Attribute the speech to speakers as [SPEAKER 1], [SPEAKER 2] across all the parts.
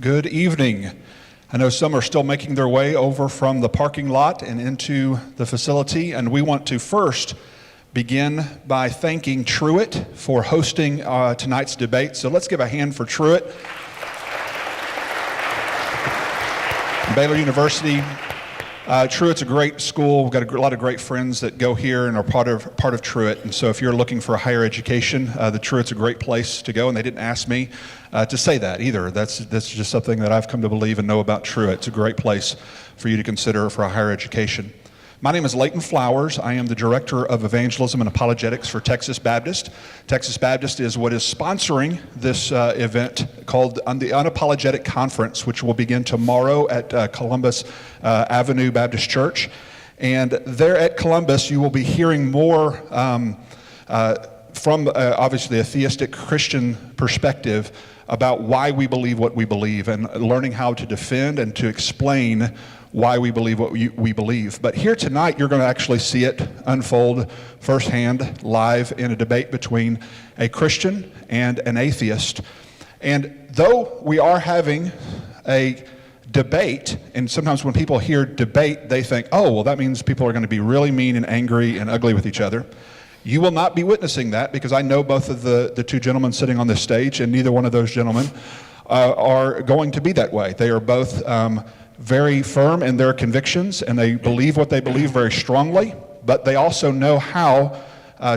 [SPEAKER 1] Good evening. I know some are still making their way over from the parking lot and into the facility, and we want to first begin by thanking Truett for hosting tonight's debate. So let's give a hand for Truett. Baylor University. Truett's a great school. We've got a lot of great friends that go here and are part of Truett. And so if you're looking for a higher education, the Truett's a great place to go. And they didn't ask me to say that either. That's just something that I've come to believe and know about Truett. It's a great place for you to consider for a higher education. My name is Leighton Flowers. I am the Director of Evangelism and Apologetics for Texas Baptist. Texas Baptist is what is sponsoring this event called the Unapologetic Conference, which will begin tomorrow at Columbus Avenue Baptist Church. And there at Columbus, you will be hearing more from obviously a theistic Christian perspective about why we believe what we believe and learning how to defend and to explain why we believe what we believe. But here tonight, you're going to actually see it unfold firsthand, live in a debate between a Christian and an atheist. And though we are having a debate, and sometimes when people hear debate, they think, oh, well, that means people are going to be really mean and angry and ugly with each other. You will not be witnessing that, because I know both of the two gentlemen sitting on this stage, and neither one of those gentlemen are going to be that way. They are both very firm in their convictions, and they believe what they believe very strongly, but they also know how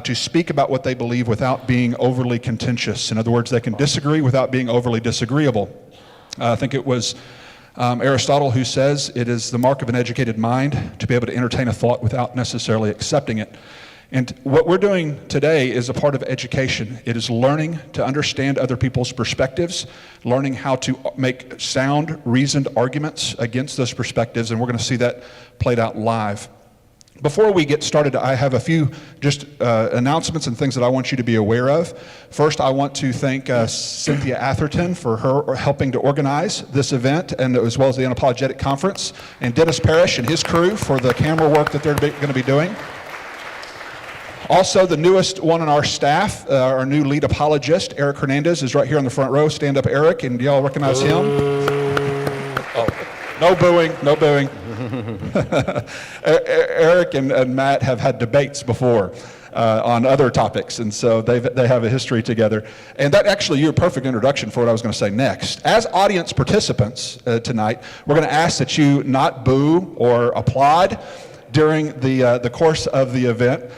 [SPEAKER 1] to speak about what they believe without being overly contentious. In other words, they can disagree without being overly disagreeable. I think it was Aristotle who says it is the mark of an educated mind to be able to entertain a thought without necessarily accepting it. And what we're doing today is a part of education. It is learning to understand other people's perspectives, learning how to make sound, reasoned arguments against those perspectives, and we're going to see that played out live. Before we get started, I have a few just announcements and things that I want you to be aware of. First, I want to thank Cynthia Atherton for her helping to organize this event, and as well as the Unapologetic Conference, and Dennis Parrish and his crew for the camera work that they're going to be doing. Also, the newest one on our staff, our new lead apologist, Eric Hernandez, is right here on the front row. Stand up, Eric, and do y'all recognize him? Oh, no booing, no booing. Eric and Matt have had debates before on other topics, and so they have a history together. And that actually, you're a perfect introduction for what I was going to say next. As audience participants tonight, we're going to ask that you not boo or applaud during the course of the event.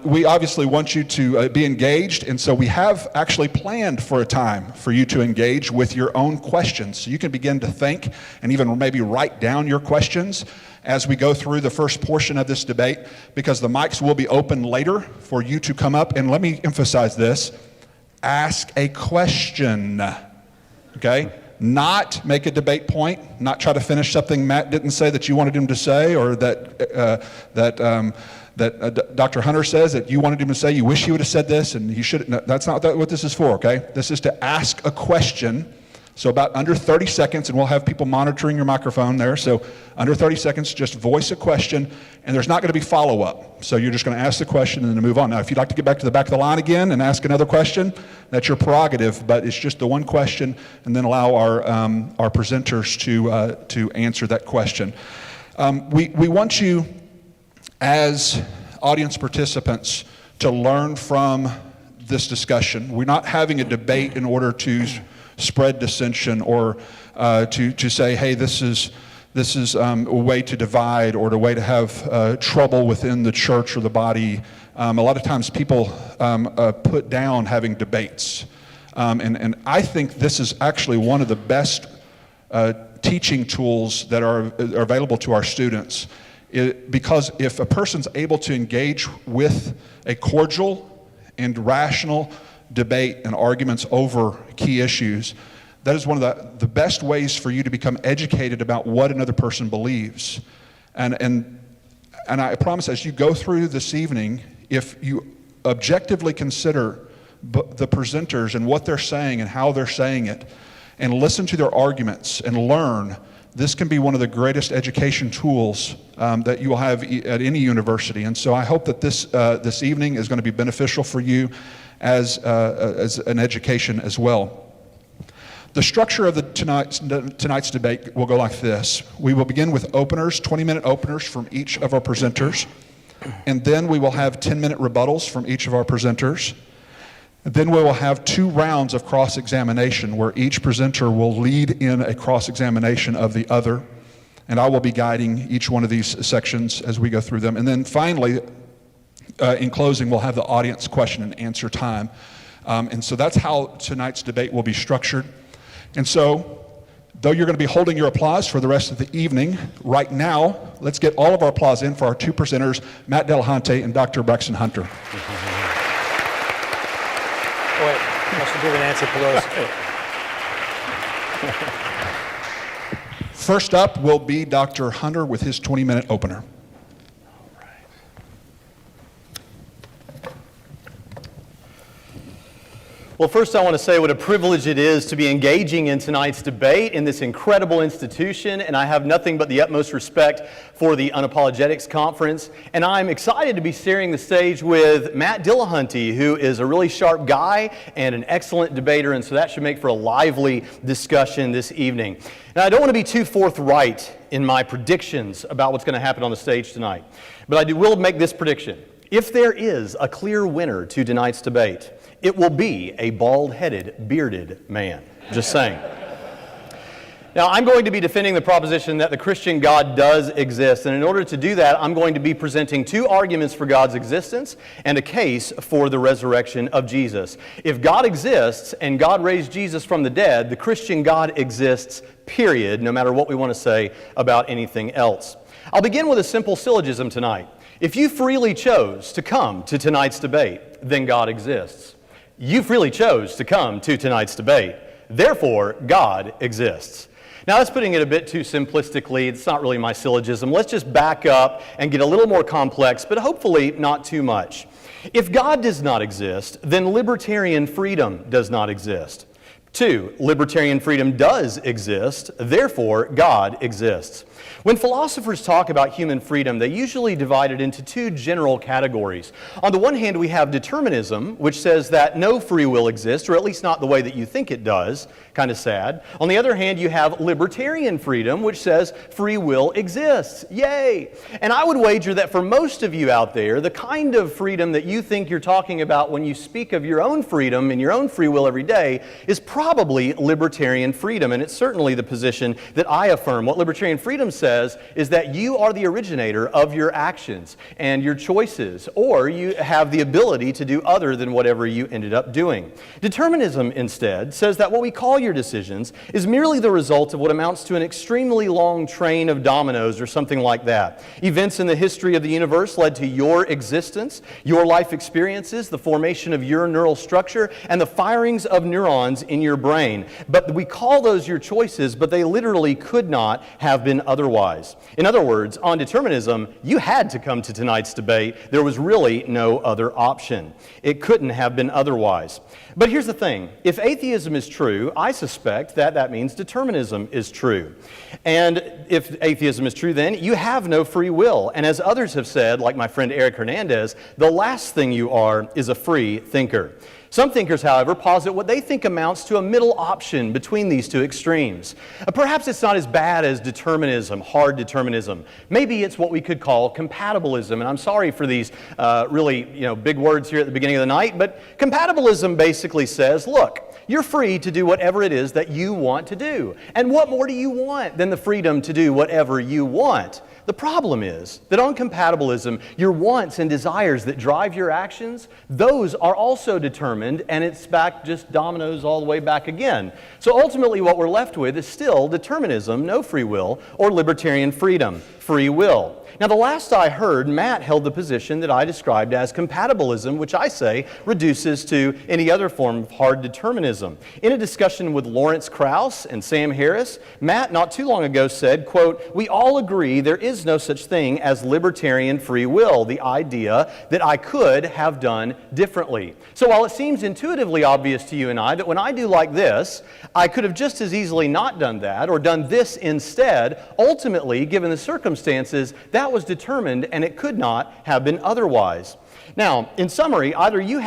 [SPEAKER 1] We obviously want you to be engaged, and so we have actually planned for a time for you to engage with your own questions. So you can begin to think and even maybe write down your questions as we go through the first portion of this debate, because the mics will be open later for you to come up. And let me emphasize this: ask a question, okay? Not make a debate point, not try to finish something Matt didn't say that you wanted him to say, or that Dr. Hunter says that you wanted him to say, you wish he would have said this, and he should. No, that's not what this is for, okay? This is to ask a question. So about under 30 seconds, and we'll have people monitoring your microphone there. So under 30 seconds, just voice a question, and there's not going to be follow-up. So you're just going to ask the question and then move on. Now, if you'd like to get back to the back of the line again and ask another question, that's your prerogative, but it's just the one question, and then allow our presenters to answer that question. We want you, as audience participants, to learn from this discussion. We're not having a debate in order to spread dissension or to say, hey, this is a way to divide or a way to have trouble within the church or the body. A lot of times people put down having debates. And I think this is actually one of the best teaching tools that are available to our students. Because if a person's able to engage with a cordial and rational debate and arguments over key issues, that is one of the best ways for you to become educated about what another person believes. And I promise, as you go through this evening, if you objectively consider the presenters and what they're saying and how they're saying it, and listen to their arguments and learn, this can be one of the greatest education tools that you will have at any university. And so I hope that this evening is going to be beneficial for you as an education as well. The structure of tonight's debate will go like this. We will begin with openers, 20-minute openers from each of our presenters, and then we will have 10-minute rebuttals from each of our presenters. And then we will have 2 rounds of cross-examination where each presenter will lead in a cross-examination of the other, and I will be guiding each one of these sections as we go through them. And then finally, in closing, we'll have the audience question and answer time. And so that's how tonight's debate will be structured. And so, though you're going to be holding your applause for the rest of the evening, right now, let's get all of our applause in for our 2 presenters, Matt Dillahunty and Dr. Braxton Hunter.
[SPEAKER 2] Oh, wait, I should give Nancy Pelosi.
[SPEAKER 1] First up will be Dr. Hunter with his 20-minute opener.
[SPEAKER 3] Well, first I want to say what a privilege it is to be engaging in tonight's debate in this incredible institution, and I have nothing but the utmost respect for the Unapologetics Conference, and I'm excited to be sharing the stage with Matt Dillahunty, who is a really sharp guy and an excellent debater, and so that should make for a lively discussion this evening. Now, I don't want to be too forthright in my predictions about what's going to happen on the stage tonight, but I will make this prediction. If there is a clear winner to tonight's debate, it will be a bald-headed, bearded man. Just saying. Now, I'm going to be defending the proposition that the Christian God does exist, and in order to do that, I'm going to be presenting 2 arguments for God's existence and a case for the resurrection of Jesus. If God exists and God raised Jesus from the dead, the Christian God exists, period, no matter what we want to say about anything else. I'll begin with a simple syllogism tonight. If you freely chose to come to tonight's debate, then God exists. You freely chose to come to tonight's debate. Therefore, God exists. Now, that's putting it a bit too simplistically. It's not really my syllogism. Let's just back up and get a little more complex, but hopefully not too much. If God does not exist, then libertarian freedom does not exist. 2, libertarian freedom does exist, therefore God exists. When philosophers talk about human freedom, they usually divide it into 2 general categories. On the one hand, we have determinism, which says that no free will exists, or at least not the way that you think it does. Kind of sad. On the other hand, you have libertarian freedom, which says free will exists. Yay! And I would wager that for most of you out there, the kind of freedom that you think you're talking about when you speak of your own freedom and your own free will every day is probably libertarian freedom, and it's certainly the position that I affirm. What libertarian freedom says is that you are the originator of your actions and your choices, or you have the ability to do other than whatever you ended up doing. Determinism, instead, says that what we call your decisions is merely the result of what amounts to an extremely long train of dominoes or something like that. Events in the history of the universe led to your existence, your life experiences, the formation of your neural structure, and the firings of neurons in your brain. But we call those your choices, but they literally could not have been otherwise. In other words, on determinism, you had to come to tonight's debate. There was really no other option. It couldn't have been otherwise. But here's the thing. If atheism is true, I suspect that that means determinism is true. And if atheism is true, then you have no free will. And as others have said, like my friend Eric Hernandez, the last thing you are is a free thinker. Some thinkers, however, posit what they think amounts to a middle option between these 2 extremes. Perhaps it's not as bad as determinism, hard determinism. Maybe it's what we could call compatibilism. And I'm sorry for these really big words here at the beginning of the night, but compatibilism basically says, look, you're free to do whatever it is that you want to do. And what more do you want than the freedom to do whatever you want? The problem is that on compatibilism, your wants and desires that drive your actions, those are also determined, and it's back just dominoes all the way back again. So ultimately what we're left with is still determinism, no free will, or libertarian freedom, free will. Now, the last I heard, Matt held the position that I described as compatibilism, which I say reduces to any other form of hard determinism. In a discussion with Lawrence Krauss and Sam Harris, Matt not too long ago said, quote, "We all agree there is no such thing as libertarian free will, the idea that I could have done differently." So while it seems intuitively obvious to you and I that when I do like this, I could have just as easily not done that or done this instead, ultimately, given the circumstances, that that was determined and it could not have been otherwise. Now, in summary, either you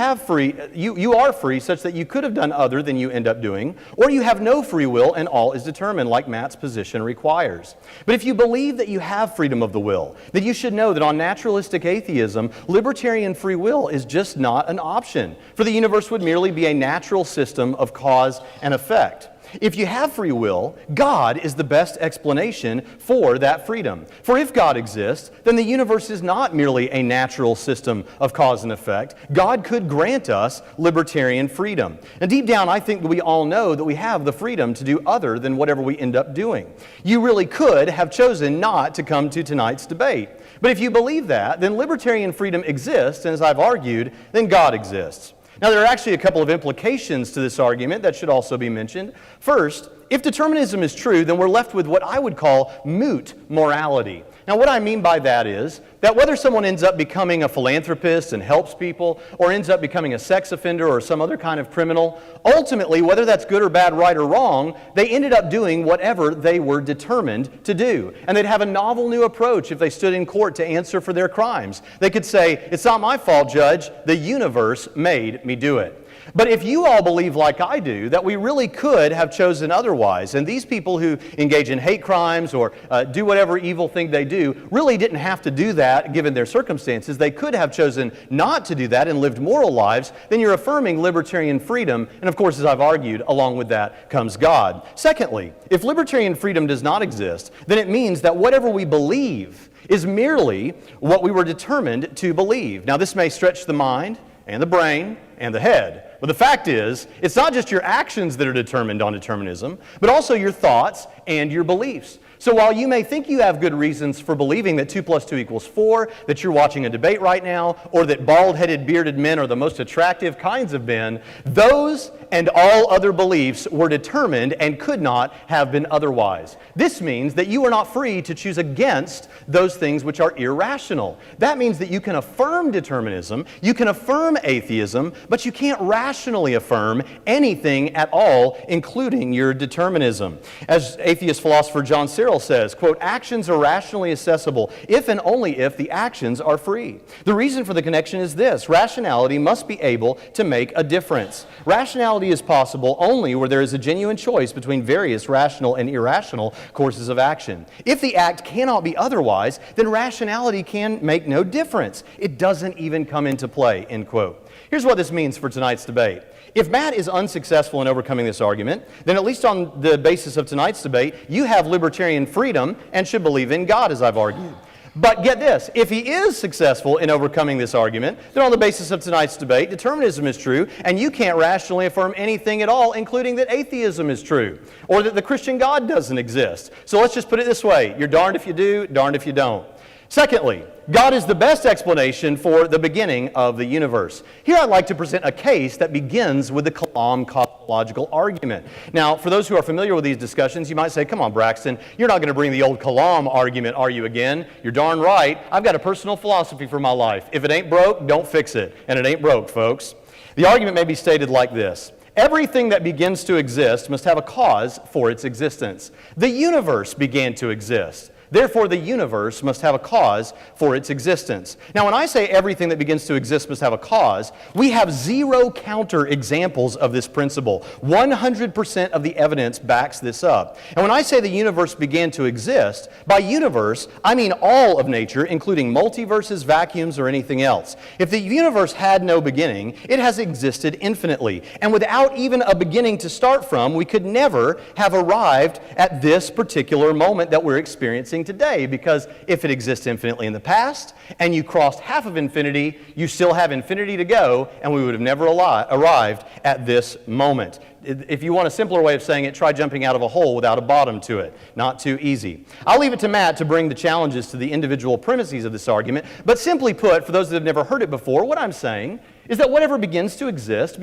[SPEAKER 3] are free such that you could have done other than you end up doing, or you have no free will and all is determined like Matt's position requires. But if you believe that you have freedom of the will, then you should know that on naturalistic atheism, libertarian free will is just not an option, for the universe would merely be a natural system of cause and effect. If you have free will, God is the best explanation for that freedom. For if God exists, then the universe is not merely a natural system of cause and effect. God could grant us libertarian freedom. And deep down, I think that we all know that we have the freedom to do other than whatever we end up doing. You really could have chosen not to come to tonight's debate. But if you believe that, then libertarian freedom exists, and as I've argued, then God exists. Now, there are actually a couple of implications to this argument that should also be mentioned. First, if determinism is true, then we're left with what I would call moot morality. Now, what I mean by that is that whether someone ends up becoming a philanthropist and helps people, or ends up becoming a sex offender or some other kind of criminal, ultimately, whether that's good or bad, right or wrong, they ended up doing whatever they were determined to do. And they'd have a novel new approach if they stood in court to answer for their crimes. They could say, "It's not my fault, Judge. The universe made me do it." But if you all believe like I do, that we really could have chosen otherwise, and these people who engage in hate crimes or do whatever evil thing they do really didn't have to do that given their circumstances, they could have chosen not to do that and lived moral lives, then you're affirming libertarian freedom, and of course, as I've argued, along with that comes God. Secondly, if libertarian freedom does not exist, then it means that whatever we believe is merely what we were determined to believe. Now, this may stretch the mind and the brain and the head. But the fact is, it's not just your actions that are determined on determinism, but also your thoughts and your beliefs. So while you may think you have good reasons for believing that 2 + 2 = 4, that you're watching a debate right now, or that bald-headed bearded men are the most attractive kinds of men, those and all other beliefs were determined and could not have been otherwise. This means that you are not free to choose against those things which are irrational. That means that you can affirm determinism, you can affirm atheism, but you can't rationally affirm anything at all, including your determinism. As atheist philosopher John Searle says, quote, "Actions are rationally accessible if and only if the actions are free. The reason for the connection is this: rationality must be able to make a difference. Rationality is possible only where there is a genuine choice between various rational and irrational courses of action. If the act cannot be otherwise, then rationality can make no difference. It doesn't even come into play," end quote. Here's what this means for tonight's debate. If Matt is unsuccessful in overcoming this argument, then at least on the basis of tonight's debate, you have libertarian freedom and should believe in God, as I've argued. But get this, if he is successful in overcoming this argument, then on the basis of tonight's debate, determinism is true, and you can't rationally affirm anything at all, including that atheism is true, or that the Christian God doesn't exist. So let's just put it this way: you're darned if you do, darned if you don't. Secondly, God is the best explanation for the beginning of the universe. Here I'd like to present a case that begins with the Kalam Cosmological Argument. Now, for those who are familiar with these discussions, you might say, "Come on, Braxton, you're not going to bring the old Kalam argument, are you again?" You're darn right. I've got a personal philosophy for my life. If it ain't broke, don't fix it. And it ain't broke, folks. The argument may be stated like this: everything that begins to exist must have a cause for its existence. The universe began to exist. Therefore, the universe must have a cause for its existence. Now, when I say everything that begins to exist must have a cause, we have zero counter examples of this principle. 100% of the evidence backs this up. And when I say the universe began to exist, by universe, I mean all of nature, including multiverses, vacuums, or anything else. If the universe had no beginning, it has existed infinitely. And without even a beginning to start from, we could never have arrived at this particular moment that we're experiencing today, because if it exists infinitely in the past and you crossed half of infinity, you still have infinity to go, and we would have never arrived at this moment. If you want a simpler way of saying it, try jumping out of a hole without a bottom to it. Not too easy. I'll leave it to Matt to bring the challenges to the individual premises of this argument, but simply put, for those that have never heard it before, what I'm saying is that whatever begins to exist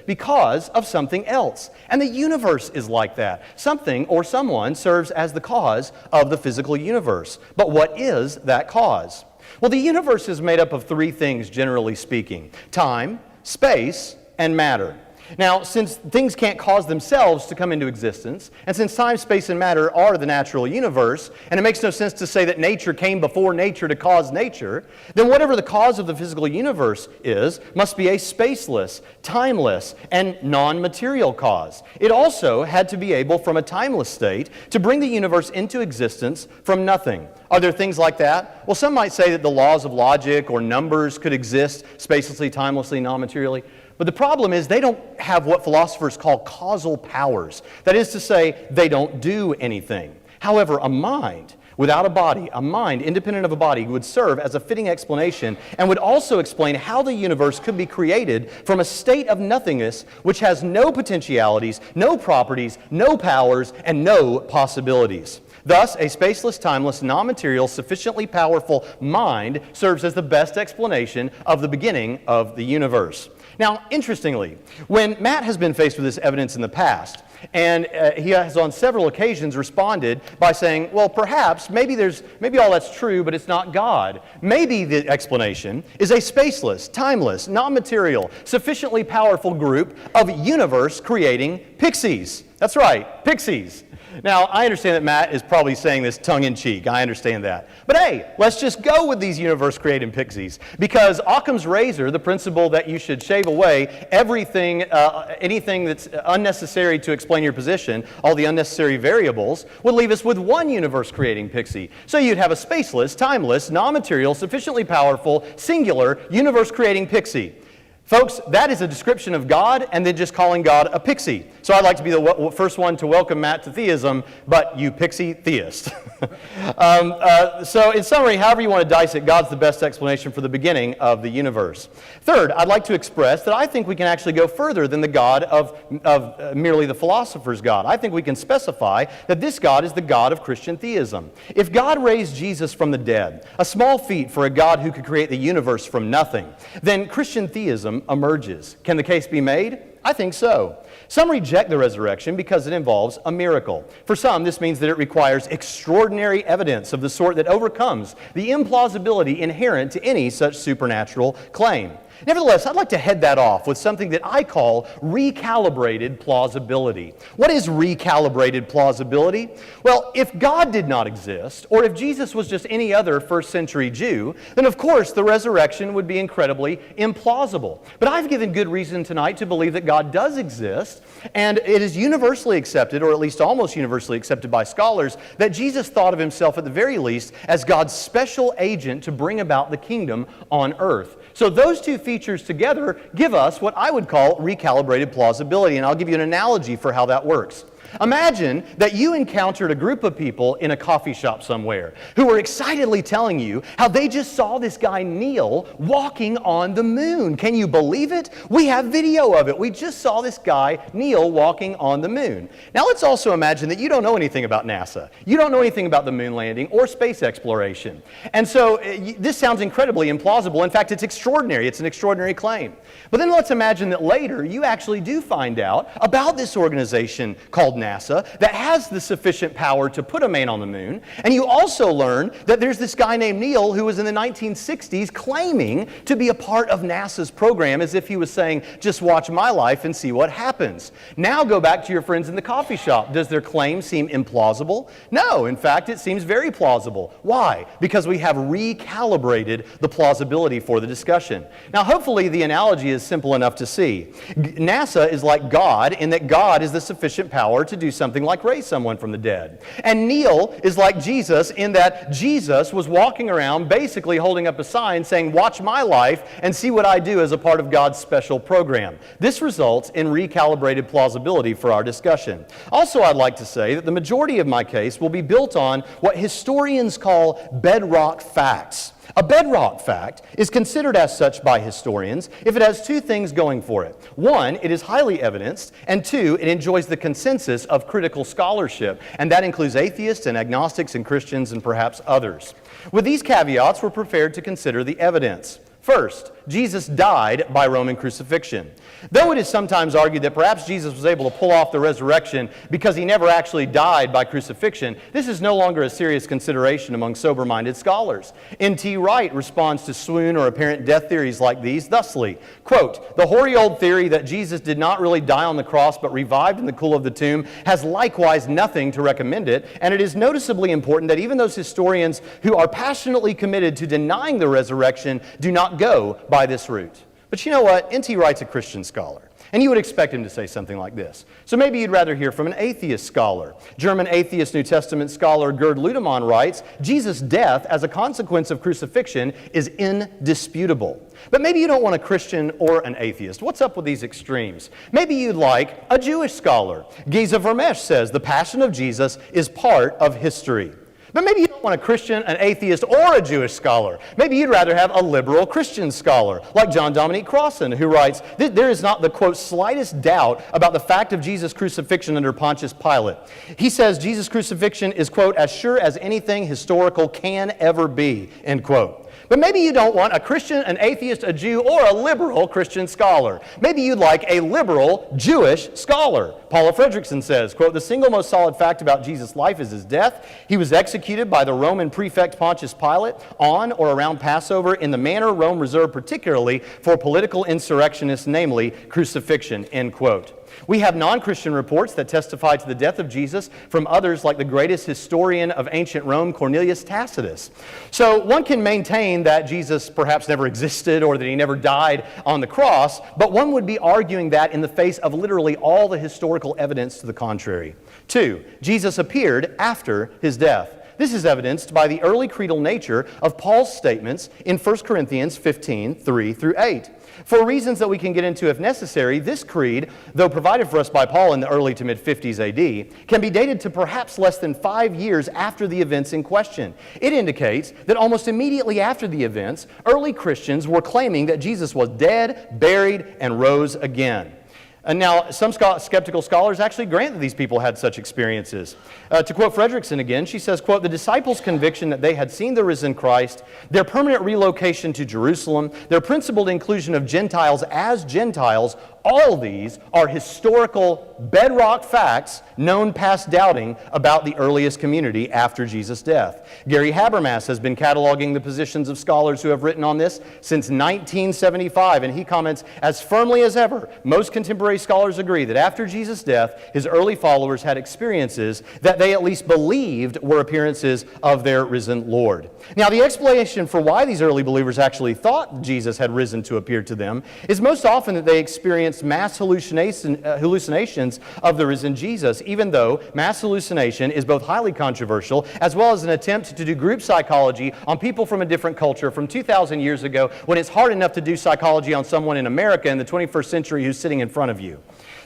[SPEAKER 3] because of something else. And the universe is like that. Something or someone serves as the cause of the physical universe. But what is that cause? Well, the universe is made up of three things, generally speaking: time, space, and matter. Now, since things can't cause themselves to come into existence, and since time, space, and matter are the natural universe, and it makes no sense to say that nature came before nature to cause nature, then whatever the cause of the physical universe is must be a spaceless, timeless, and non-material cause. It also had to be able, from a timeless state, to bring the universe into existence from nothing. Are there things like that? Well, some might say that the laws of logic or numbers could exist spacelessly, timelessly, non-materially. But the problem is they don't have what philosophers call causal powers. That is to say, they don't do anything. However, a mind without a body, a mind independent of a body, would serve as a fitting explanation and would also explain how the universe could be created from a state of nothingness which has no potentialities, no properties, no powers, and no possibilities. Thus, a spaceless, timeless, non-material, sufficiently powerful mind serves as the best explanation of the beginning of the universe. Now, interestingly, when Matt has been faced with this evidence in the past, and he has on several occasions responded by saying, well, perhaps, maybe all that's true, but it's not God. Maybe the explanation is a spaceless, timeless, non-material, sufficiently powerful group of universe-creating pixies. That's right, pixies. Now, I understand that Matt is probably saying this tongue-in-cheek. I understand that. But hey, let's just go with these universe-creating pixies. Because Occam's razor, the principle that you should shave away everything, anything that's unnecessary to explain your position, all the unnecessary variables, would leave us with one universe-creating pixie. So you'd have a spaceless, timeless, non-material, sufficiently powerful, singular, universe-creating pixie. Folks, that is a description of God and then just calling God a pixie. So I'd like to be the first one to welcome Matt to theism, but you pixie theist. So in summary, however you want to dice it, God's the best explanation for the beginning of the universe. Third, I'd like to express that I think we can actually go further than the God of merely the philosopher's God. I think we can specify that this God is the God of Christian theism. If God raised Jesus from the dead, a small feat for a God who could create the universe from nothing, then Christian theism emerges. Can the case be made? I think so. Some reject the resurrection because it involves a miracle. For some, this means that it requires extraordinary evidence of the sort that overcomes the implausibility inherent to any such supernatural claim. Nevertheless, I'd like to head that off with something that I call recalibrated plausibility. What is recalibrated plausibility? Well, if God did not exist, or if Jesus was just any other first century Jew, then of course the resurrection would be incredibly implausible. But I've given good reason tonight to believe that God does exist, and it is universally accepted, or at least almost universally accepted by scholars, that Jesus thought of himself at the very least as God's special agent to bring about the kingdom on earth. So those two features together give us what I would call recalibrated plausibility, and I'll give you an analogy for how that works. Imagine that you encountered a group of people in a coffee shop somewhere who were excitedly telling you how they just saw this guy Neil walking on the moon. Can you believe it? We have video of it. We just saw this guy Neil walking on the moon. Now let's also imagine that you don't know anything about NASA. You don't know anything about the moon landing or space exploration. And so this sounds incredibly implausible. In fact, it's extraordinary. It's an extraordinary claim. But then let's imagine that later you actually do find out about this organization called NASA that has the sufficient power to put a man on the moon, and you also learn that there's this guy named Neil who was in the 1960s claiming to be a part of NASA's program as if he was saying, just watch my life and see what happens. Now go back to your friends in the coffee shop. Does their claim seem implausible? No, in fact, it seems very plausible. Why? Because we have recalibrated the plausibility for the discussion. Now, hopefully the analogy is simple enough to see. NASA is like God in that God is the sufficient power to do something like raise someone from the dead. And Neil is like Jesus in that Jesus was walking around basically holding up a sign saying, watch my life and see what I do as a part of God's special program. This results in recalibrated plausibility for our discussion. Also, I'd like to say that the majority of my case will be built on what historians call bedrock facts. A bedrock fact is considered as such by historians if it has two things going for it. One, it is highly evidenced, and two, it enjoys the consensus of critical scholarship, and that includes atheists and agnostics and Christians and perhaps others. With these caveats, we're prepared to consider the evidence. First, Jesus died by Roman crucifixion. Though it is sometimes argued that perhaps Jesus was able to pull off the resurrection because he never actually died by crucifixion, this is no longer a serious consideration among sober-minded scholars. N.T. Wright responds to swoon or apparent death theories like these thusly, quote, "The hoary old theory that Jesus did not really die on the cross but revived in the cool of the tomb has likewise nothing to recommend it, and it is noticeably important that even those historians who are passionately committed to denying the resurrection do not go by this route." But you know what? N.T. Wright's a Christian scholar, and you would expect him to say something like this. So maybe you'd rather hear from an atheist scholar. German atheist New Testament scholar Gerd Ludemann writes, "Jesus' death as a consequence of crucifixion is indisputable." But maybe you don't want a Christian or an atheist. What's up with these extremes? Maybe you'd like a Jewish scholar. Geza Vermesh says the Passion of Jesus is part of history. But maybe you don't want a Christian, an atheist, or a Jewish scholar. Maybe you'd rather have a liberal Christian scholar, like John Dominic Crossan, who writes, "There is not the, quote, slightest doubt about the fact of Jesus' crucifixion under Pontius Pilate. He says Jesus' crucifixion is, quote, as sure as anything historical can ever be," end quote. But maybe you don't want a Christian, an atheist, a Jew, or a liberal Christian scholar. Maybe you'd like a liberal Jewish scholar. Paula Fredrickson says, quote, "The single most solid fact about Jesus' life is his death. He was executed by the Roman prefect Pontius Pilate on or around Passover in the manner Rome reserved particularly for political insurrectionists, namely crucifixion," end quote. We have non-Christian reports that testify to the death of Jesus from others like the greatest historian of ancient Rome, Cornelius Tacitus. So one can maintain that Jesus perhaps never existed or that he never died on the cross, but one would be arguing that in the face of literally all the historical evidence to the contrary. 2, Jesus appeared after his death. This is evidenced by the early creedal nature of Paul's statements in 1 Corinthians 15, 3 through 8. For reasons that we can get into if necessary, this creed, though provided for us by Paul in the early to mid-50s AD, can be dated to perhaps less than 5 years after the events in question. It indicates that almost immediately after the events, early Christians were claiming that Jesus was dead, buried, and rose again. And now, some skeptical scholars actually grant that these people had such experiences. To quote Fredrickson again, she says, quote, "The disciples' conviction that they had seen the risen Christ, their permanent relocation to Jerusalem, their principled inclusion of Gentiles as Gentiles, all these are historical bedrock facts known past doubting about the earliest community after Jesus' death." Gary Habermas has been cataloging the positions of scholars who have written on this since 1975, and he comments, "As firmly as ever, most contemporary scholars agree that after Jesus' death, his early followers had experiences that they at least believed were appearances of their risen Lord." Now, the explanation for why these early believers actually thought Jesus had risen to appear to them is most often that they experienced mass hallucinations of the risen Jesus, even though mass hallucination is both highly controversial as well as an attempt to do group psychology on people from a different culture from 2,000 years ago when it's hard enough to do psychology on someone in America in the 21st century who's sitting in front of you.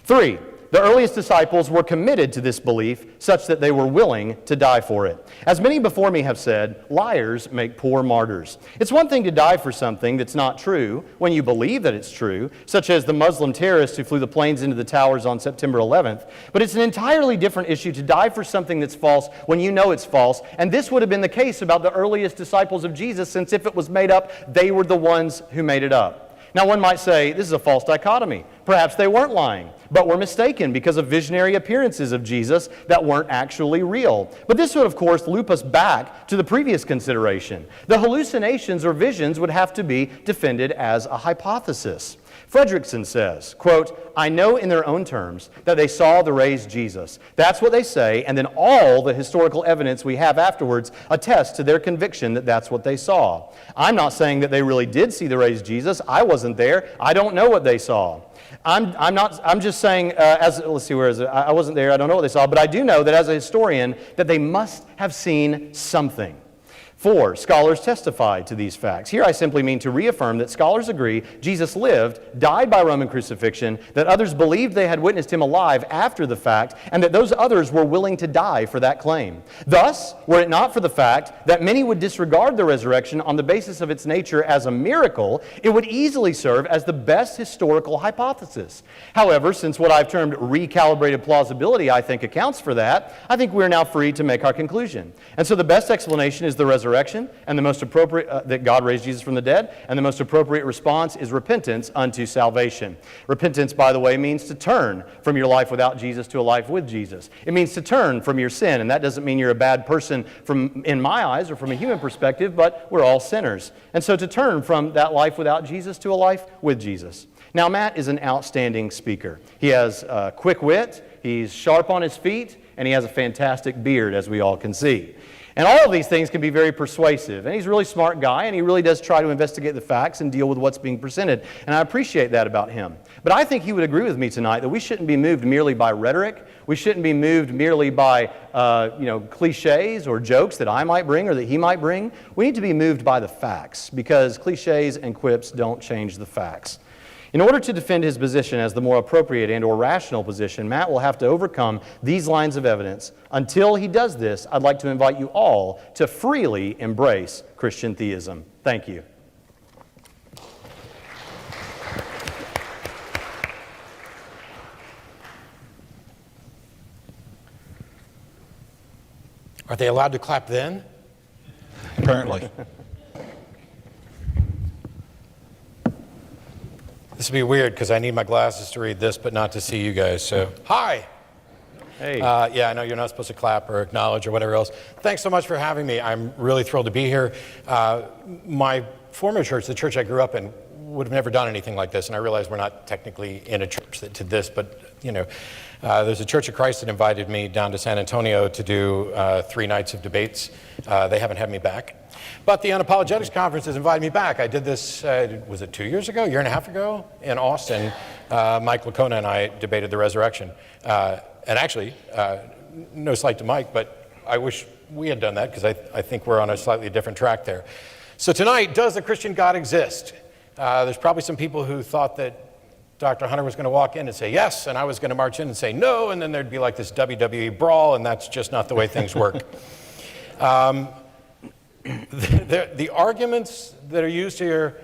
[SPEAKER 3] 3, the earliest disciples were committed to this belief such that they were willing to die for it. As many before me have said, liars make poor martyrs. It's one thing to die for something that's not true when you believe that it's true, such as the Muslim terrorists who flew the planes into the towers on September 11th, but it's an entirely different issue to die for something that's false when you know it's false, and this would have been the case about the earliest disciples of Jesus, since if it was made up, they were the ones who made it up. Now, one might say, this is a false dichotomy. Perhaps they weren't lying, but were mistaken because of visionary appearances of Jesus that weren't actually real. But this would, of course, loop us back to the previous consideration. The hallucinations or visions would have to be defended as a hypothesis. Fredrickson says, quote, "I know in their own terms that they saw the raised Jesus. That's what they say, and then all the historical evidence we have afterwards attests to their conviction that that's what they saw. I'm not saying that they really did see the raised Jesus. I wasn't there. I don't know what they saw. I'm just saying, let's see, where is it? I wasn't there. I don't know what they saw, but I do know that as a historian that they must have seen something. 4, scholars testified to these facts. Here I simply mean to reaffirm that scholars agree Jesus lived, died by Roman crucifixion, that others believed they had witnessed him alive after the fact, and that those others were willing to die for that claim. Thus, were it not for the fact that many would disregard the resurrection on the basis of its nature as a miracle, it would easily serve as the best historical hypothesis. However, since what I've termed recalibrated plausibility I think accounts for that, I think we're now free to make our conclusion. And so the best explanation is the resurrection resurrection, and the most appropriate, that God raised Jesus from the dead, and the most appropriate response is repentance unto salvation. Repentance, by the way, means to turn from your life without Jesus to a life with Jesus. It means to turn from your sin, and that doesn't mean you're a bad person in my eyes or from a human perspective, but we're all sinners. And so to turn from that life without Jesus to a life with Jesus. Now, Matt is an outstanding speaker. He has quick wit, he's sharp on his feet, and he has a fantastic beard, as we all can see. And all of these things can be very persuasive. And he's a really smart guy, and he really does try to investigate the facts and deal with what's being presented. And I appreciate that about him. But I think he would agree with me tonight that we shouldn't be moved merely by rhetoric. We shouldn't be moved merely by cliches or jokes that I might bring or that he might bring. We need to be moved by the facts, because cliches and quips don't change the facts. In order to defend his position as the more appropriate and or rational position, Matt will have to overcome these lines of evidence. Until he does this, I'd like to invite you all to freely embrace Christian theism. Thank you.
[SPEAKER 4] Are they allowed to clap then?
[SPEAKER 1] Apparently.
[SPEAKER 4] This will be weird because I need my glasses to read this, but not to see you guys. So, hi.
[SPEAKER 3] Hey.
[SPEAKER 4] Yeah, I know you're not supposed to clap or acknowledge or whatever else. Thanks so much for having me. I'm really thrilled to be here. My former church, the church I grew up in, would have never done anything like this, and I realize we're not technically in a church that did this, but there's a Church of Christ that invited me down to San Antonio to do 3 nights of debates. They haven't had me back. But the Unapologetics Conference has invited me back. I did this, was it 2 years ago, year and a half ago, in Austin. Mike Licona and I debated the resurrection. And actually, no slight to Mike, but I wish we had done that because I think we're on a slightly different track there. So tonight, does the Christian God exist? There's probably some people who thought that Dr. Hunter was going to walk in and say yes, and I was going to march in and say no, and then there'd be like this WWE brawl, and that's just not the way things work. The arguments that are used here,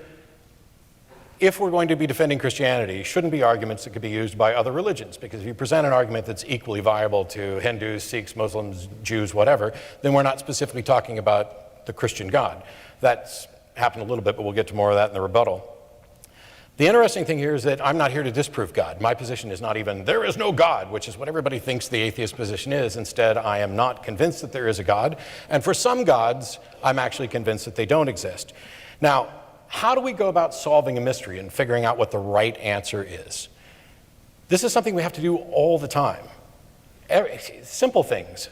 [SPEAKER 4] if we're going to be defending Christianity, shouldn't be arguments that could be used by other religions, because if you present an argument that's equally viable to Hindus, Sikhs, Muslims, Jews, whatever, then we're not specifically talking about the Christian God. That's happened a little bit, but we'll get to more of that in the rebuttal. The interesting thing here is that I'm not here to disprove God. My position is not even, there is no God, which is what everybody thinks the atheist position is. Instead, I am not convinced that there is a God. And for some gods, I'm actually convinced that they don't exist. Now, how do we go about solving a mystery and figuring out what the right answer is? This is something we have to do all the time. Simple things.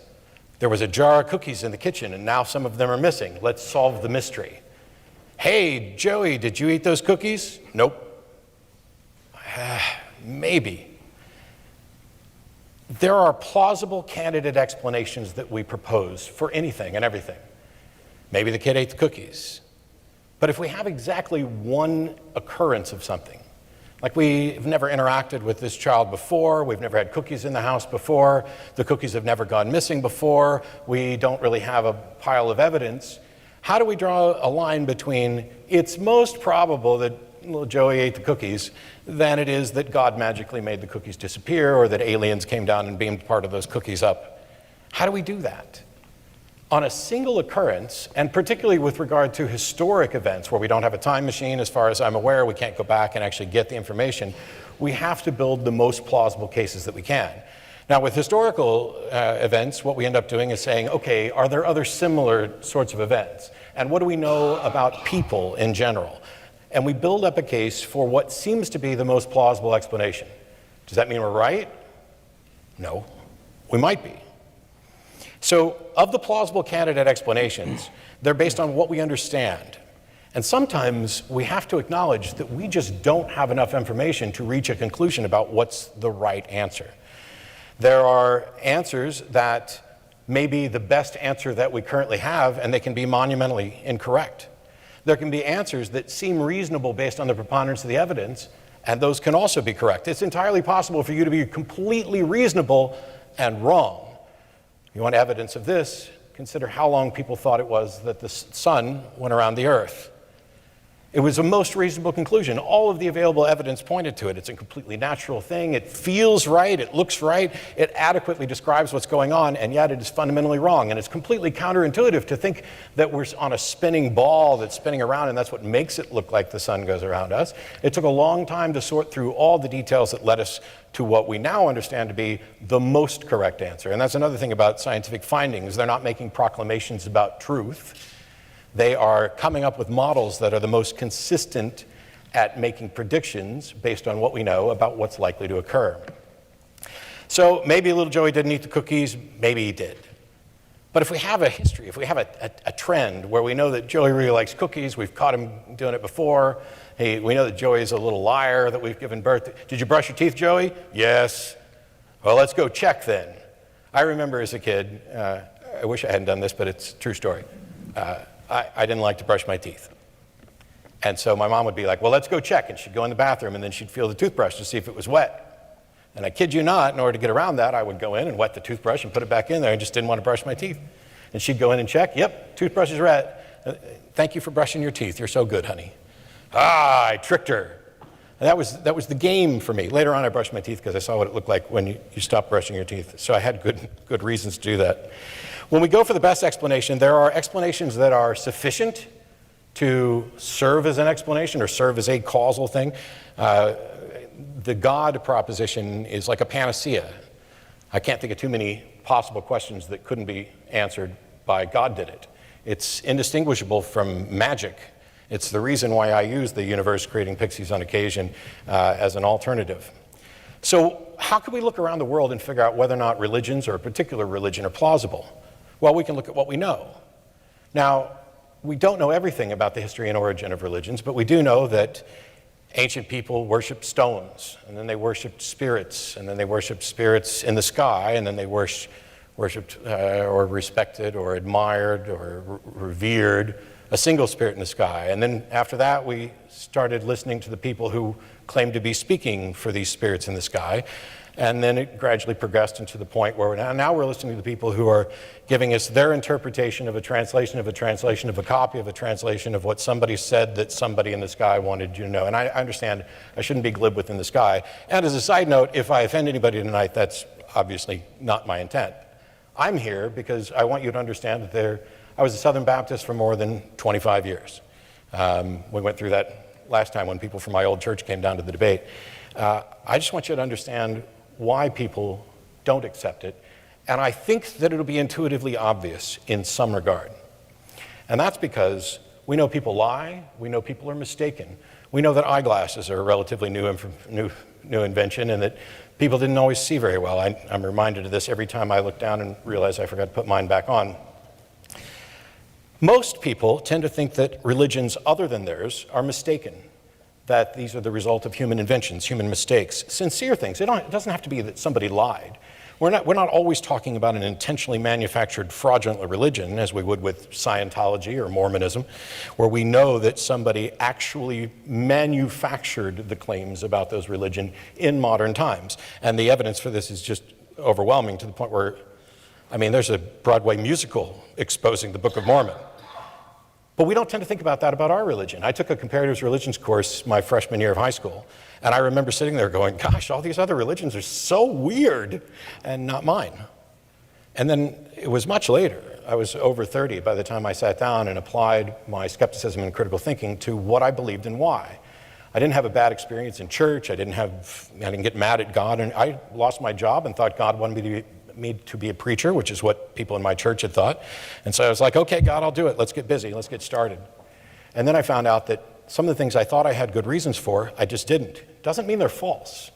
[SPEAKER 4] There was a jar of cookies in the kitchen, and now some of them are missing. Let's solve the mystery. Hey, Joey, did you eat those cookies? Nope. Maybe. There are plausible candidate explanations that we propose for anything and everything. Maybe the kid ate the cookies. But if we have exactly one occurrence of something, like we've never interacted with this child before, we've never had cookies in the house before, the cookies have never gone missing before, we don't really have a pile of evidence, how do we draw a line between it's most probable that little Joey ate the cookies than it is that God magically made the cookies disappear or that aliens came down and beamed part of those cookies up? How do we do that? On a single occurrence, and particularly with regard to historic events where we don't have a time machine, as far as I'm aware, we can't go back and actually get the information, we have to build the most plausible cases that we can. Now, with historical events, what we end up doing is saying, okay, are there other similar sorts of events? And what do we know about people in general? And we build up a case for what seems to be the most plausible explanation. Does that mean we're right? No, we might be. So, of the plausible candidate explanations, they're based on what we understand. And sometimes we have to acknowledge that we just don't have enough information to reach a conclusion about what's the right answer. There are answers that may be the best answer that we currently have, and they can be monumentally incorrect. There can be answers that seem reasonable based on the preponderance of the evidence, and those can also be correct. It's entirely possible for you to be completely reasonable and wrong. You want evidence of this? Consider how long people thought it was that the sun went around the earth. It was a most reasonable conclusion. All of the available evidence pointed to it. It's a completely natural thing. It feels right. It looks right. It adequately describes what's going on, and yet it is fundamentally wrong. And it's completely counterintuitive to think that we're on a spinning ball that's spinning around, and that's what makes it look like the sun goes around us. It took a long time to sort through all the details that led us to what we now understand to be the most correct answer. And that's another thing about scientific findings. They're not making proclamations about truth. They are coming up with models that are the most consistent at making predictions based on what we know about what's likely to occur. So maybe little Joey didn't eat the cookies, maybe he did. But if we have a history, if we have a trend where we know that Joey really likes cookies, we've caught him doing it before, we know that Joey is a little liar that we've given birth to. Did you brush your teeth, Joey? Yes. Well, let's go check then. I remember as a kid, I wish I hadn't done this, but it's a true story. I didn't like to brush my teeth. And so my mom would be like, well, let's go check. And she'd go in the bathroom, and then she'd feel the toothbrush to see if it was wet. And I kid you not, in order to get around that, I would go in and wet the toothbrush and put it back in there. I just didn't want to brush my teeth. And she'd go in and check. Yep, toothbrush is red. Thank you for brushing your teeth. You're so good, honey. I tricked her. And that was the game for me. Later on, I brushed my teeth because I saw what it looked like when you stopped brushing your teeth. So I had good reasons to do that. When we go for the best explanation, there are explanations that are sufficient to serve as an explanation or serve as a causal thing. The God proposition is like a panacea. I can't think of too many possible questions that couldn't be answered by God did it. It's indistinguishable from magic. It's the reason why I use the universe creating pixies on occasion as an alternative. So how can we look around the world and figure out whether or not religions or a particular religion are plausible? Well, we can look at what we know. Now, we don't know everything about the history and origin of religions, but we do know that ancient people worshipped stones, and then they worshipped spirits, and then they worshipped spirits in the sky, and then they worshipped or respected or admired or revered a single spirit in the sky. And then after that, we started listening to the people who claimed to be speaking for these spirits in the sky. And then it gradually progressed into the point where now we're listening to the people who are giving us their interpretation of a translation of a translation of a copy of a translation of what somebody said that somebody in the sky wanted you to know. And I understand I shouldn't be glib within the sky. And as a side note, if I offend anybody tonight, that's obviously not my intent. I'm here because I want you to understand that I was a Southern Baptist for more than 25 years. We went through that last time when people from my old church came down to the debate. I just want you to understand why people don't accept it. And I think that it'll be intuitively obvious in some regard. And that's because we know people lie, we know people are mistaken. We know that eyeglasses are a relatively new invention and that people didn't always see very well. I'm reminded of this every time I look down and realize I forgot to put mine back on. Most people tend to think that religions other than theirs are mistaken, that these are the result of human inventions, human mistakes, sincere things. It doesn't have to be that somebody lied. We're not always talking about an intentionally manufactured fraudulent religion, as we would with Scientology or Mormonism, where we know that somebody actually manufactured the claims about those religions in modern times. And the evidence for this is just overwhelming to the point where, there's a Broadway musical exposing the Book of Mormon. But we don't tend to think about that about our religion. I took a comparative religions course my freshman year of high school, and I remember sitting there going, gosh, all these other religions are so weird, and not mine. And then it was much later. I was over 30 by the time I sat down and applied my skepticism and critical thinking to what I believed and why. I didn't have a bad experience in church. I didn't get mad at God, and I lost my job and thought God wanted me to be a preacher, which is what people in my church had thought. And so I was like, okay, God, I'll do it. Let's get busy. Let's get started. And then I found out that some of the things I thought I had good reasons for, I just didn't. Doesn't mean they're false.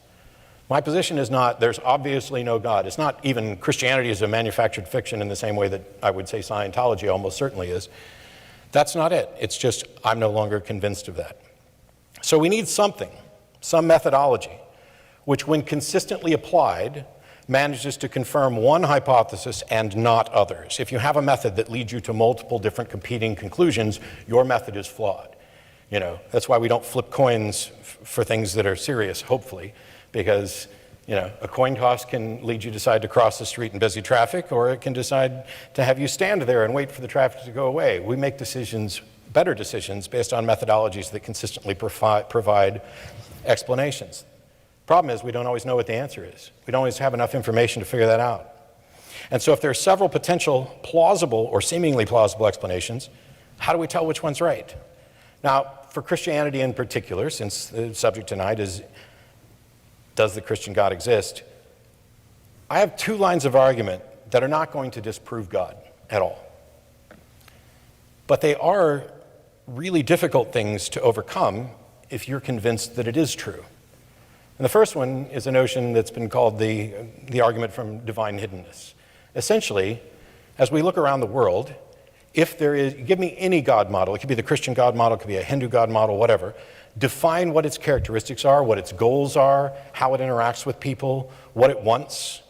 [SPEAKER 4] My position is not, there's obviously no God. It's not even Christianity is a manufactured fiction in the same way that I would say Scientology almost certainly is. That's not it. It's just, I'm no longer convinced of that. So we need something, some methodology, which when consistently applied, manages to confirm one hypothesis and not others. If you have a method that leads you to multiple different competing conclusions, your method is flawed. That's why we don't flip coins for things that are serious, hopefully, because a coin toss can lead you to decide to cross the street in busy traffic, or it can decide to have you stand there and wait for the traffic to go away. We make decisions better decisions based on methodologies that consistently provide explanations. Problem is, we don't always know what the answer is. We don't always have enough information to figure that out. And so if there are several potential plausible or seemingly plausible explanations, how do we tell which one's right? Now, for Christianity in particular, since the subject tonight is, does the Christian God exist? I have two lines of argument that are not going to disprove God at all. But they are really difficult things to overcome if you're convinced that it is true. And the first one is a notion that's been called the argument from Divine Hiddenness. Essentially, as we look around the world, if there is, give me any God model, it could be the Christian God model, it could be a Hindu God model, whatever, define what its characteristics are, what its goals are, how it interacts with people, what it wants.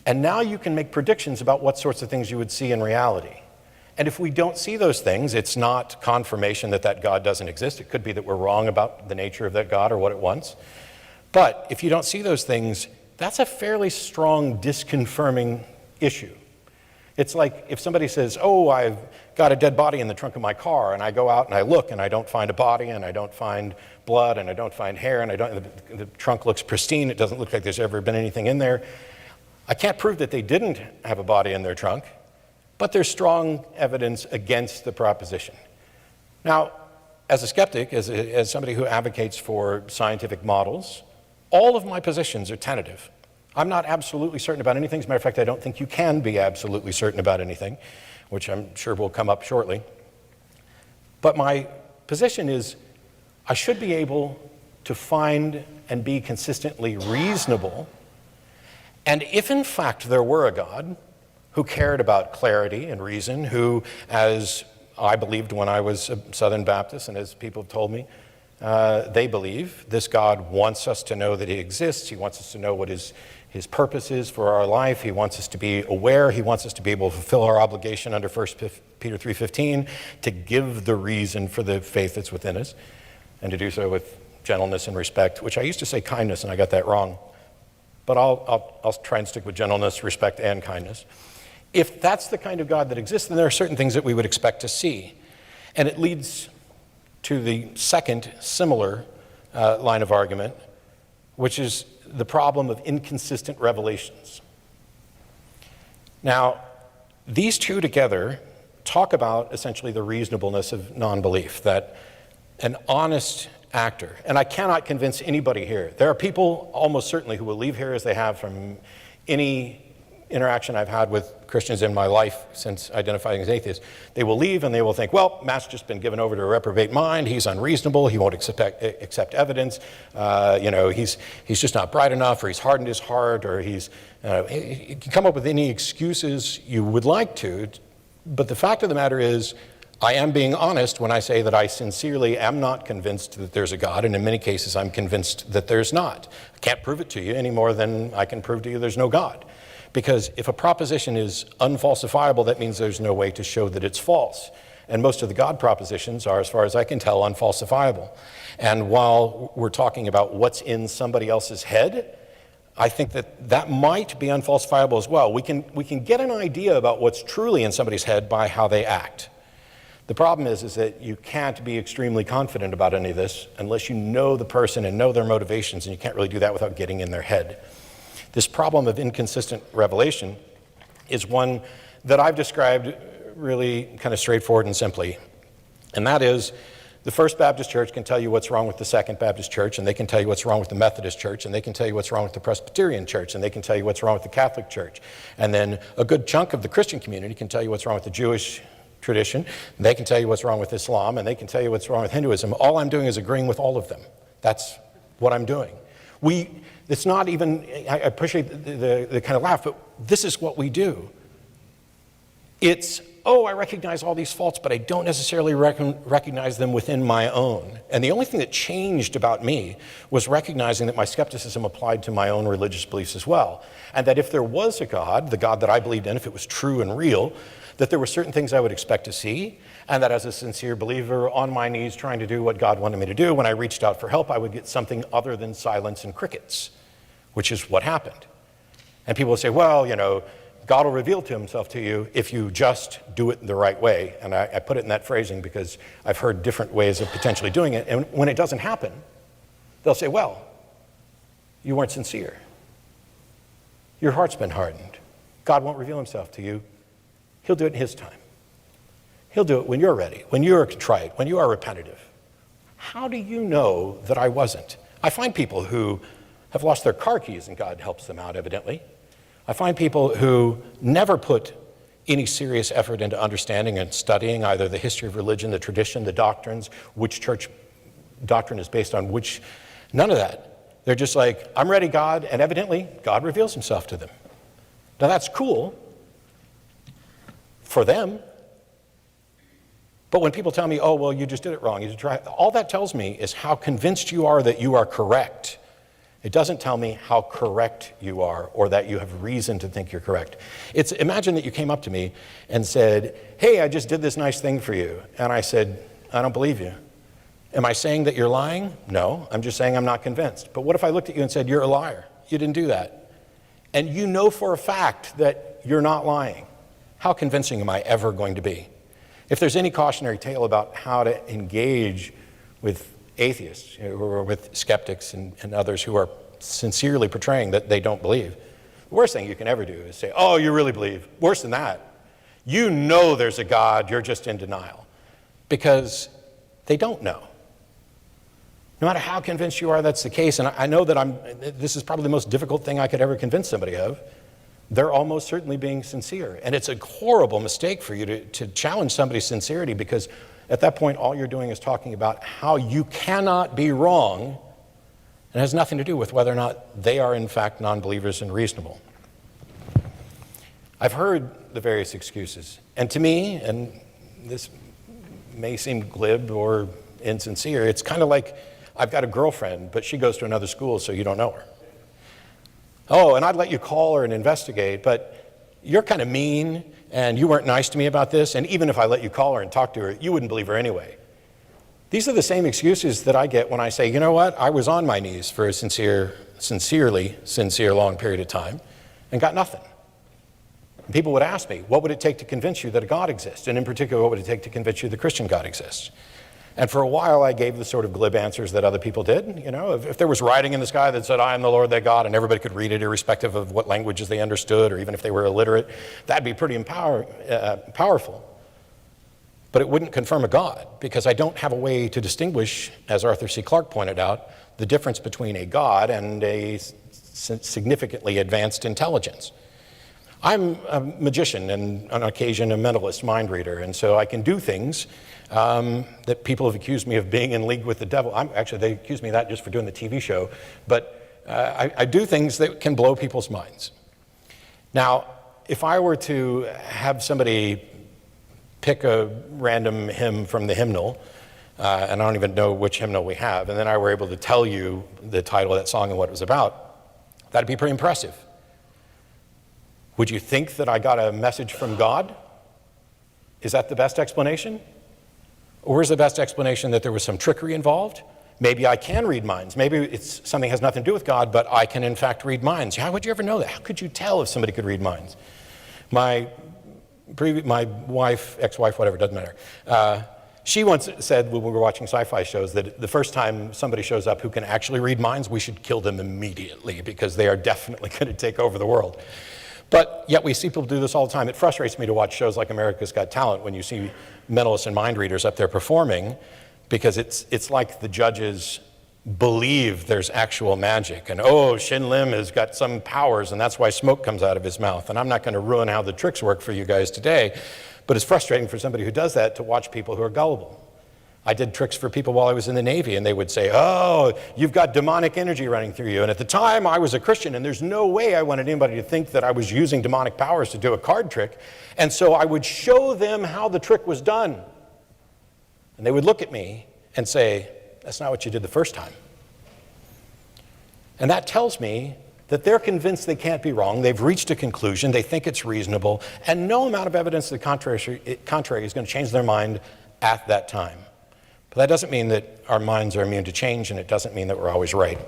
[SPEAKER 4] And now you can make predictions about what sorts of things you would see in reality. And if we don't see those things, it's not confirmation that that God doesn't exist. It could be that we're wrong about the nature of that God or what it wants. But if you don't see those things, that's a fairly strong disconfirming issue. It's like if somebody says, oh, I've got a dead body in the trunk of my car, and I go out and I look and I don't find a body and I don't find blood and I don't find hair and the trunk looks pristine, it doesn't look like there's ever been anything in there. I can't prove that they didn't have a body in their trunk, but there's strong evidence against the proposition. Now, as a skeptic, as somebody who advocates for scientific models, all of my positions are tentative. I'm not absolutely certain about anything. As a matter of fact, I don't think you can be absolutely certain about anything, which I'm sure will come up shortly. But my position is I should be able to find and be consistently reasonable. And if in fact there were a God who cared about clarity and reason, who, as I believed when I was a Southern Baptist, and as people have told me, they believe this God wants us to know that he exists. He wants us to know what his purpose is for our life. He wants us to be aware. He wants us to be able to fulfill our obligation under 1 Peter 3:15 to give the reason for the faith that's within us, and to do so with gentleness and respect, which I used to say kindness, and I got that wrong. But I'll try and stick with gentleness, respect, and kindness. If that's the kind of God that exists, then there are certain things that we would expect to see. And it leads to the second similar line of argument, which is the problem of inconsistent revelations. Now, these two together talk about essentially the reasonableness of non-belief, that an honest actor, and I cannot convince anybody here. There are people almost certainly who will leave here as they have from any interaction I've had with Christians in my life since identifying as atheist. They will leave and they will think, well, Matt's just been given over to a reprobate mind. He's unreasonable. He won't accept evidence. He's just not bright enough, or he's hardened his heart, or you can come up with any excuses you would like to. But the fact of the matter is, I am being honest when I say that I sincerely am not convinced that there's a God, and in many cases I'm convinced that there's not. I can't prove it to you any more than I can prove to you there's no God. Because if a proposition is unfalsifiable, that means there's no way to show that it's false. And most of the God propositions are, as far as I can tell, unfalsifiable. And while we're talking about what's in somebody else's head, I think that might be unfalsifiable as well. We can get an idea about what's truly in somebody's head by how they act. The problem is that you can't be extremely confident about any of this unless you know the person and know their motivations, and you can't really do that without getting in their head. This problem of inconsistent revelation is one that I've described really kind of straightforward and simply. And that is, the First Baptist Church can tell you what's wrong with the Second Baptist Church, and they can tell you what's wrong with the Methodist Church, and they can tell you what's wrong with the Presbyterian Church, and they can tell you what's wrong with the Catholic Church. And then a good chunk of the Christian community can tell you what's wrong with the Jewish tradition, and they can tell you what's wrong with Islam, and they can tell you what's wrong with Hinduism. All I'm doing is agreeing with all of them. That's what I'm doing. It's not even, I appreciate the kind of laugh, but this is what we do. It's, I recognize all these faults, but I don't necessarily recognize them within my own. And the only thing that changed about me was recognizing that my skepticism applied to my own religious beliefs as well. And that if there was a God, the God that I believed in, if it was true and real, that there were certain things I would expect to see, and that as a sincere believer on my knees trying to do what God wanted me to do, when I reached out for help, I would get something other than silence and crickets, which is what happened. And people will say, well, God will reveal to himself to you if you just do it the right way. And I put it in that phrasing because I've heard different ways of potentially doing it. And when it doesn't happen, they'll say, well, you weren't sincere. Your heart's been hardened. God won't reveal himself to you. He'll do it in his time. He'll do it when you're ready, when you're contrite, when you are repetitive. How do you know that I wasn't? I find people who have lost their car keys and God helps them out, evidently. I find people who never put any serious effort into understanding and studying either the history of religion, the tradition, the doctrines, which church doctrine is based on which, none of that. They're just like, I'm ready, God, and evidently God reveals himself to them. Now that's cool for them. But when people tell me, oh, well, you just did it wrong, you try, all that tells me is how convinced you are that you are correct. It doesn't tell me how correct you are or that you have reason to think you're correct. Imagine that you came up to me and said, hey, I just did this nice thing for you. And I said, I don't believe you. Am I saying that you're lying? No, I'm just saying I'm not convinced. But what if I looked at you and said, you're a liar? You didn't do that. And you know for a fact that you're not lying. How convincing am I ever going to be? If there's any cautionary tale about how to engage with atheists or with skeptics and others who are sincerely portraying that they don't believe, the worst thing you can ever do is say, oh, you really believe. Worse than that, you know there's a God, you're just in denial. Because they don't know. No matter how convinced you are that's the case, and I know that this is probably the most difficult thing I could ever convince somebody of, they're almost certainly being sincere. And it's a horrible mistake for you to challenge somebody's sincerity, because at that point, all you're doing is talking about how you cannot be wrong, and it has nothing to do with whether or not they are in fact non-believers and reasonable. I've heard the various excuses, and to me, and this may seem glib or insincere, it's kind of like I've got a girlfriend, but she goes to another school, so you don't know her. Oh, and I'd let you call her and investigate, but you're kind of mean, and you weren't nice to me about this, and even if I let you call her and talk to her, you wouldn't believe her anyway. These are the same excuses that I get when I say, you know what, I was on my knees for a sincerely sincere long period of time and got nothing. And people would ask me, what would it take to convince you that a God exists? And in particular, what would it take to convince you the Christian God exists? And for a while, I gave the sort of glib answers that other people did. You know, if there was writing in the sky that said, I am the Lord thy God, and everybody could read it irrespective of what languages they understood, or even if they were illiterate, that'd be pretty powerful. But it wouldn't confirm a God, because I don't have a way to distinguish, as Arthur C. Clarke pointed out, the difference between a God and a significantly advanced intelligence. I'm a magician and on occasion a mentalist mind reader, and so I can do things that people have accused me of being in league with the devil. Actually, they accuse me of that just for doing the TV show, but I do things that can blow people's minds. Now, if I were to have somebody pick a random hymn from the hymnal, and I don't even know which hymnal we have, and then I were able to tell you the title of that song and what it was about, that'd be pretty impressive. Would you think that I got a message from God? Is that the best explanation? Or is the best explanation that there was some trickery involved? Maybe I can read minds. Maybe something has nothing to do with God, but I can in fact read minds. How would you ever know that? How could you tell if somebody could read minds? My wife, ex-wife, whatever, doesn't matter. She once said when we were watching sci-fi shows that the first time somebody shows up who can actually read minds, we should kill them immediately because they are definitely going to take over the world. But yet we see people do this all the time. It frustrates me to watch shows like America's Got Talent when you see mentalists and mind readers up there performing, because it's like the judges believe there's actual magic. And oh, Shin Lim has got some powers and that's why smoke comes out of his mouth. And I'm not going to ruin how the tricks work for you guys today, but it's frustrating for somebody who does that to watch people who are gullible. I did tricks for people while I was in the Navy, and they would say, oh, you've got demonic energy running through you. And at the time, I was a Christian, and there's no way I wanted anybody to think that I was using demonic powers to do a card trick. And so I would show them how the trick was done. And they would look at me and say, that's not what you did the first time. And that tells me that they're convinced they can't be wrong. They've reached a conclusion. They think it's reasonable. And no amount of evidence to the contrary is going to change their mind at that time. But that doesn't mean that our minds are immune to change, and it doesn't mean that we're always right.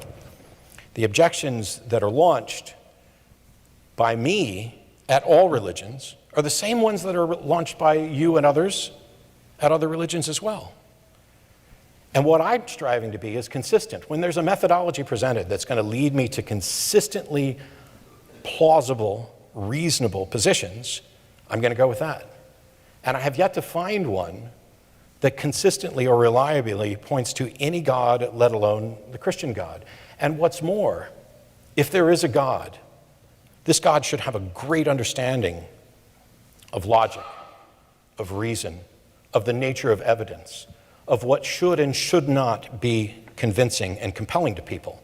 [SPEAKER 4] The objections that are launched by me at all religions are the same ones that are launched by you and others at other religions as well. And what I'm striving to be is consistent. When there's a methodology presented that's going to lead me to consistently plausible, reasonable positions, I'm going to go with that. And I have yet to find one that consistently or reliably points to any God, let alone the Christian God. And what's more, if there is a God, this God should have a great understanding of logic, of reason, of the nature of evidence, of what should and should not be convincing and compelling to people.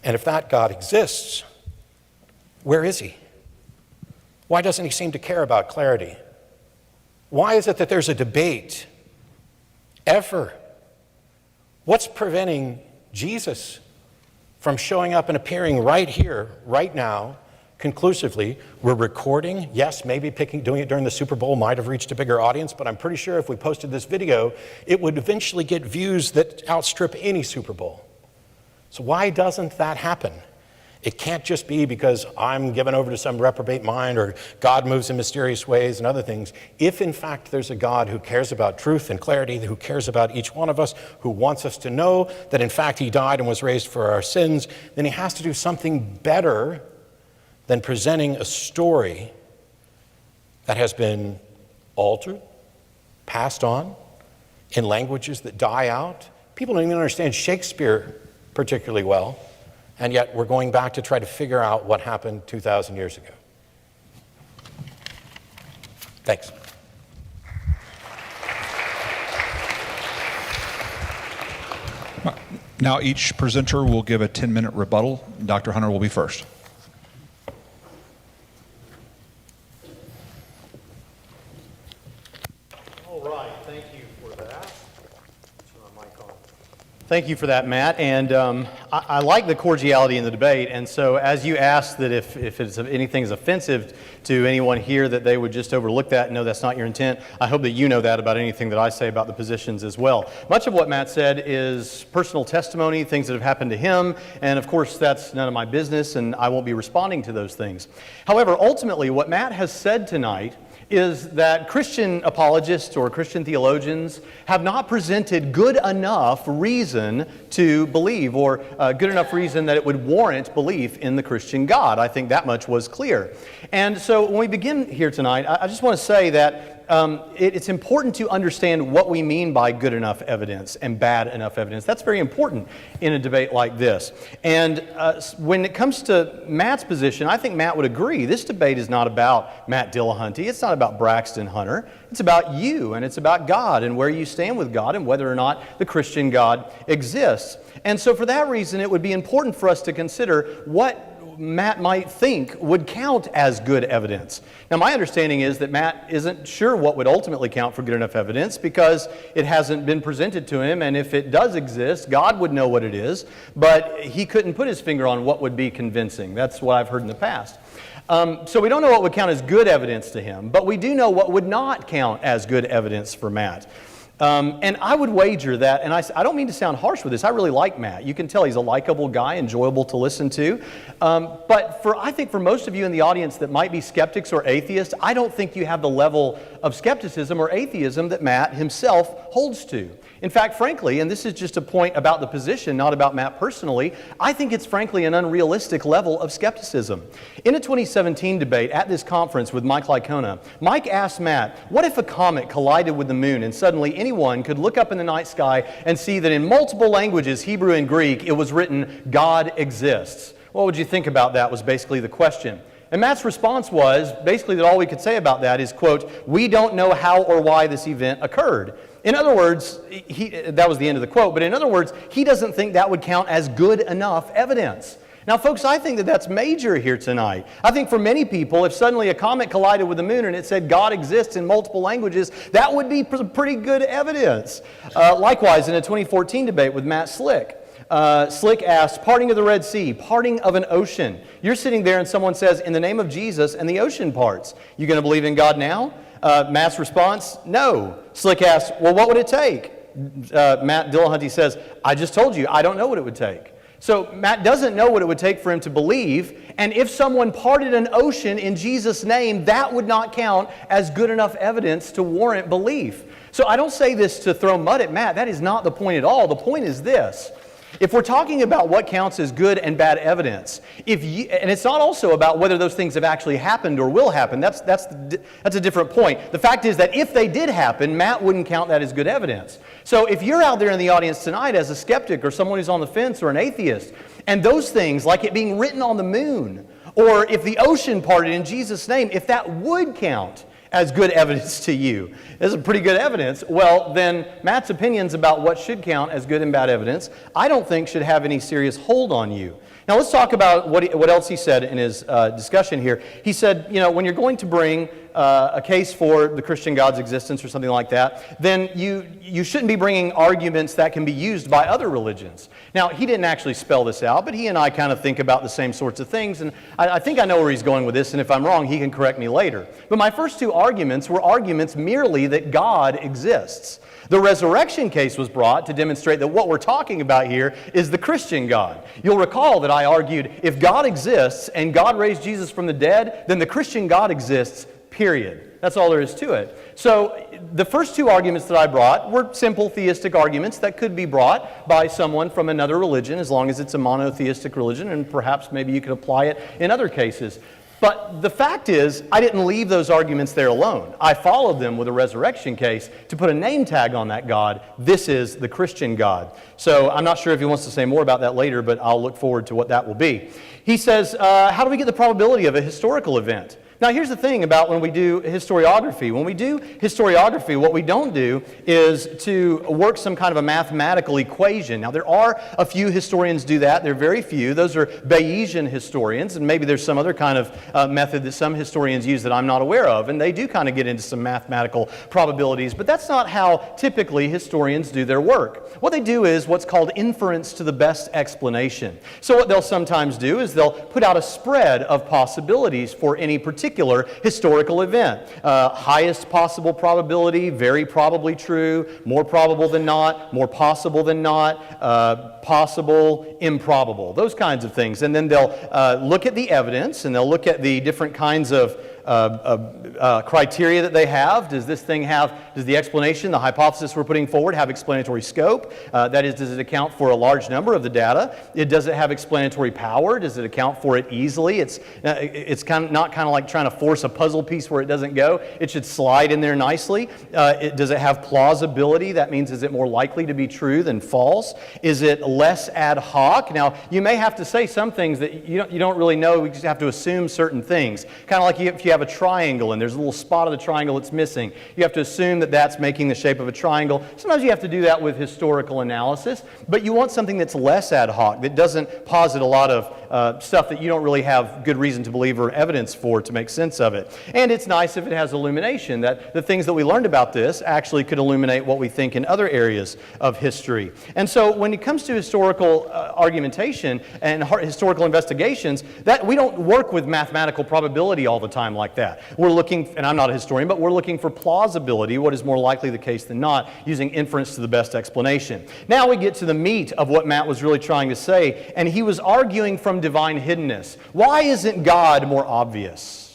[SPEAKER 4] And if that God exists, where is he? Why doesn't he seem to care about clarity? Why is it that there's a debate ever? What's preventing Jesus from showing up and appearing right here, right now, conclusively? We're recording, yes, maybe doing it during the Super Bowl might have reached a bigger audience, but I'm pretty sure if we posted this video, it would eventually get views that outstrip any Super Bowl. So why doesn't that happen? It can't just be because I'm given over to some reprobate mind or God moves in mysterious ways and other things. If in fact there's a God who cares about truth and clarity, who cares about each one of us, who wants us to know that in fact he died and was raised for our sins, then he has to do something better than presenting a story that has been altered, passed on, in languages that die out. People don't even understand Shakespeare particularly well, and yet we're going back to try to figure out what happened 2,000 years ago. Thanks.
[SPEAKER 1] Now each presenter will give a 10-minute rebuttal. Dr. Hunter will be first.
[SPEAKER 3] All right, thank you for that. Turn my mic on. Thank you for that, Matt. And I like the cordiality in the debate. And so as you asked that if anything is offensive to anyone here, that they would just overlook that and know that's not your intent, I hope that you know that about anything that I say about the positions as well. Much of what Matt said is personal testimony, things that have happened to him. And of course, that's none of my business, and I won't be responding to those things. However, ultimately, what Matt has said tonight is that Christian apologists or Christian theologians have not presented good enough reason to believe, or good enough reason that it would warrant belief in the Christian God. I think that much was clear. And so when we begin here tonight, I just want to say that it's important to understand what we mean by good enough evidence and bad enough evidence. That's very important in a debate like this. And when it comes to Matt's position, I think Matt would agree. This debate is not about Matt Dillahunty. It's not about Braxton Hunter. It's about you, and it's about God and where you stand with God and whether or not the Christian God exists. And so for that reason, it would be important for us to consider what Matt might think would count as good evidence. Now, my understanding is that Matt isn't sure what would ultimately count for good enough evidence because it hasn't been presented to him, and if it does exist, God would know what it is, but he couldn't put his finger on what would be convincing. That's what I've heard in the past. So we don't know what would count as good evidence to him, but we do know what would not count as good evidence for Matt. And I would wager that, and I don't mean to sound harsh with this, I really like Matt. You can tell he's a likable guy, enjoyable to listen to. But I think for most of you in the audience that might be skeptics or atheists, I don't think you have the level of skepticism or atheism that Matt himself holds to. In fact, frankly, and this is just a point about the position, not about Matt personally, I think it's frankly an unrealistic level of skepticism. In a 2017 debate at this conference with Mike Licona, Mike asked Matt, what if a comet collided with the moon and suddenly anyone could look up in the night sky and see that in multiple languages, Hebrew and Greek, it was written, God exists? What would you think about that was basically the question. And Matt's response was basically that all we could say about that is, quote, we don't know how or why this event occurred. In other words, that was the end of the quote, but in other words, he doesn't think that would count as good enough evidence. Now, folks, I think that that's major here tonight. I think for many people, if suddenly a comet collided with the moon and it said God exists in multiple languages, that would be pretty good evidence. Likewise, in a 2014 debate with Matt Slick, Slick asked, parting of the Red Sea, parting of an ocean. You're sitting there and someone says, in the name of Jesus, and the ocean parts. You going to believe in God now? Matt's response, no. Slick asks, well, what would it take? Matt Dillahunty says, I just told you, I don't know what it would take. So Matt doesn't know what it would take for him to believe, and if someone parted an ocean in Jesus' name, that would not count as good enough evidence to warrant belief. So I don't say this to throw mud at Matt. That is not the point at all. The point is this. If we're talking about what counts as good and bad evidence, and it's not also about whether those things have actually happened or will happen. That's a different point. The fact is that if they did happen, Matt wouldn't count that as good evidence. So if you're out there in the audience tonight as a skeptic or someone who's on the fence or an atheist, and those things, like it being written on the moon, or if the ocean parted in Jesus' name, if that would count as good evidence to you, this is pretty good evidence, well, then Matt's opinions about what should count as good and bad evidence, I don't think should have any serious hold on you. Now let's talk about what else he said in his discussion here. He said, when you're going to bring a case for the Christian God's existence or something like that, then you shouldn't be bringing arguments that can be used by other religions. Now, he didn't actually spell this out, but he and I kind of think about the same sorts of things, and I think I know where he's going with this, and if I'm wrong, he can correct me later. But my first two arguments were arguments merely that God exists. The resurrection case was brought to demonstrate that what we're talking about here is the Christian God. You'll recall that I argued if God exists and God raised Jesus from the dead, then the Christian God exists, period. That's all there is to it. So the first two arguments that I brought were simple theistic arguments that could be brought by someone from another religion as long as it's a monotheistic religion, and perhaps maybe you could apply it in other cases. But the fact is, I didn't leave those arguments there alone. I followed them with a resurrection case to put a name tag on that God. This is the Christian God. So I'm not sure if he wants to say more about that later, but I'll look forward to what that will be. He says, how do we get the probability of a historical event? Now, here's the thing about when we do historiography. When we do historiography, what we don't do is to work some kind of a mathematical equation. Now, there are a few historians do that. There are very few. Those are Bayesian historians, and maybe there's some other kind of method that some historians use that I'm not aware of, and they do kind of get into some mathematical probabilities, but that's not how typically historians do their work. What they do is what's called inference to the best explanation. So what they'll sometimes do is they'll put out a spread of possibilities for any particular historical event. Highest possible probability, very probably true, more probable than not, more possible than not, possible, improbable, those kinds of things. And then they'll look at the evidence, and they'll look at the different kinds of criteria that they have. Does the explanation, the hypothesis we're putting forward, have explanatory scope? That is, does it account for a large number of the data? Does it have explanatory power? Does it account for it easily? It's not kind of like trying to force a puzzle piece where it doesn't go. It should slide in there nicely. Does it have plausibility? That means, is it more likely to be true than false? Is it less ad hoc? Now, you may have to say some things that you don't really know. We just have to assume certain things. Kind of like if you have a triangle and there's a little spot of the triangle that's missing. You have to assume that that's making the shape of a triangle. Sometimes you have to do that with historical analysis, but you want something that's less ad hoc, that doesn't posit a lot of stuff that you don't really have good reason to believe or evidence for to make sense of it. And it's nice if it has illumination, that the things that we learned about this actually could illuminate what we think in other areas of history. And so when it comes to historical argumentation and historical investigations, that we don't work with mathematical probability all the time like that. We're looking, and I'm not a historian, but we're looking for plausibility, what is more likely the case than not, using inference to the best explanation. Now we get to the meat of what Matt was really trying to say, and he was arguing from divine hiddenness. Why isn't God more obvious?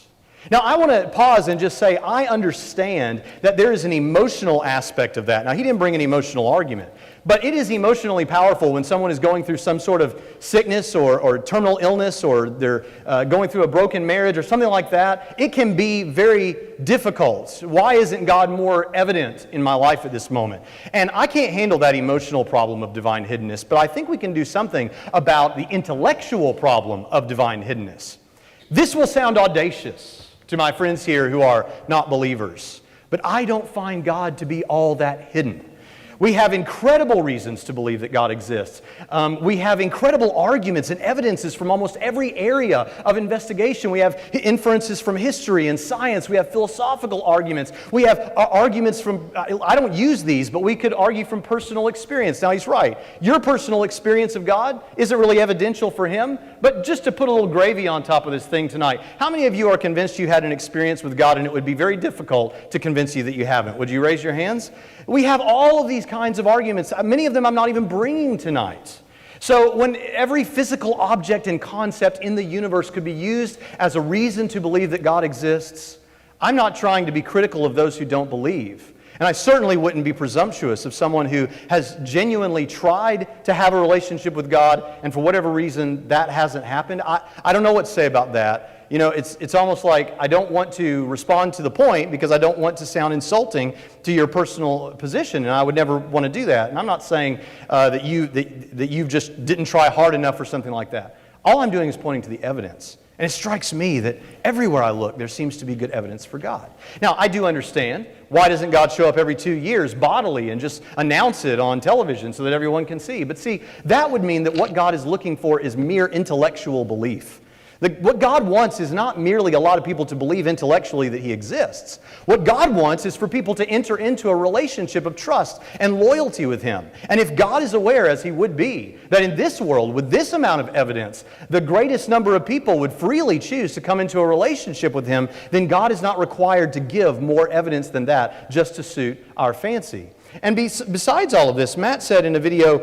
[SPEAKER 3] Now, I want to pause and just say I understand that there is an emotional aspect of that. Now, he didn't bring an emotional argument, but it is emotionally powerful when someone is going through some sort of sickness or terminal illness, or they're going through a broken marriage or something like that. It can be very difficult. Why isn't God more evident in my life at this moment? And I can't handle that emotional problem of divine hiddenness, but I think we can do something about the intellectual problem of divine hiddenness. This will sound audacious to my friends here who are not believers, but I don't find God to be all that hidden. We have incredible reasons to believe that God exists. We have incredible arguments and evidences from almost every area of investigation. We have inferences from history and science. We have philosophical arguments. We have arguments from, I don't use these, but we could argue from personal experience. Now, he's right. Your personal experience of God isn't really evidential for him, but just to put a little gravy on top of this thing tonight, how many of you are convinced you had an experience with God and it would be very difficult to convince you that you haven't? Would you raise your hands? We have all of these kinds of arguments. Many of them I'm not even bringing tonight. So when every physical object and concept in the universe could be used as a reason to believe that God exists, I'm not trying to be critical of those who don't believe. And I certainly wouldn't be presumptuous of someone who has genuinely tried to have a relationship with God, and for whatever reason that hasn't happened. I don't know what to say about that. You know, it's almost like I don't want to respond to the point because I don't want to sound insulting to your personal position, and I would never want to do that. And I'm not saying that you just didn't try hard enough or something like that. All I'm doing is pointing to the evidence. And it strikes me that everywhere I look, there seems to be good evidence for God. Now, I do understand, why doesn't God show up every 2 years bodily and just announce it on television so that everyone can see? But see, that would mean that what God is looking for is mere intellectual belief. What God wants is not merely a lot of people to believe intellectually that He exists. What God wants is for people to enter into a relationship of trust and loyalty with Him. And if God is aware, as He would be, that in this world, with this amount of evidence, the greatest number of people would freely choose to come into a relationship with Him, then God is not required to give more evidence than that just to suit our fancy. And besides all of this, Matt said in a video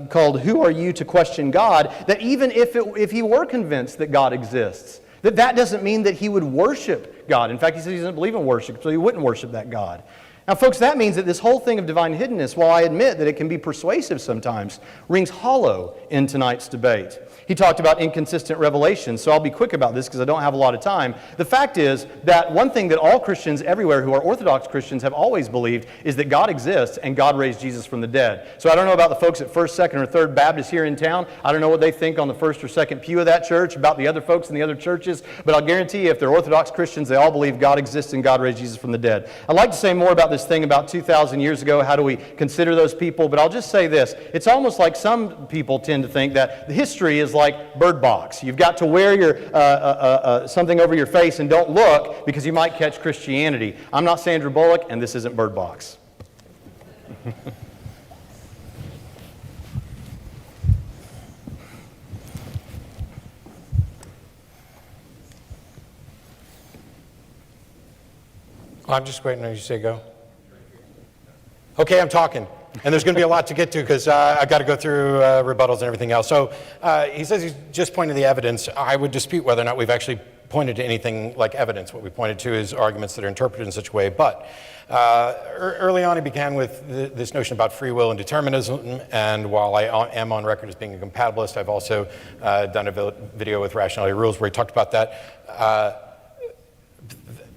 [SPEAKER 3] called Who Are You to Question God, that even if he were convinced that God exists, that doesn't mean that he would worship God. In fact, he says he doesn't believe in worship, so he wouldn't worship that God. Now, folks, that means that this whole thing of divine hiddenness, while I admit that it can be persuasive sometimes, rings hollow in tonight's debate. He talked about inconsistent revelation, so I'll be quick about this because I don't have a lot of time. The fact is that one thing that all Christians everywhere who are Orthodox Christians have always believed is that God exists and God raised Jesus from the dead. So I don't know about the folks at 1st, 2nd, or 3rd Baptist here in town. I don't know what they think on the 1st or 2nd pew of that church about the other folks in the other churches, but I'll guarantee you if they're Orthodox Christians, they all believe God exists and God raised Jesus from the dead. I'd like to say more about this thing about 2,000 years ago. How do we consider those people? But I'll just say this. It's almost like some people tend to think that history is like Bird Box. You've got to wear your something over your face and don't look because you might catch Christianity. I'm not Sandra Bullock, and this isn't Bird Box.
[SPEAKER 4] I'm just waiting on you to say go. Okay, I'm talking. And there's going to be a lot to get to because I've got to go through rebuttals and everything else. So he says he's just pointing to the evidence. I would dispute whether or not we've actually pointed to anything like evidence. What we pointed to is arguments that are interpreted in such a way. But early on, he began with this notion about free will and determinism. And while I am on record as being a compatibilist, I've also done a video with Rationality Rules where he talked about that.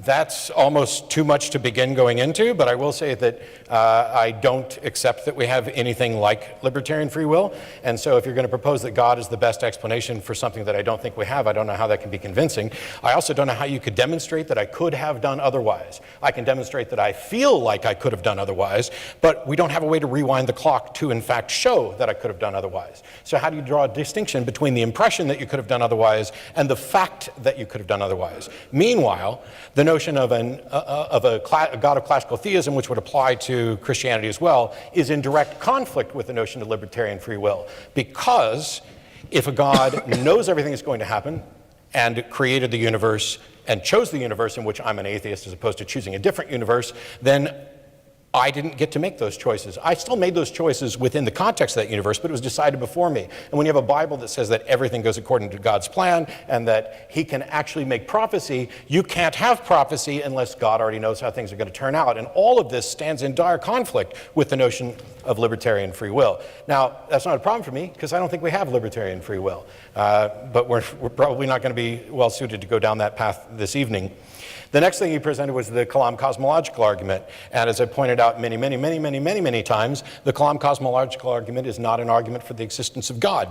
[SPEAKER 4] That's almost too much to begin going into, but I will say that I don't accept that we have anything like libertarian free will. And so if you're going to propose that God is the best explanation for something that I don't think we have, I don't know how that can be convincing. I also don't know how you could demonstrate that I could have done otherwise. I can demonstrate that I feel like I could have done otherwise, but we don't have a way to rewind the clock to, in fact, show that I could have done otherwise. So how do you draw a distinction between the impression that you could have done otherwise and the fact that you could have done otherwise? Meanwhile, the notion of a God of classical theism, which would apply to Christianity as well, is in direct conflict with the notion of libertarian free will. Because if a God knows everything is going to happen and created the universe and chose the universe in which I'm an atheist as opposed to choosing a different universe, then I didn't get to make those choices. I still made those choices within the context of that universe, but it was decided before me. And when you have a Bible that says that everything goes according to God's plan and that He can actually make prophecy, you can't have prophecy unless God already knows how things are going to turn out. And all of this stands in dire conflict with the notion of libertarian free will. Now, that's not a problem for me because I don't think we have libertarian free will. But we're probably not going to be well suited to go down that path this evening. The next thing he presented was the Kalam Cosmological Argument. And as I pointed out many times, the Kalam Cosmological Argument is not an argument for the existence of God.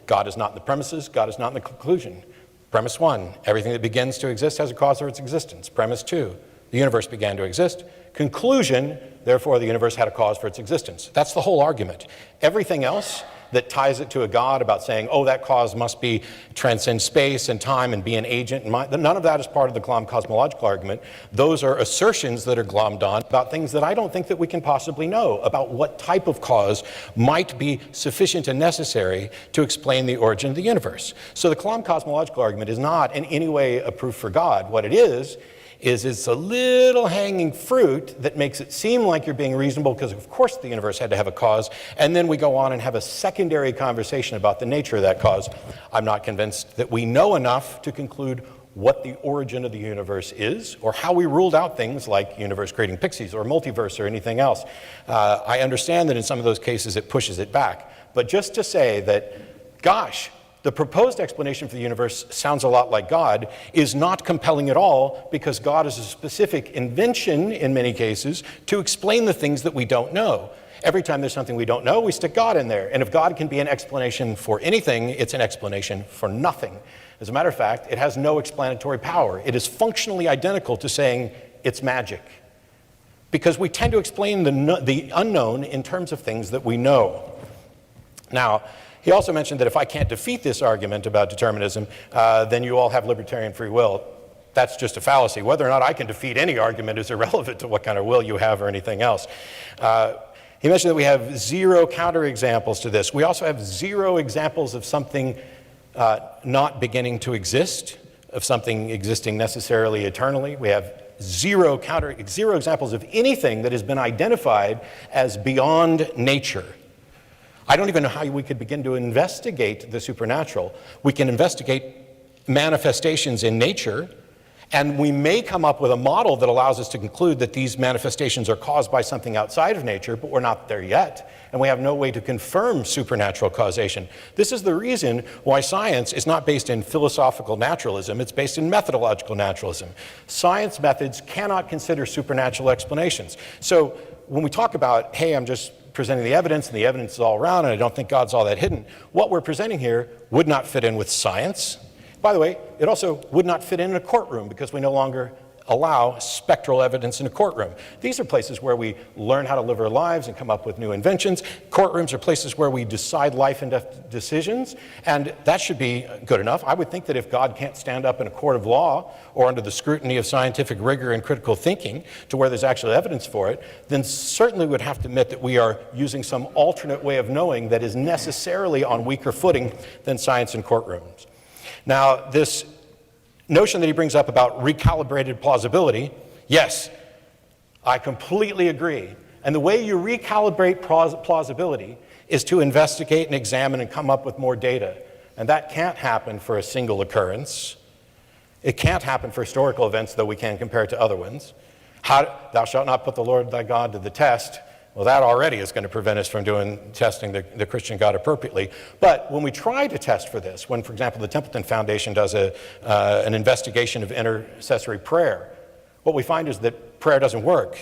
[SPEAKER 4] God is not in the premises, God is not in the conclusion. Premise 1, everything that begins to exist has a cause for its existence. Premise 2, the universe began to exist. Conclusion, therefore the universe had a cause for its existence. That's the whole argument. Everything else that ties it to a God about saying, oh, that cause must be transcend space and time and be an agent. None of that is part of the Kalam Cosmological Argument. Those are assertions that are glommed on about things that I don't think that we can possibly know about what type of cause might be sufficient and necessary to explain the origin of the universe. So the Kalam Cosmological Argument is not in any way a proof for God. What it is is it's a little hanging fruit that makes it seem like you're being reasonable because, of course, the universe had to have a cause, and then we go on and have a secondary conversation about the nature of that cause. I'm not convinced that we know enough to conclude what the origin of the universe is, or how we ruled out things like universe creating pixies or multiverse or anything else. I understand that in some of those cases it pushes it back, but just to say that, gosh, the proposed explanation for the universe sounds a lot like God is not compelling at all, because God is a specific invention in many cases to explain the things that we don't know. Every time there's something we don't know, we stick God in there. And if God can be an explanation for anything, it's an explanation for nothing. As a matter of fact, it has no explanatory power. It is functionally identical to saying it's magic, because we tend to explain the unknown in terms of things that we know. Now, he also mentioned that if I can't defeat this argument about determinism, then you all have libertarian free will. That's just a fallacy. Whether or not I can defeat any argument is irrelevant to what kind of will you have or anything else. He mentioned that we have 0 counterexamples to this. We also have 0 examples of something not beginning to exist, of something existing necessarily eternally. We have 0 examples of anything that has been identified as beyond nature. I don't even know how we could begin to investigate the supernatural. We can investigate manifestations in nature, and we may come up with a model that allows us to conclude that these manifestations are caused by something outside of nature, but we're not there yet, and we have no way to confirm supernatural causation. This is the reason why science is not based in philosophical naturalism, it's based in methodological naturalism. Science methods cannot consider supernatural explanations. So when we talk about, hey, I'm just presenting the evidence, and the evidence is all around, and I don't think God's all that hidden, what we're presenting here would not fit in with science. By the way, it also would not fit in a courtroom, because we no longer allow spectral evidence in a courtroom. These are places where we learn how to live our lives and come up with new inventions. Courtrooms are places where we decide life and death decisions, and that should be good enough. I would think that if God can't stand up in a court of law or under the scrutiny of scientific rigor and critical thinking to where there's actual evidence for it, then certainly we would have to admit that we are using some alternate way of knowing that is necessarily on weaker footing than science in courtrooms. Now, this notion that he brings up about recalibrated plausibility, yes, I completely agree. And the way you recalibrate plausibility is to investigate and examine and come up with more data. And that can't happen for a single occurrence. It can't happen for historical events, though we can compare it to other ones. Thou shalt not put the Lord thy God to the test. Well, that already is going to prevent us from testing the Christian God appropriately. But when we try to test for this, when, for example, the Templeton Foundation does an investigation of intercessory prayer, what we find is that prayer doesn't work.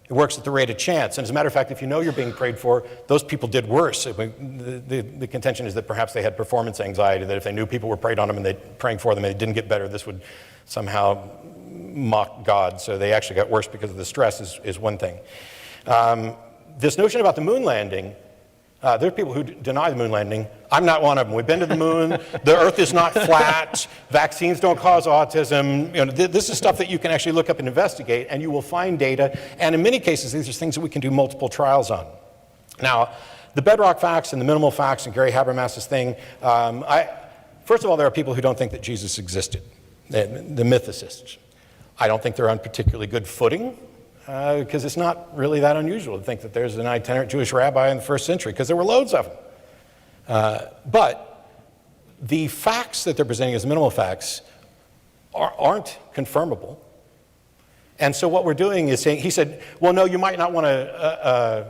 [SPEAKER 4] It works at the rate of chance. And as a matter of fact, if you know you're being prayed for, those people did worse. The contention is that perhaps they had performance anxiety, that if they knew people were praying for them and they didn't get better, this would somehow mock God. So they actually got worse because of the stress is one thing. This notion about the moon landing, there are people who deny the moon landing. I'm not one of them. We've been to the moon. The earth is not flat. Vaccines don't cause autism. You know, this is stuff that you can actually look up and investigate, and you will find data. And in many cases, these are things that we can do multiple trials on. Now, the bedrock facts and the minimal facts and Gary Habermas's thing, first of all, there are people who don't think that Jesus existed, the mythicists. I don't think they're on particularly good footing. Because it's not really that unusual to think that there's an itinerant Jewish rabbi in the first century, because there were loads of them. But the facts that they're presenting as minimal facts aren't confirmable. And so what we're doing is saying, he said, well, no, you might not want an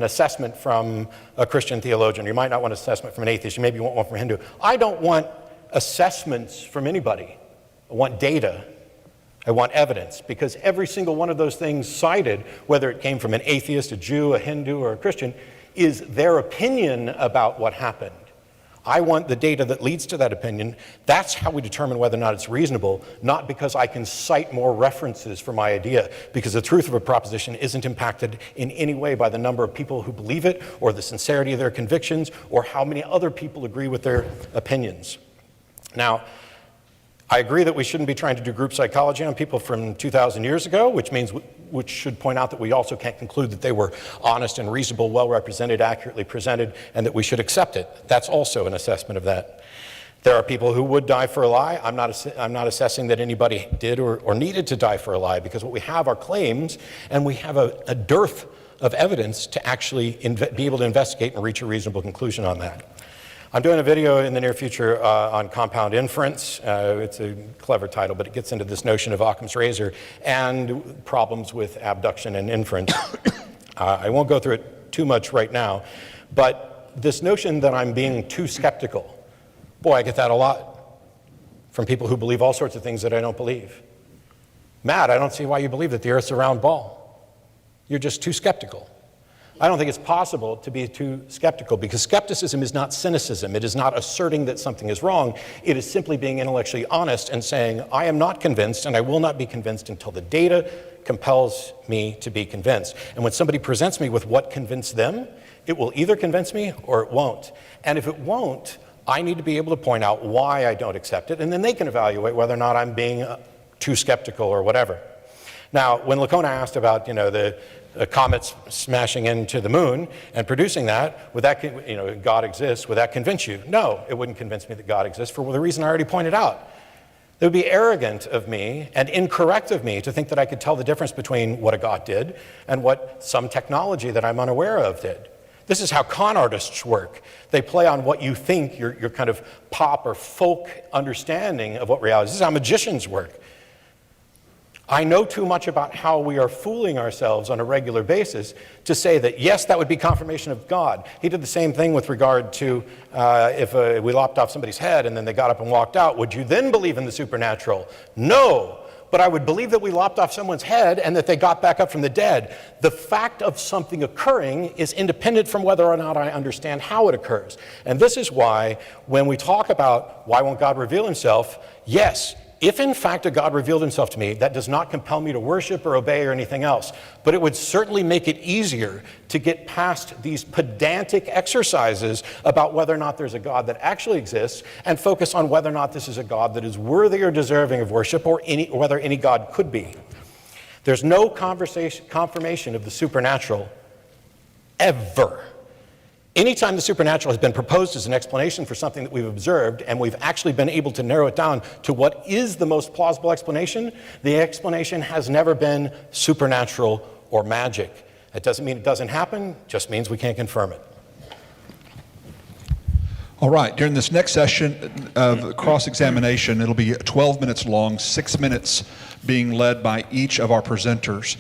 [SPEAKER 4] assessment from a Christian theologian. You might not want an assessment from an atheist. You maybe want one from a Hindu. I don't want assessments from anybody. I want data. I want evidence, because every single one of those things cited, whether it came from an atheist, a Jew, a Hindu, or a Christian, is their opinion about what happened. I want the data that leads to that opinion. That's how we determine whether or not it's reasonable, not because I can cite more references for my idea, because the truth of a proposition isn't impacted in any way by the number of people who believe it, or the sincerity of their convictions, or how many other people agree with their opinions. Now, I agree that we shouldn't be trying to do group psychology on people from 2,000 years ago, which should point out that we also can't conclude that they were honest and reasonable, well represented, accurately presented, and that we should accept it. That's also an assessment of that. There are people who would die for a lie. I'm not assessing that anybody did or needed to die for a lie, because what we have are claims, and we have a dearth of evidence to actually be able to investigate and reach a reasonable conclusion on that. I'm doing a video in the near future on compound inference. It's a clever title, but it gets into this notion of Occam's razor and problems with abduction and inference. I won't go through it too much right now, but this notion that I'm being too skeptical, boy, I get that a lot from people who believe all sorts of things that I don't believe. Matt, I don't see why you believe that the Earth's a round ball. You're just too skeptical. I don't think it's possible to be too skeptical, because skepticism is not cynicism. It is not asserting that something is wrong. It is simply being intellectually honest and saying, I am not convinced, and I will not be convinced until the data compels me to be convinced. And when somebody presents me with what convinced them, it will either convince me or it won't. And if it won't, I need to be able to point out why I don't accept it, and then they can evaluate whether or not I'm being too skeptical or whatever. Now, when Lacona asked about, the comets smashing into the moon and producing that, would that, God exists, would that convince you? No, it wouldn't convince me that God exists for the reason I already pointed out. It would be arrogant of me and incorrect of me to think that I could tell the difference between what a God did and what some technology that I'm unaware of did. This is how con artists work. They play on what you think, your kind of pop or folk understanding of what reality is. This is how magicians work. I know too much about how we are fooling ourselves on a regular basis to say that, yes, that would be confirmation of God. He did the same thing with regard to if we lopped off somebody's head and then they got up and walked out. Would you then believe in the supernatural? No. But I would believe that we lopped off someone's head and that they got back up from the dead. The fact of something occurring is independent from whether or not I understand how it occurs. And this is why, when we talk about why won't God reveal himself, yes, if in fact a God revealed himself to me, that does not compel me to worship or obey or anything else. But it would certainly make it easier to get past these pedantic exercises about whether or not there's a God that actually exists, and focus on whether or not this is a God that is worthy or deserving of worship, or whether any God could be. There's no confirmation of the supernatural ever. Anytime the supernatural has been proposed as an explanation for something that we've observed, and we've actually been able to narrow it down to what is the most plausible explanation, the explanation has never been supernatural or magic. That doesn't mean it doesn't happen, it just means we can't confirm it.
[SPEAKER 1] All right, during this next session of cross-examination, it'll be 12 minutes long, 6 minutes being led by each of our presenters.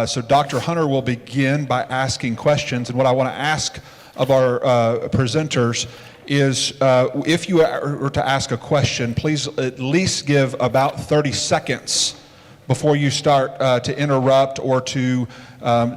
[SPEAKER 1] So Dr. Hunter will begin by asking questions, and what I want to ask of our presenters is if you are to ask a question, please at least give about 30 seconds before you start to interrupt or to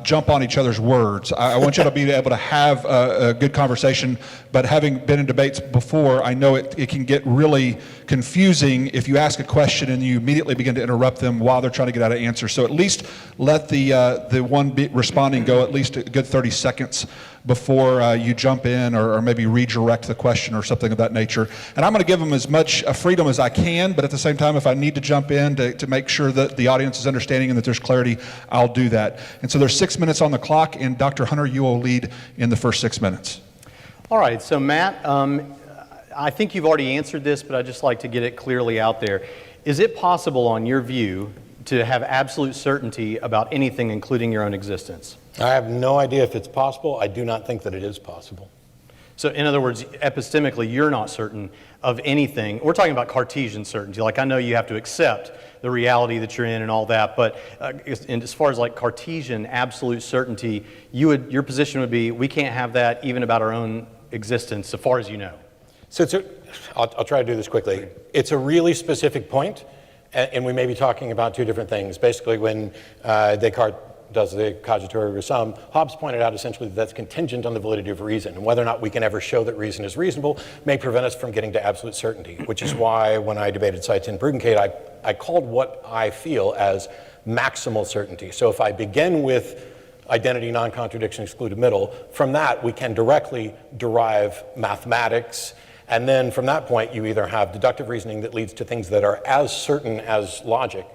[SPEAKER 1] jump on each other's words. I want you to be able to have a good conversation, but having been in debates before, I know it can get really confusing if you ask a question and you immediately begin to interrupt them while they're trying to get out an answer. So at least let the one responding go at least a good 30 seconds before you jump in or maybe redirect the question or something of that nature. And I'm going to give them as much freedom as I can, but at the same time, if I need to jump in to make sure that the audience is understanding and that there's clarity, I'll do that. And so there's 6 minutes on the clock, and Dr. Hunter, you will lead in the first 6 minutes.
[SPEAKER 3] All right, so Matt, I think you've already answered this, but I'd just like to get it clearly out there. Is it possible, on your view, to have absolute certainty about anything, including your own existence?
[SPEAKER 4] I have no idea if it's possible. I do not think that it is possible.
[SPEAKER 3] So in other words, epistemically, you're not certain of anything. We're talking about Cartesian certainty. Like, I know you have to accept the reality that you're in and all that, but as far as like Cartesian absolute certainty, your position would be, we can't have that even about our own existence, so far as you know. So
[SPEAKER 4] I'll try to do this quickly. It's a really specific point, and we may be talking about two different things. Basically, when Descartes does the cogito ergo sum, Hobbes pointed out essentially that that's contingent on the validity of reason, and whether or not we can ever show that reason is reasonable may prevent us from getting to absolute certainty, which is why when I debated Seitz and Bruggencate, I called what I feel as maximal certainty. So if I begin with identity, non-contradiction, excluded middle, from that we can directly derive mathematics, and then from that point you either have deductive reasoning that leads to things that are as certain as logic,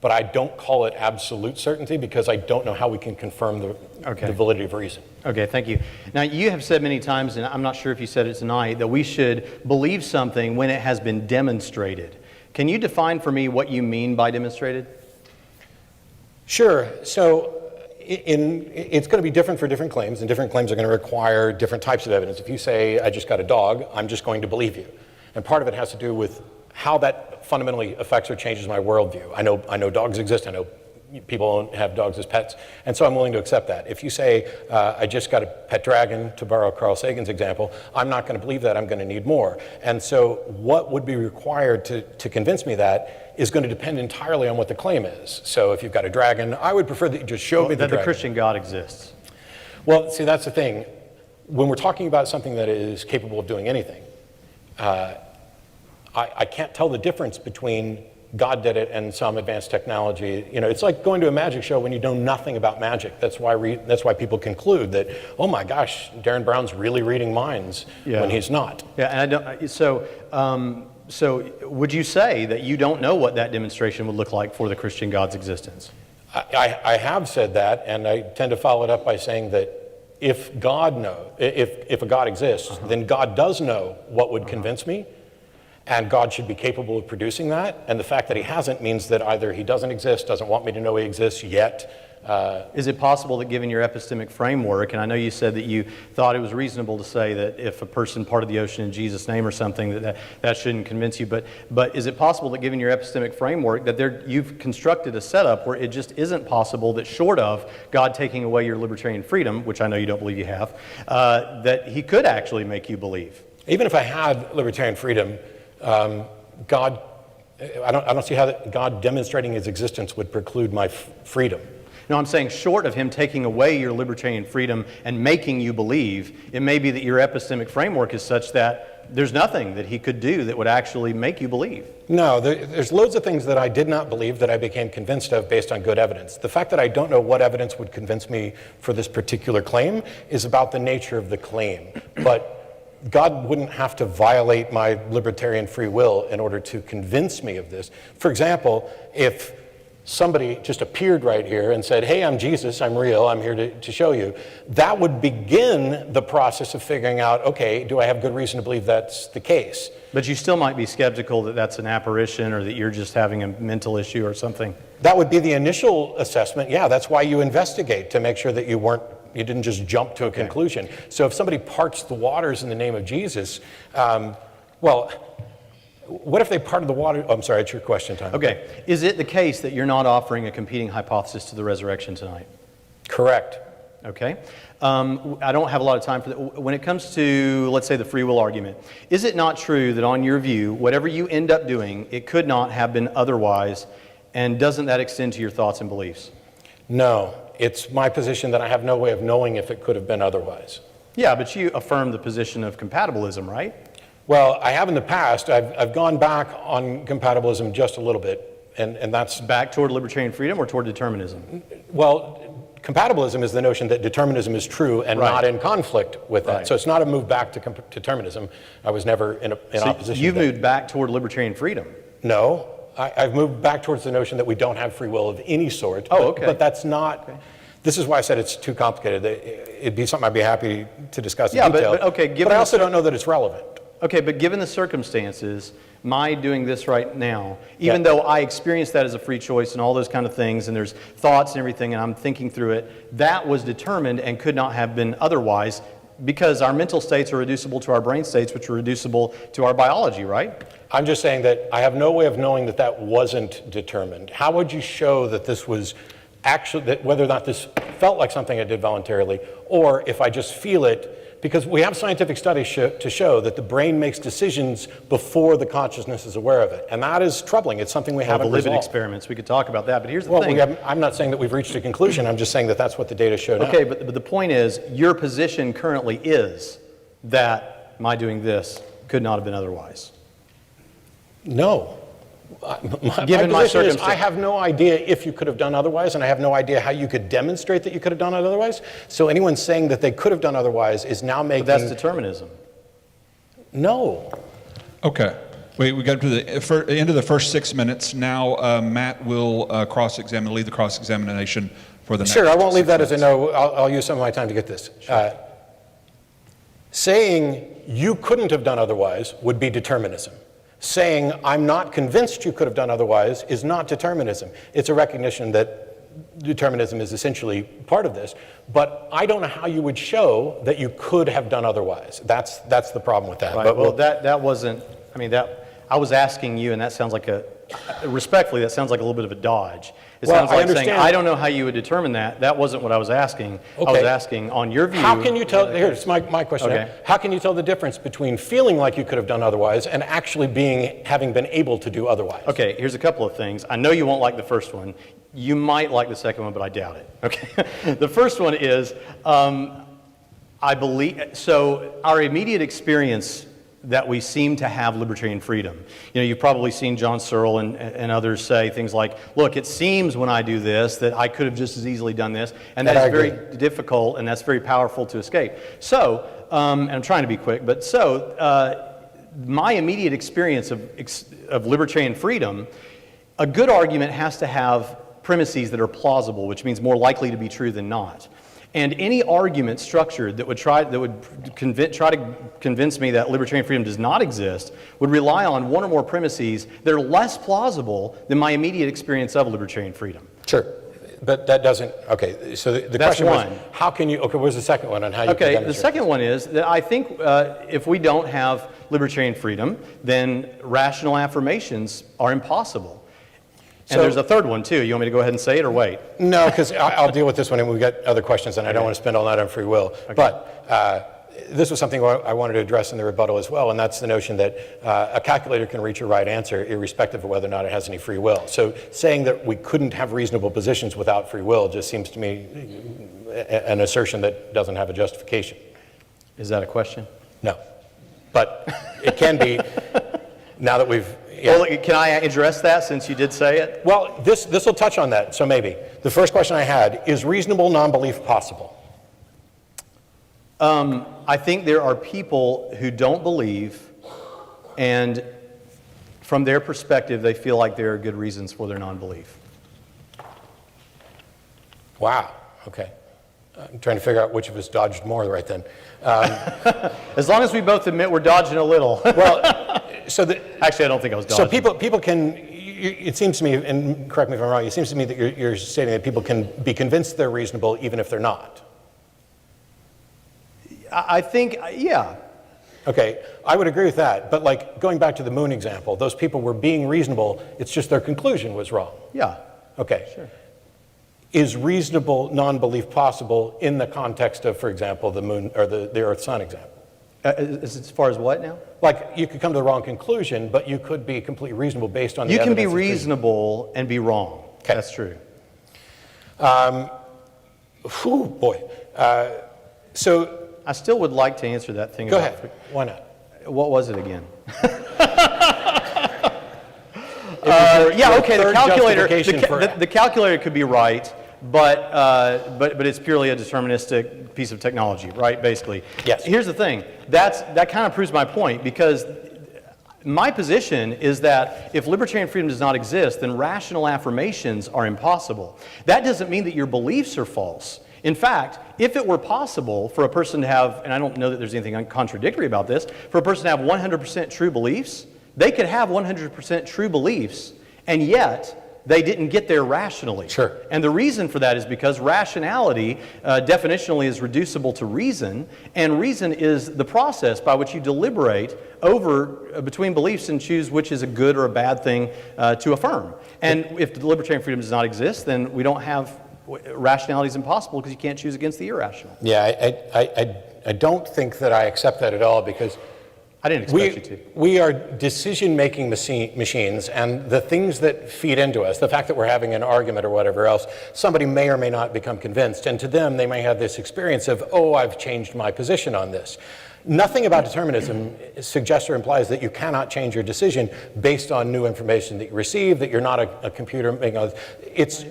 [SPEAKER 4] But I don't call it absolute certainty because I don't know how we can confirm the validity of reason.
[SPEAKER 3] Okay, thank you. Now, you have said many times, and I'm not sure if you said it tonight, that we should believe something when it has been demonstrated. Can you define for me what you mean by demonstrated?
[SPEAKER 4] Sure. So it's going to be different for different claims, and different claims are going to require different types of evidence. If you say, I just got a dog, I'm just going to believe you. And part of it has to do with how that fundamentally affects or changes my worldview. I know dogs exist. I know people have dogs as pets, and so I'm willing to accept that. If you say, I just got a pet dragon, to borrow Carl Sagan's example, I'm not going to believe that. I'm going to need more. And so what would be required to convince me that is going to depend entirely on what the claim is. So if you've got a dragon, I would prefer that you just show me the dragon.
[SPEAKER 3] That the Christian God exists.
[SPEAKER 4] Well, see, that's the thing. When we're talking about something that is capable of doing anything, I can't tell the difference between God did it and some advanced technology. You know, it's like going to a magic show when you know nothing about magic. That's why people conclude that, oh my gosh, Darren Brown's really reading minds when he's not.
[SPEAKER 3] Yeah, and I don't. So would you say that you don't know what that demonstration would look like for the Christian God's existence?
[SPEAKER 4] I have said that, and I tend to follow it up by saying that if a God exists, then God does know what would convince me. And God should be capable of producing that. And the fact that he hasn't means that either he doesn't exist, doesn't want me to know he exists yet.
[SPEAKER 3] Is it possible that given your epistemic framework, and I know you said that you thought it was reasonable to say that if a person parted the ocean in Jesus' name or something, that shouldn't convince you, but is it possible that given your epistemic framework that you've constructed a setup where it just isn't possible that short of God taking away your libertarian freedom, which I know you don't believe you have, that he could actually make you believe?
[SPEAKER 4] Even if I had libertarian freedom, God, I don't see how God demonstrating his existence would preclude my freedom.
[SPEAKER 3] No, I'm saying short of him taking away your libertarian freedom and making you believe, it may be that your epistemic framework is such that there's nothing that he could do that would actually make you believe.
[SPEAKER 4] No, there's loads of things that I did not believe that I became convinced of based on good evidence. The fact that I don't know what evidence would convince me for this particular claim is about the nature of the claim. But God wouldn't have to violate my libertarian free will in order to convince me of this. For example, if somebody just appeared right here and said, hey, I'm Jesus, I'm real, I'm here to show you, that would begin the process of figuring out, okay, do I have good reason to believe that's the case?
[SPEAKER 3] But you still might be skeptical that that's an apparition or that you're just having a mental issue or something.
[SPEAKER 4] That would be the initial assessment. Yeah, that's why you investigate, to make sure that you didn't just jump to a conclusion. So if somebody parts the waters in the name of Jesus, what if they parted the water? Oh, I'm sorry, it's your question time.
[SPEAKER 3] Okay. Is it the case that you're not offering a competing hypothesis to the resurrection tonight?
[SPEAKER 4] Correct.
[SPEAKER 3] Okay. I don't have a lot of time for that. When it comes to, let's say, the free will argument, is it not true that on your view, whatever you end up doing, it could not have been otherwise, and doesn't that extend to your thoughts and beliefs?
[SPEAKER 4] No. It's my position that I have no way of knowing if it could have been otherwise.
[SPEAKER 3] Yeah, but you affirm the position of compatibilism, right?
[SPEAKER 4] Well, I have in the past. I've gone back on compatibilism just a little bit, and that's...
[SPEAKER 3] Back toward libertarian freedom or toward determinism?
[SPEAKER 4] Well, compatibilism is the notion that determinism is true and not in conflict with that. Right. So it's not a move back to determinism. I was never in opposition.
[SPEAKER 3] You've moved back toward libertarian freedom?
[SPEAKER 4] No. I've moved back towards the notion that we don't have free will of any sort.
[SPEAKER 3] Oh, okay.
[SPEAKER 4] But that's not... Okay. This is why I said it's too complicated. It'd be something I'd be happy to discuss in detail. But I also don't know that it's relevant.
[SPEAKER 3] Okay, but given the circumstances, my doing this right now, even though I experience that as a free choice and all those kind of things, and there's thoughts and everything, and I'm thinking through it, that was determined and could not have been otherwise, because our mental states are reducible to our brain states, which are reducible to our biology, right?
[SPEAKER 4] I'm just saying that I have no way of knowing that that wasn't determined. How would you show that this was actually, that whether or not this felt like something I did voluntarily, or if I just feel it? Because we have scientific studies to show that the brain makes decisions before the consciousness is aware of it. And that is troubling. It's something we haven't resolved.
[SPEAKER 3] Living experiments, we could talk about that, but here's the thing.
[SPEAKER 4] I'm not saying that we've reached a conclusion. I'm just saying that that's what the data show now.
[SPEAKER 3] Okay, but the point is, your position currently is that my doing this could not have been otherwise.
[SPEAKER 4] No.
[SPEAKER 3] Given my circumstance,
[SPEAKER 4] I have no idea if you could have done otherwise, and I have no idea how you could demonstrate that you could have done it otherwise. So anyone saying that they could have done otherwise is now making...
[SPEAKER 3] But that's determinism.
[SPEAKER 4] No.
[SPEAKER 1] Okay. We got to the end of the first 6 minutes. Now Matt will lead the cross-examination for the next.
[SPEAKER 4] Sure, I won't leave that
[SPEAKER 1] 6
[SPEAKER 4] as a
[SPEAKER 1] minutes.
[SPEAKER 4] no. I'll use some of my time to get this. Saying you couldn't have done otherwise would be determinism. Saying I'm not convinced you could have done otherwise is not determinism. It's a recognition that determinism is essentially part of this, but I don't know how you would show that you could have done otherwise. That's the problem with that.
[SPEAKER 3] Right.
[SPEAKER 4] But
[SPEAKER 3] Well, that wasn't, I mean, I was asking you, and that sounds like respectfully, that sounds like a little bit of a dodge. It
[SPEAKER 4] Well,
[SPEAKER 3] sounds like
[SPEAKER 4] I understand.
[SPEAKER 3] saying, I don't know how you would determine that. That wasn't what I was asking.
[SPEAKER 4] Okay.
[SPEAKER 3] I was asking, on your view.
[SPEAKER 4] How can you tell, here's my question.
[SPEAKER 3] Okay.
[SPEAKER 4] How can you tell the difference between feeling like you could have done otherwise and actually having been able to do otherwise?
[SPEAKER 3] Okay, here's a couple of things. I know you won't like the first one. You might like the second one, but I doubt it. Okay. The first one is, I believe, so our immediate experience that we seem to have libertarian freedom. You know, you've probably seen John Searle and others say things like, look, it seems when I do this that I could have just as easily done this, and that is very difficult, and that's very powerful to escape. So, and I'm trying to be quick, but my immediate experience of libertarian freedom, a good argument has to have premises that are plausible, which means more likely to be true than not. And any argument structured that would try to convince me that libertarian freedom does not exist would rely on one or more premises that are less plausible than my immediate experience of libertarian freedom.
[SPEAKER 4] Sure. But that doesn't, okay, so the question was, how can you, okay, where's the second one on how you can demonstrate?
[SPEAKER 3] The second one is that I think if we don't have libertarian freedom, then rational affirmations are impossible. And there's a third one, too. You want me to go ahead and say it or wait?
[SPEAKER 4] No, because I'll deal with this one, and we've got other questions, and I don't want to spend all night on free will. Okay. But this was something I wanted to address in the rebuttal as well, and that's the notion that a calculator can reach a right answer irrespective of whether or not it has any free will. So saying that we couldn't have reasonable positions without free will just seems to me an assertion that doesn't have a justification.
[SPEAKER 3] Is that a question?
[SPEAKER 4] No. But it can be now that we've... Yeah.
[SPEAKER 3] Well, can I address that since you did say it?
[SPEAKER 4] Well, this will touch on that, so maybe. The first question I had, is reasonable non-belief possible?
[SPEAKER 3] I think there are people who don't believe, and from their perspective, they feel like there are good reasons for their non-belief.
[SPEAKER 4] Wow, okay. I'm trying to figure out which of us dodged more right then.
[SPEAKER 3] As long as we both admit we're dodging a little.
[SPEAKER 4] Well,
[SPEAKER 3] actually, I don't think I was dodging.
[SPEAKER 4] So people can, it seems to me, and correct me if I'm wrong, it seems to me that you're stating that people can be convinced they're reasonable even if they're not.
[SPEAKER 3] I think, yeah.
[SPEAKER 4] Okay, I would agree with that, but like going back to the moon example, those people were being reasonable, it's just their conclusion was wrong.
[SPEAKER 3] Yeah.
[SPEAKER 4] Okay.
[SPEAKER 3] Sure.
[SPEAKER 4] Is reasonable non-belief possible in the context of, for example, the moon or the Earth-Sun example?
[SPEAKER 3] As far as what now?
[SPEAKER 4] Like, you could come to the wrong conclusion, but you could be completely reasonable based on the evidence.
[SPEAKER 3] You can be reasonable and be wrong.
[SPEAKER 4] Okay.
[SPEAKER 3] That's true.
[SPEAKER 4] Boy. So...
[SPEAKER 3] I still would like to answer that thing.
[SPEAKER 4] Go ahead. Why not?
[SPEAKER 3] What was it again? Yeah, okay, the calculator could be right, but it's purely a deterministic piece of technology, right, basically.
[SPEAKER 4] Yes.
[SPEAKER 3] Here's the thing. That kind of proves my point, because my position is that if libertarian freedom does not exist, then rational affirmations are impossible. That doesn't mean that your beliefs are false. In fact, if it were possible for a person to have, and I don't know that there's anything contradictory about this, for a person to have 100% true beliefs, they could have 100% true beliefs, and yet they didn't get there rationally.
[SPEAKER 4] Sure.
[SPEAKER 3] And the reason for that is because rationality definitionally is reducible to reason, and reason is the process by which you deliberate over between beliefs and choose which is a good or a bad thing to affirm. And if the libertarian freedom does not exist, then we don't have rationality is impossible because you can't choose against the irrational.
[SPEAKER 4] Yeah, I don't think that I accept that at all, because
[SPEAKER 3] I didn't expect you to.
[SPEAKER 4] We are decision-making machines, and the things that feed into us, the fact that we're having an argument or whatever else, somebody may or may not become convinced, and to them they may have this experience of, oh, I've changed my position on this. Nothing about determinism suggests or implies that you cannot change your decision based on new information that you receive, that you're not a computer making all this.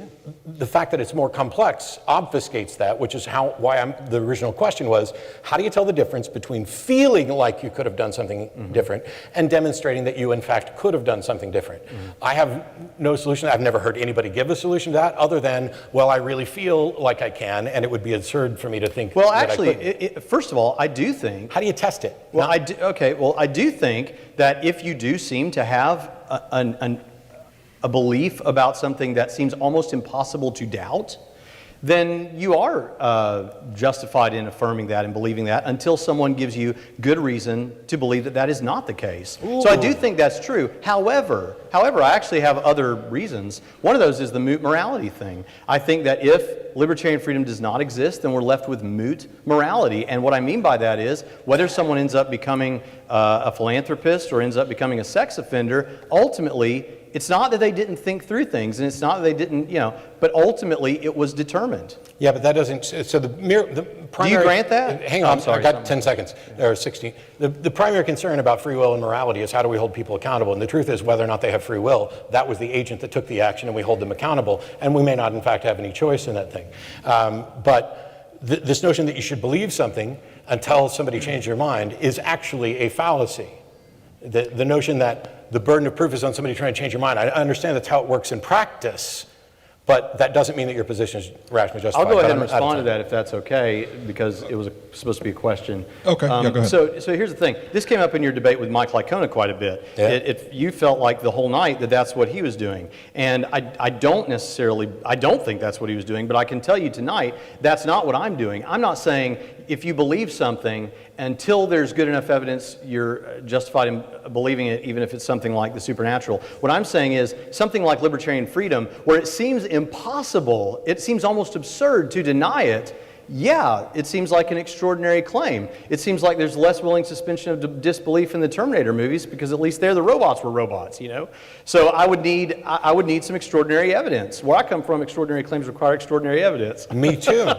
[SPEAKER 4] the fact that it's more complex obfuscates that, which is the original question was, how do you tell the difference between feeling like you could have done something different and demonstrating that you in fact could have done something different? I have no solution. I've never heard anybody give a solution to that other than, well, I really feel like I can, and it would be absurd for me to think
[SPEAKER 3] Well,
[SPEAKER 4] that
[SPEAKER 3] actually,
[SPEAKER 4] I couldn't.
[SPEAKER 3] first of all, I do think...
[SPEAKER 4] How do you test it?
[SPEAKER 3] Well, I do think that if you do seem to have a belief about something that seems almost impossible to doubt, then you are justified in affirming that and believing that until someone gives you good reason to believe that that is not the case.
[SPEAKER 4] Ooh.
[SPEAKER 3] So I do think that's true. However, I actually have other reasons. One of those is the moot morality thing. I think that if libertarian freedom does not exist, then we're left with moot morality. And what I mean by that is whether someone ends up becoming a philanthropist or ends up becoming a sex offender, ultimately, it's not that they didn't think through things, and it's not that they didn't, but ultimately it was determined.
[SPEAKER 4] Yeah, but that doesn't, so the primary...
[SPEAKER 3] Do you grant that?
[SPEAKER 4] Hang on,
[SPEAKER 3] I'm sorry,
[SPEAKER 4] I got 10 seconds, or 16. The primary concern about free will and morality is how do we hold people accountable, and the truth is whether or not they have free will, that was the agent that took the action and we hold them accountable, and we may not in fact have any choice in that thing. But this notion that you should believe something until somebody changed your mind is actually a fallacy. The notion that the burden of proof is on somebody trying to change your mind. I understand that's how it works in practice, but that doesn't mean that your position is rationally justified.
[SPEAKER 3] I'll go ahead and respond to that if that's okay, because it was supposed to be a question.
[SPEAKER 1] Okay, yeah, go ahead.
[SPEAKER 3] So here's the thing. This came up in your debate with Mike Licona quite a bit.
[SPEAKER 4] Yeah.
[SPEAKER 3] You felt like the whole night that that's what he was doing. And I don't think that's what he was doing, but I can tell you tonight, that's not what I'm doing. I'm not saying if you believe something, until there's good enough evidence, you're justified in believing it, even if it's something like the supernatural. What I'm saying is something like libertarian freedom, where it seems impossible, it seems almost absurd to deny it. Yeah, it seems like an extraordinary claim. It seems like there's less willing suspension of disbelief in the Terminator movies because at least there the robots were robots, So I would need some extraordinary evidence. Where I come from, extraordinary claims require extraordinary evidence.
[SPEAKER 4] Me too.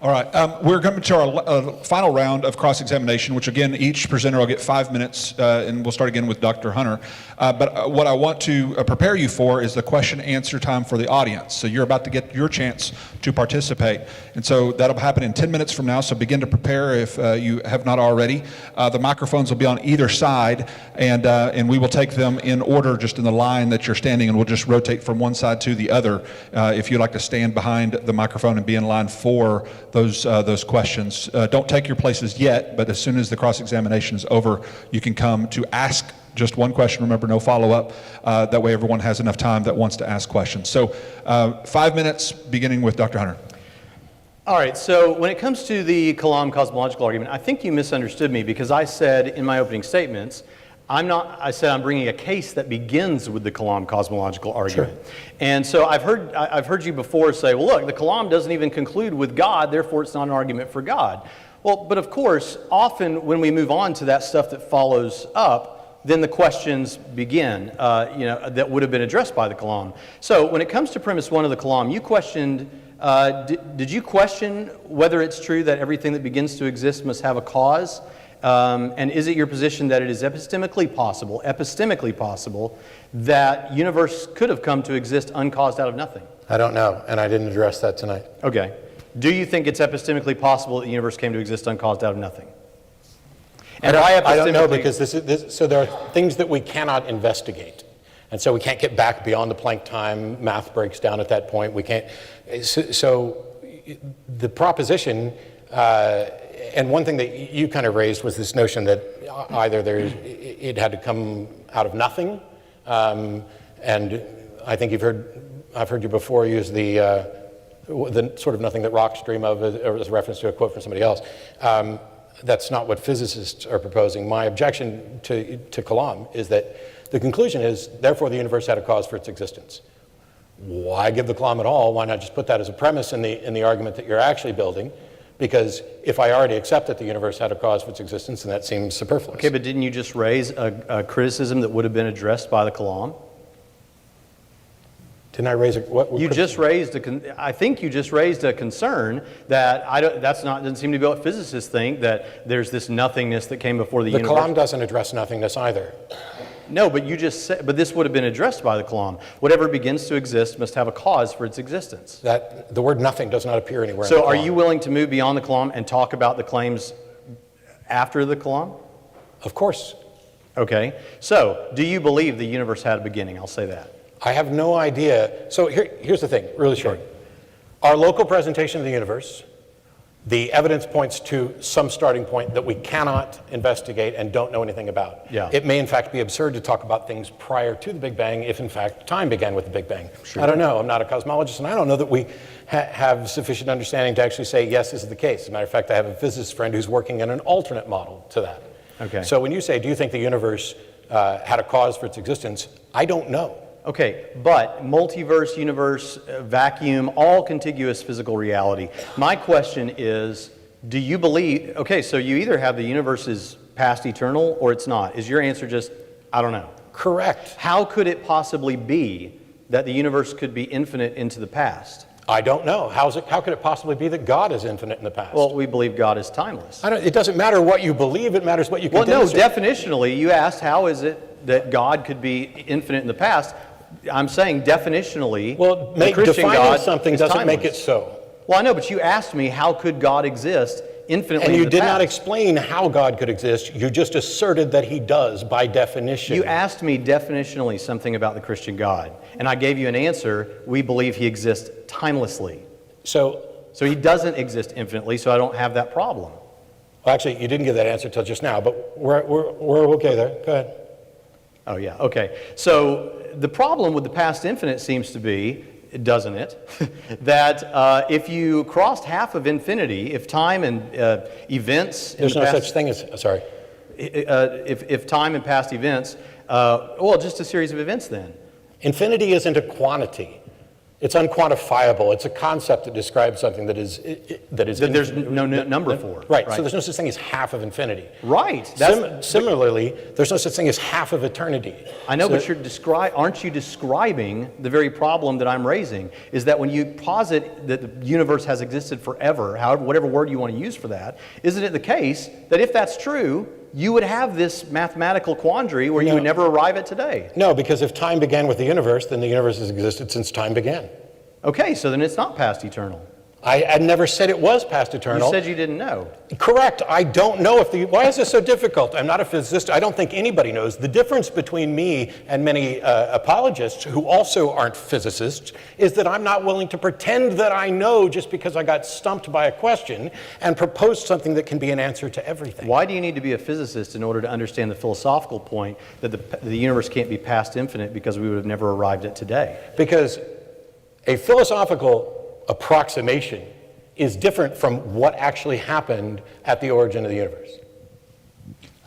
[SPEAKER 1] All right, we're coming to our final round of cross-examination, which again, each presenter will get 5 minutes, and we'll start again with Dr. Hunter. But what I want to prepare you for is the question-answer time for the audience. So you're about to get your chance to participate. And so that'll happen in 10 minutes from now, so begin to prepare if you have not already. The microphones will be on either side, and we will take them in order just in the line that you're standing, and we'll just rotate from one side to the other if you'd like to stand behind the microphone and be in line for those questions. Don't take your places yet, but as soon as the cross-examination is over, you can come to ask just one question. Remember, no follow-up. That way everyone has enough time that wants to ask questions. So 5 minutes, beginning with Dr. Hunter.
[SPEAKER 3] All right, so when it comes to the Kalam cosmological argument, I think you misunderstood me because I said in my opening statements, I said I'm bringing a case that begins with the Kalam cosmological argument. Sure. And so I've heard you before say, well, look, the Kalam doesn't even conclude with God, therefore it's not an argument for God. Well, but of course, often when we move on to that stuff that follows up, then the questions begin, that would have been addressed by the Kalam. So when it comes to premise one of the Kalam, you questioned, did you question whether it's true that everything that begins to exist must have a cause? And is it your position that it is epistemically possible that universe could have come to exist uncaused out of nothing?
[SPEAKER 4] I don't know, and I didn't address that tonight.
[SPEAKER 3] Okay. Do you think it's epistemically possible that the universe came to exist uncaused out of nothing? And
[SPEAKER 4] I don't know, because so there are things that we cannot investigate. And so we can't get back beyond the Planck time. Math breaks down at that point. We can't. So the proposition, and one thing that you kind of raised was this notion that either it had to come out of nothing, and I think I've heard you before use the sort of nothing that rocks dream of as a reference to a quote from somebody else. That's not what physicists are proposing. My objection to Kalam is that the conclusion is, therefore the universe had a cause for its existence. Why give the Kalam at all? Why not just put that as a premise in the argument that you're actually building? Because if I already accept that the universe had a cause for its existence, then that seems superfluous.
[SPEAKER 3] Okay, but didn't you just raise a criticism that would have been addressed by the Kalam?
[SPEAKER 4] Didn't I raise what
[SPEAKER 3] you just raised I think you just raised a concern that doesn't seem to be what physicists think, that there's this nothingness that came before the universe.
[SPEAKER 4] The Kalam doesn't address nothingness either.
[SPEAKER 3] No, but you just said, but this would have been addressed by the Kalam. Whatever begins to exist must have a cause for its existence.
[SPEAKER 4] That the word nothing does not appear anywhere in
[SPEAKER 3] So
[SPEAKER 4] the
[SPEAKER 3] are
[SPEAKER 4] Kalam.
[SPEAKER 3] you willing to move beyond the Kalam and talk about the claims after the Kalam?
[SPEAKER 4] Of course.
[SPEAKER 3] Okay. So, do you believe the universe had a beginning? I'll say that.
[SPEAKER 4] I have no idea. So here's the thing, really short. Our local presentation of the universe, the evidence points to some starting point that we cannot investigate and don't know anything about.
[SPEAKER 3] Yeah.
[SPEAKER 4] It may in fact be absurd to talk about things prior to the Big Bang if in fact time began with the Big Bang. Sure. I don't know. I'm not a cosmologist, and I don't know that we have sufficient understanding to actually say, yes, this is the case. As a matter of fact, I have a physicist friend who's working in an alternate model to that.
[SPEAKER 3] Okay.
[SPEAKER 4] So when you say, do you think the universe had a cause for its existence? I don't know.
[SPEAKER 3] Okay, but multiverse, universe, vacuum, all contiguous physical reality. My question is, do you believe, okay, so you either have the universe is past eternal or it's not. Is your answer just, I don't know?
[SPEAKER 4] Correct.
[SPEAKER 3] How could it possibly be that the universe could be infinite into the past?
[SPEAKER 4] I don't know. How could it possibly be that God is infinite in the past?
[SPEAKER 3] Well, we believe God is timeless.
[SPEAKER 4] It doesn't matter what you believe, it matters what you can
[SPEAKER 3] Well, no,
[SPEAKER 4] demonstrate.
[SPEAKER 3] definitionally, you asked how is it that God could be infinite in the past. I'm saying definitionally,
[SPEAKER 4] Well,
[SPEAKER 3] the Christian
[SPEAKER 4] defining
[SPEAKER 3] God
[SPEAKER 4] something
[SPEAKER 3] is
[SPEAKER 4] doesn't make it
[SPEAKER 3] timeless.
[SPEAKER 4] so.
[SPEAKER 3] Well, I know, but you asked me how could God exist infinitely
[SPEAKER 4] And
[SPEAKER 3] in
[SPEAKER 4] you
[SPEAKER 3] the
[SPEAKER 4] did
[SPEAKER 3] past.
[SPEAKER 4] not explain how God could exist. You just asserted that he does by definition.
[SPEAKER 3] You asked me definitionally something about the Christian God, and I gave you an answer. We believe he exists timelessly.
[SPEAKER 4] So
[SPEAKER 3] he doesn't exist infinitely, so I don't have that problem.
[SPEAKER 4] well, actually, you didn't give that answer till just now, but we're okay there. Go ahead.
[SPEAKER 3] Oh, yeah, okay. So the problem with the past infinite seems to be, doesn't it, that if you crossed half of infinity, if time and events...
[SPEAKER 4] There's no such thing as, sorry.
[SPEAKER 3] If time and past events, well, just a series of events then.
[SPEAKER 4] Infinity isn't a quantity. It's unquantifiable. It's a concept that describes something that is
[SPEAKER 3] That there's no number for.
[SPEAKER 4] Right. So there's no such thing as half of infinity.
[SPEAKER 3] Right.
[SPEAKER 4] Similarly, there's no such thing as half of eternity.
[SPEAKER 3] I know,
[SPEAKER 4] So-
[SPEAKER 3] but aren't you describing the very problem that I'm raising? Is that when you posit that the universe has existed forever, however, whatever word you want to use for that, isn't it the case that if that's true, you would have this mathematical quandary where you would never arrive at today?
[SPEAKER 4] No, because if time began with the universe, then the universe has existed since time began.
[SPEAKER 3] Okay, so then it's not past eternal.
[SPEAKER 4] I never said it was past eternal.
[SPEAKER 3] You said you didn't know.
[SPEAKER 4] Correct. I don't know if why is this so difficult? I'm not a physicist. I don't think anybody knows. The difference between me and many apologists who also aren't physicists is that I'm not willing to pretend that I know just because I got stumped by a question and proposed something that can be an answer to everything.
[SPEAKER 3] Why do you need to be a physicist in order to understand the philosophical point that the universe can't be past infinite because we would have never arrived at today?
[SPEAKER 4] Because a philosophical approximation is different from what actually happened at the origin of the universe.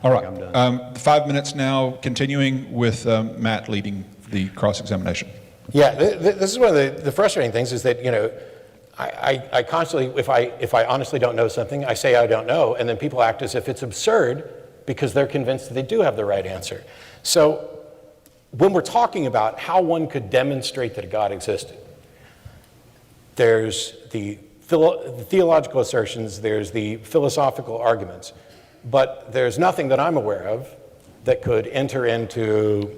[SPEAKER 1] All right.
[SPEAKER 3] I'm done.
[SPEAKER 1] 5 minutes now, continuing with Matt leading the cross-examination.
[SPEAKER 4] Yeah, this is one of the frustrating things is that, I constantly, if I honestly don't know something, I say I don't know, and then people act as if it's absurd because they're convinced that they do have the right answer. So when we're talking about how one could demonstrate that a God existed, there's the theological assertions, there's the philosophical arguments, but there's nothing that I'm aware of that could enter into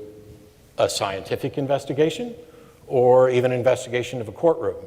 [SPEAKER 4] a scientific investigation or even investigation of a courtroom.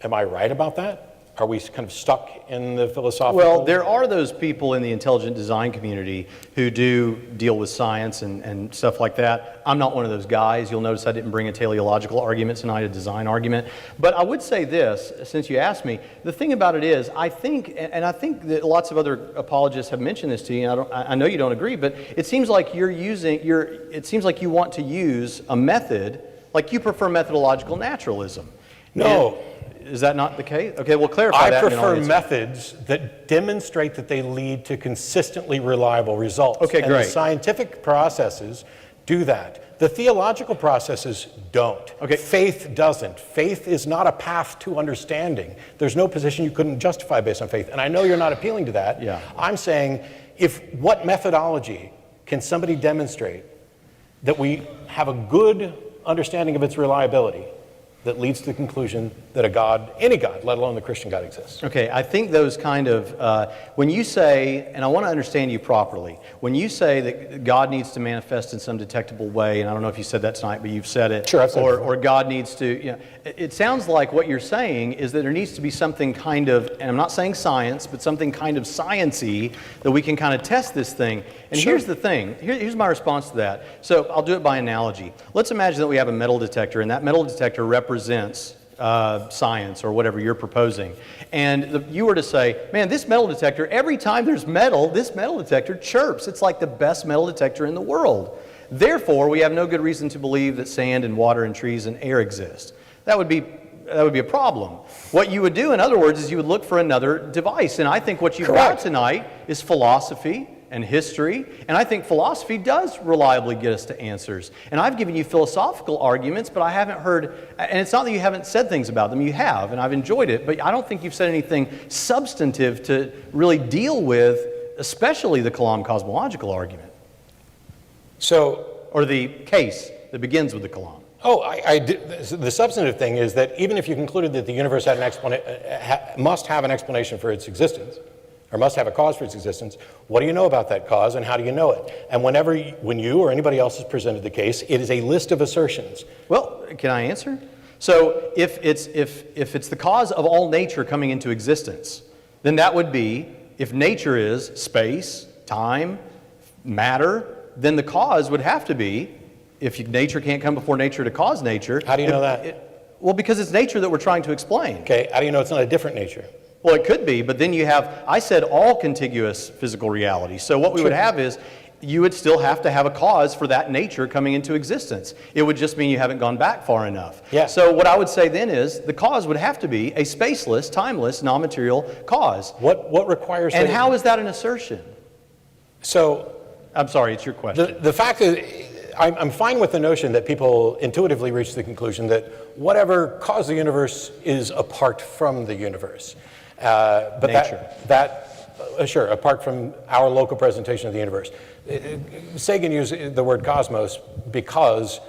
[SPEAKER 4] Am I right about that? Are we kind of stuck in the philosophical?
[SPEAKER 3] Well, there are those people in the intelligent design community who do deal with science and stuff like that. I'm not one of those guys. You'll notice I didn't bring a teleological argument tonight, a design argument. But I would say this, since you asked me, the thing about it is, I think that lots of other apologists have mentioned this to you, and I know you don't agree, but it seems like it seems like you want to use a method, like you prefer methodological naturalism.
[SPEAKER 4] No.
[SPEAKER 3] Is that not the case? Okay, well, clarify that.
[SPEAKER 4] I prefer methods that demonstrate that they lead to consistently reliable results.
[SPEAKER 3] Okay,
[SPEAKER 4] and
[SPEAKER 3] great.
[SPEAKER 4] the scientific processes do that. The theological processes don't.
[SPEAKER 3] Okay.
[SPEAKER 4] Faith doesn't. Faith is not a path to understanding. There's no position you couldn't justify based on faith. And I know you're not appealing to that.
[SPEAKER 3] Yeah.
[SPEAKER 4] I'm saying, what methodology can somebody demonstrate that we have a good understanding of its reliability? that leads to the conclusion that a God, any God, let alone the Christian God, exists?
[SPEAKER 3] Okay, I think those kind of, when you say, and I want to understand you properly, when you say that God needs to manifest in some detectable way, and I don't know if you said that tonight, but you've said it.
[SPEAKER 4] Sure, I've said it.
[SPEAKER 3] Or God needs to, it sounds like what you're saying is that there needs to be something kind of, and I'm not saying science, but something kind of science-y that we can kind of test this thing. And
[SPEAKER 4] Sure.
[SPEAKER 3] here's the thing, here's my response to that. So I'll do it by analogy. Let's imagine that we have a metal detector, and that metal detector represents science or whatever you're proposing. And you were to say, man, this metal detector, every time there's metal, this metal detector chirps. It's like the best metal detector in the world. Therefore, we have no good reason to believe that sand and water and trees and air exist. That would be a problem. What you would do, in other words, is you would look for another device. And I think what you've got tonight is philosophy and history, and I think philosophy does reliably get us to answers. And I've given you philosophical arguments, but I haven't heard, and it's not that you haven't said things about them, you have, and I've enjoyed it, but I don't think you've said anything substantive to really deal with, especially the Kalam cosmological argument. Or the case that begins with the Kalam.
[SPEAKER 4] The substantive thing is that even if you concluded that the universe had must have an explanation for its existence, or must have a cause for its existence, what do you know about that cause and how do you know it? And when you or anybody else has presented the case, it is a list of assertions.
[SPEAKER 3] Well, can I answer? So if it's the cause of all nature coming into existence, then that would be, if nature is space, time, matter, then the cause would have to be, if nature can't come before nature to cause nature.
[SPEAKER 4] How do you know that?
[SPEAKER 3] Well, because it's nature that we're trying to explain.
[SPEAKER 4] Okay, how do you know it's not a different nature?
[SPEAKER 3] Well, it could be, but then you have, I said all contiguous physical reality. So what we would have is, you would still have to have a cause for that nature coming into existence. It would just mean you haven't gone back far enough.
[SPEAKER 4] Yeah.
[SPEAKER 3] So what I would say then is, the cause would have to be a spaceless, timeless, non-material cause.
[SPEAKER 4] What requires
[SPEAKER 3] And how is that an assertion?
[SPEAKER 4] So,
[SPEAKER 3] I'm sorry, it's your question.
[SPEAKER 4] the fact is, I'm fine with the notion that people intuitively reach the conclusion that whatever caused the universe is apart from the universe. But
[SPEAKER 3] nature.
[SPEAKER 4] Sure, apart from our local presentation of the universe. Sagan used the word cosmos because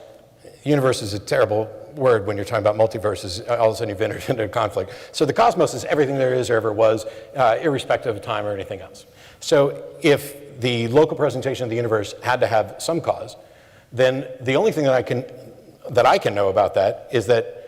[SPEAKER 4] universe is a terrible word when you're talking about multiverses. All of a sudden you've entered into a conflict. So the cosmos is everything there is or ever was, irrespective of time or anything else. So if the local presentation of the universe had to have some cause, then the only thing that I can know about that is that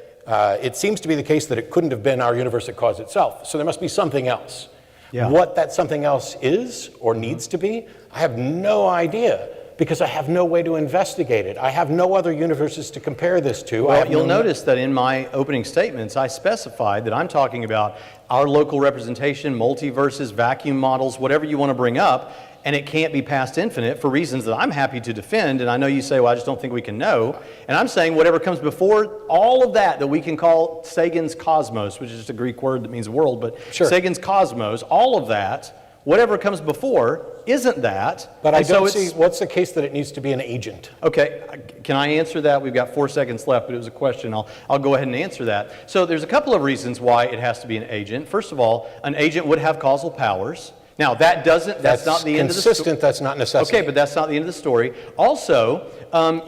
[SPEAKER 4] it seems to be the case that it couldn't have been our universe that caused itself. So there must be something else.
[SPEAKER 3] Yeah.
[SPEAKER 4] What that something else is or needs to be, I have no idea because I have no way to investigate it. I have no other universes to compare this to.
[SPEAKER 3] Well, you'll notice that in my opening statements, I specified that I'm talking about our local representation, multiverses, vacuum models, whatever you want to bring up, and it can't be past infinite for reasons that I'm happy to defend. And I know you say, well, I just don't think we can know. And I'm saying whatever comes before all of that we can call Sagan's cosmos, which is just a Greek word that means world, but
[SPEAKER 4] sure.
[SPEAKER 3] Sagan's cosmos, all of that, whatever comes before, isn't that.
[SPEAKER 4] But I don't see what's the case that it needs to be an agent.
[SPEAKER 3] Okay, can I answer that? We've got 4 seconds left, but it was a question. I'll go ahead and answer that. So there's a couple of reasons why it has to be an agent. First of all, an agent would have causal powers. Now, that's not the end of the story.
[SPEAKER 4] Consistent, that's not necessary.
[SPEAKER 3] Okay, but that's not the end of the story. Also,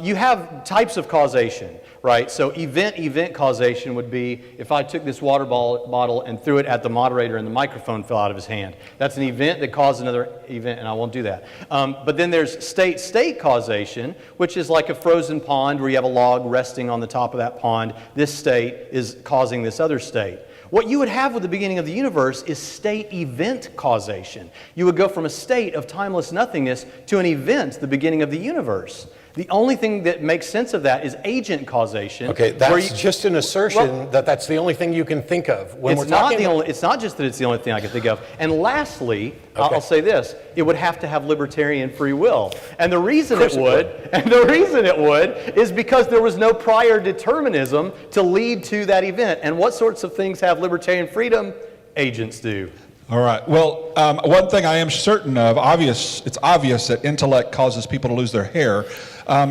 [SPEAKER 3] you have types of causation, right? So event causation would be if I took this water bottle and threw it at the moderator and the microphone fell out of his hand. That's an event that caused another event, and I won't do that. But then there's state causation, which is like a frozen pond where you have a log resting on the top of that pond. This state is causing this other state. What you would have with the beginning of the universe is state-event causation. You would go from a state of timeless nothingness to an event, the beginning of the universe. The only thing that makes sense of that is agent causation.
[SPEAKER 4] Okay, that's just an assertion that that's the only thing you can think of.
[SPEAKER 3] It's not just that it's the only thing I can think of. And lastly, I'll say this, it would have to have libertarian free will. And the reason it would is because there was no prior determinism to lead to that event. And what sorts of things have libertarian freedom? Agents do.
[SPEAKER 1] All right. Well, one thing I am certain of, it's obvious that intellect causes people to lose their hair.
[SPEAKER 4] All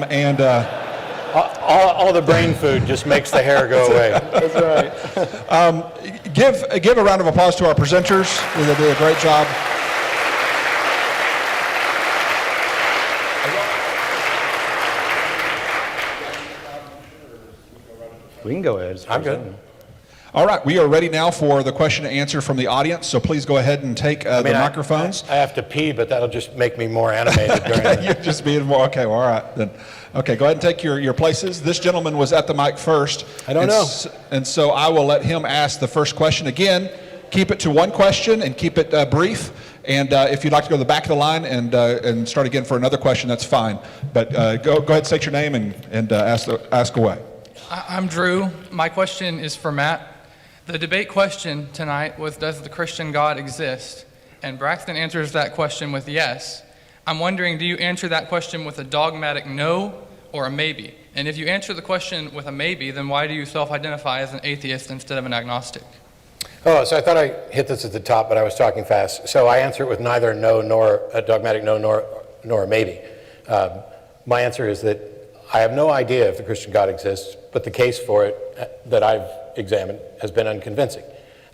[SPEAKER 4] the brain food just makes the hair go away.
[SPEAKER 3] That's right.
[SPEAKER 1] Give a round of applause to our presenters. They did a great job.
[SPEAKER 3] We can go ahead.
[SPEAKER 4] I'm good.
[SPEAKER 1] All right, we are ready now for the question and answer from the audience, so please go ahead and take the microphones.
[SPEAKER 4] I have to pee, but that'll just make me more animated during
[SPEAKER 1] You're just being more, okay, well, all right then. Okay, go ahead and take your places. This gentleman was at the mic first.
[SPEAKER 4] I don't know.
[SPEAKER 1] And so I will let him ask the first question. Again, keep it to one question and keep it brief. And if you'd like to go to the back of the line and start again for another question, that's fine. But go ahead, state your name and ask away.
[SPEAKER 5] I'm Drew. My question is for Matt. The debate question tonight was, does the Christian God exist? And Braxton answers that question with yes. I'm wondering, do you answer that question with a dogmatic no or a maybe? And if you answer the question with a maybe, then why do you self-identify as an atheist instead of an agnostic?
[SPEAKER 4] Oh, so I thought I hit this at the top, but I was talking fast. So I answer it with neither no nor a dogmatic no nor a maybe. My answer is that I have no idea if the Christian God exists, but the case for it that I've examined has been unconvincing.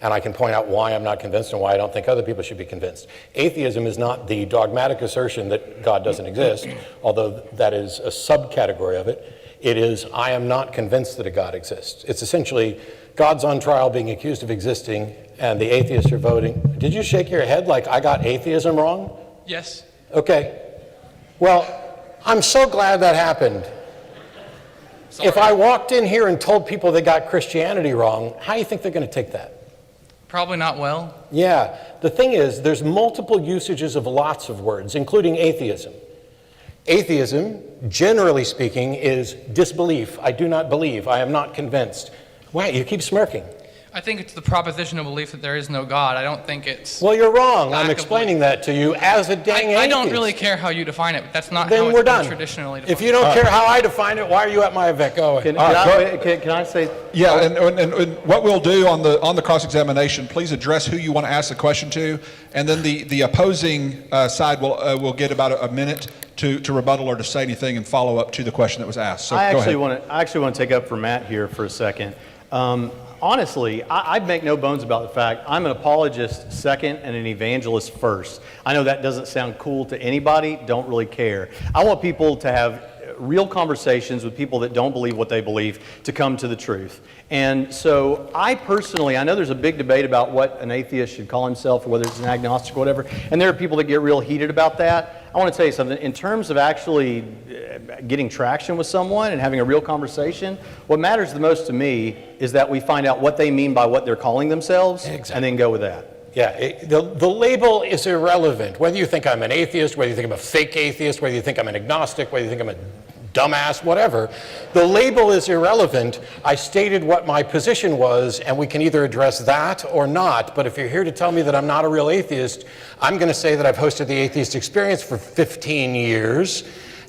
[SPEAKER 4] And I can point out why I'm not convinced and why I don't think other people should be convinced. Atheism is not the dogmatic assertion that God doesn't exist, although that is a subcategory of it. It is, I am not convinced that a God exists. It's essentially God's on trial being accused of existing, and the atheists are voting. Did you shake your head like I got atheism wrong?
[SPEAKER 5] Yes.
[SPEAKER 4] Okay. Well, I'm so glad that happened.
[SPEAKER 5] Sorry.
[SPEAKER 4] If I walked in here and told people they got Christianity wrong, how do you think they're going to take that?
[SPEAKER 5] Probably not well.
[SPEAKER 4] Yeah. The thing is, there's multiple usages of lots of words, including atheism. Atheism, generally speaking, is disbelief. I do not believe. I am not convinced. Wow, you keep smirking.
[SPEAKER 5] I think it's the propositional belief that there is no God. I don't think it's...
[SPEAKER 4] Well, you're wrong.
[SPEAKER 5] lack
[SPEAKER 4] I'm
[SPEAKER 5] of
[SPEAKER 4] explaining that to you as a dang atheist.
[SPEAKER 5] I don't really care how you define it, but that's not
[SPEAKER 4] Then
[SPEAKER 5] how
[SPEAKER 4] we're
[SPEAKER 5] it's been
[SPEAKER 4] done.
[SPEAKER 5] traditionally defined.
[SPEAKER 4] If you don't care how I define it, why are you at my event? Go ahead.
[SPEAKER 3] Can I say?
[SPEAKER 1] Yeah, and what we'll do on the cross-examination, please address who you want to ask the question to, and then the opposing side will get about a minute to rebuttal or to say anything and follow up to the question that was asked. So
[SPEAKER 3] I
[SPEAKER 1] go
[SPEAKER 3] actually
[SPEAKER 1] ahead.
[SPEAKER 3] want to take up for Matt here for a second. Honestly, I make no bones about the fact I'm an apologist second and an evangelist first. I know that doesn't sound cool to anybody, don't really care. I want people to have real conversations with people that don't believe what they believe to come to the truth. And so I personally, I know there's a big debate about what an atheist should call himself or whether it's an agnostic or whatever, and there are people that get real heated about that. I want to tell you something. In terms of actually getting traction with someone and having a real conversation, what matters the most to me is that we find out what they mean by what they're calling themselves and then go with that.
[SPEAKER 4] Yeah, the label is irrelevant. Whether you think I'm an atheist, whether you think I'm a fake atheist, whether you think I'm an agnostic, whether you think I'm a dumbass, whatever, the label is irrelevant. I stated what my position was, and we can either address that or not. But if you're here to tell me that I'm not a real atheist, I'm going to say that I've hosted the Atheist Experience for 15 years,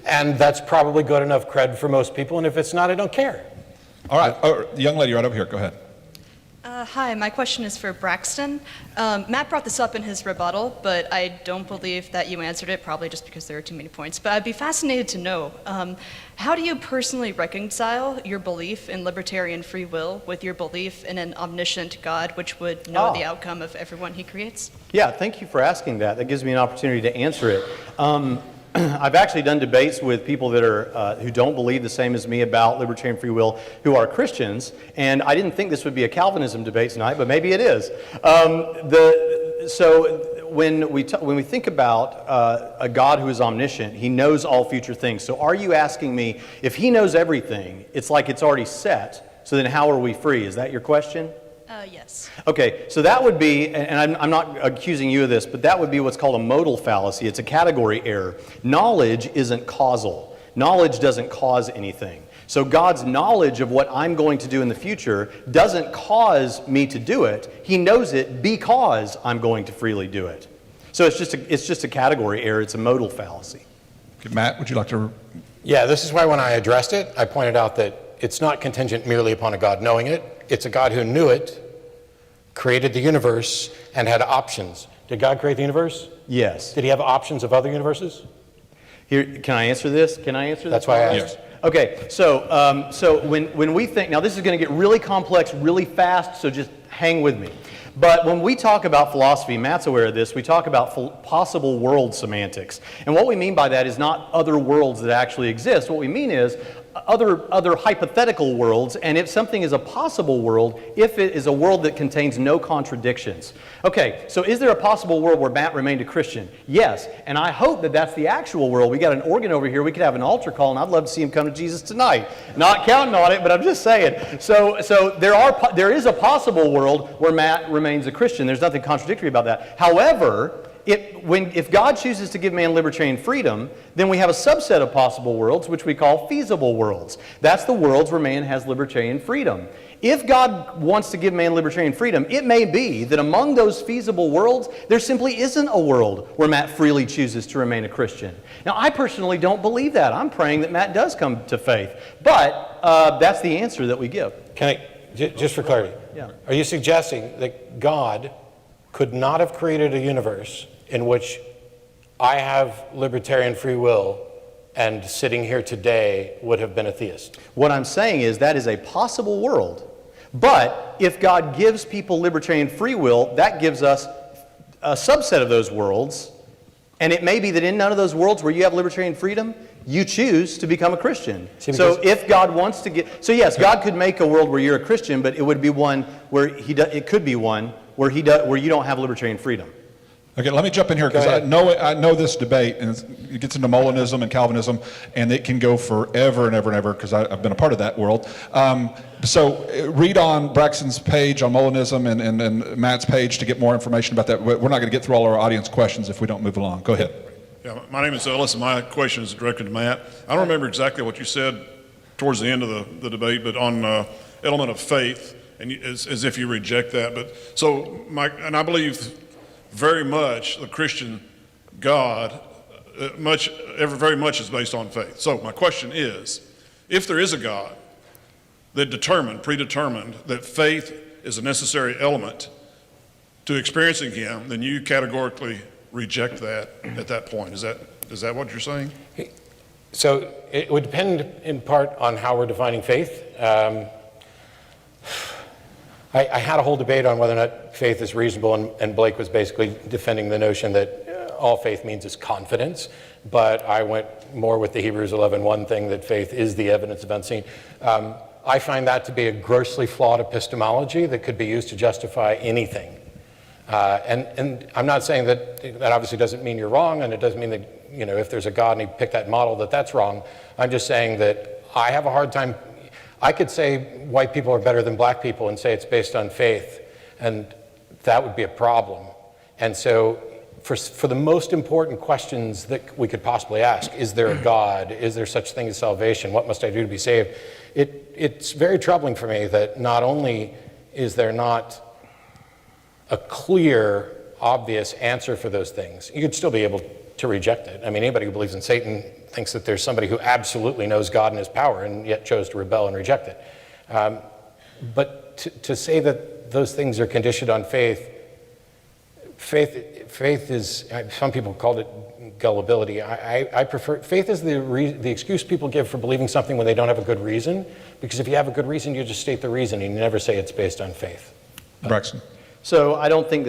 [SPEAKER 4] and that's probably good enough cred for most people. And if it's not, I don't care.
[SPEAKER 1] All right, the young lady right over here, go ahead.
[SPEAKER 6] Hi, my question is for Braxton. Matt brought this up in his rebuttal, but I don't believe that you answered it, probably just because there are too many points. But I'd be fascinated to know, how do you personally reconcile your belief in libertarian free will with your belief in an omniscient God, which would know the outcome of everyone he creates?
[SPEAKER 3] Yeah, thank you for asking that. That gives me an opportunity to answer it. I've actually done debates with people that are who don't believe the same as me about libertarian free will, who are Christians, and I didn't think this would be a Calvinism debate tonight, but maybe it is. So when we think about a God who is omniscient, he knows all future things. So are you asking me, if he knows everything, it's like it's already set, so then how are we free? Is that your question?
[SPEAKER 6] Yes.
[SPEAKER 3] Okay, so that would be, and I'm not accusing you of this, but that would be what's called a modal fallacy. It's a category error. Knowledge isn't causal. Knowledge doesn't cause anything. So God's knowledge of what I'm going to do in the future doesn't cause me to do it. He knows it because I'm going to freely do it. So it's just a category error. It's a modal fallacy.
[SPEAKER 1] Okay, Matt, would you like to?
[SPEAKER 4] Yeah, this is why when I addressed it, I pointed out that it's not contingent merely upon a God knowing it. It's a God who knew it, created the universe, and had options. Did God create the universe?
[SPEAKER 3] Yes.
[SPEAKER 4] Did he have options of other universes?
[SPEAKER 3] Here, can I answer this? Can I answer this?
[SPEAKER 4] That's why I asked.
[SPEAKER 3] Okay, so when we think, now this is going to get really complex really fast, so just hang with me. But when we talk about philosophy, Matt's aware of this, we talk about possible world semantics. And what we mean by that is not other worlds that actually exist. What we mean is other hypothetical worlds, and if something is a possible world, if it is a world that contains no contradictions. Okay, so is there a possible world where Matt remained a Christian? Yes, and I hope that that's the actual world. We got an organ over here. We could have an altar call, and I'd love to see him come to Jesus tonight. Not counting on it, but I'm just saying. So there is a possible world where Matt remains a Christian. There's nothing contradictory about that. However, if God chooses to give man libertarian freedom, then we have a subset of possible worlds, which we call feasible worlds. That's the worlds where man has libertarian freedom. If God wants to give man libertarian freedom, it may be that among those feasible worlds, there simply isn't a world where Matt freely chooses to remain a Christian. Now, I personally don't believe that. I'm praying that Matt does come to faith. But that's the answer that we give.
[SPEAKER 4] Can I, just for clarity,
[SPEAKER 3] Yeah.
[SPEAKER 4] Are you suggesting that God could not have created a universe in which I have libertarian free will and sitting here today would have been a theist?
[SPEAKER 3] What I'm saying is that is a possible world. But if God gives people libertarian free will, that gives us a subset of those worlds. And it may be that in none of those worlds where you have libertarian freedom, you choose to become a Christian. So if God wants to get... So yes, God could make a world where you're a Christian, but it would be one where it could be one where you don't have libertarian freedom.
[SPEAKER 1] Okay, let me jump in here because I know this debate, and it gets into Molinism and Calvinism, and it can go forever and ever and ever because I've been a part of that world. So read on Braxton's page on Molinism and Matt's page to get more information about that. We're not going to get through all our audience questions if we don't move along. Go ahead.
[SPEAKER 7] Yeah, my name is Ellis, and my question is directed to Matt. I don't remember exactly what you said towards the end of the debate, but on element of faith, and as if you reject that. But so, and I believe very much the Christian God, very much is based on faith. So my question is, if there is a God that predetermined that faith is a necessary element to experiencing Him, then you categorically reject that at that point. Is that what you're saying?
[SPEAKER 4] So it would depend in part on how we're defining faith. I had a whole debate on whether or not faith is reasonable, and Blake was basically defending the notion that all faith means is confidence, but I went more with the Hebrews 11:1 thing that faith is the evidence of unseen. I find that to be a grossly flawed epistemology that could be used to justify anything. And I'm not saying that obviously doesn't mean you're wrong, and it doesn't mean that, if there's a God and he picked that model, that's wrong. I'm just saying that I have a hard time. I could say white people are better than black people and say it's based on faith, and that would be a problem. And so for the most important questions that we could possibly ask, is there a God? Is there such thing as salvation? What must I do to be saved? It's very troubling for me that not only is there not a clear, obvious answer for those things, you could still be able to reject it. I mean, anybody who believes in Satan thinks that there's somebody who absolutely knows God and his power and yet chose to rebel and reject it. But to say that those things are conditioned on faith is, some people called it gullibility. I prefer, faith is the excuse people give for believing something when they don't have a good reason, because if you have a good reason, you just state the reason and you never say it's based on faith.
[SPEAKER 1] Braxton.
[SPEAKER 3] So I don't think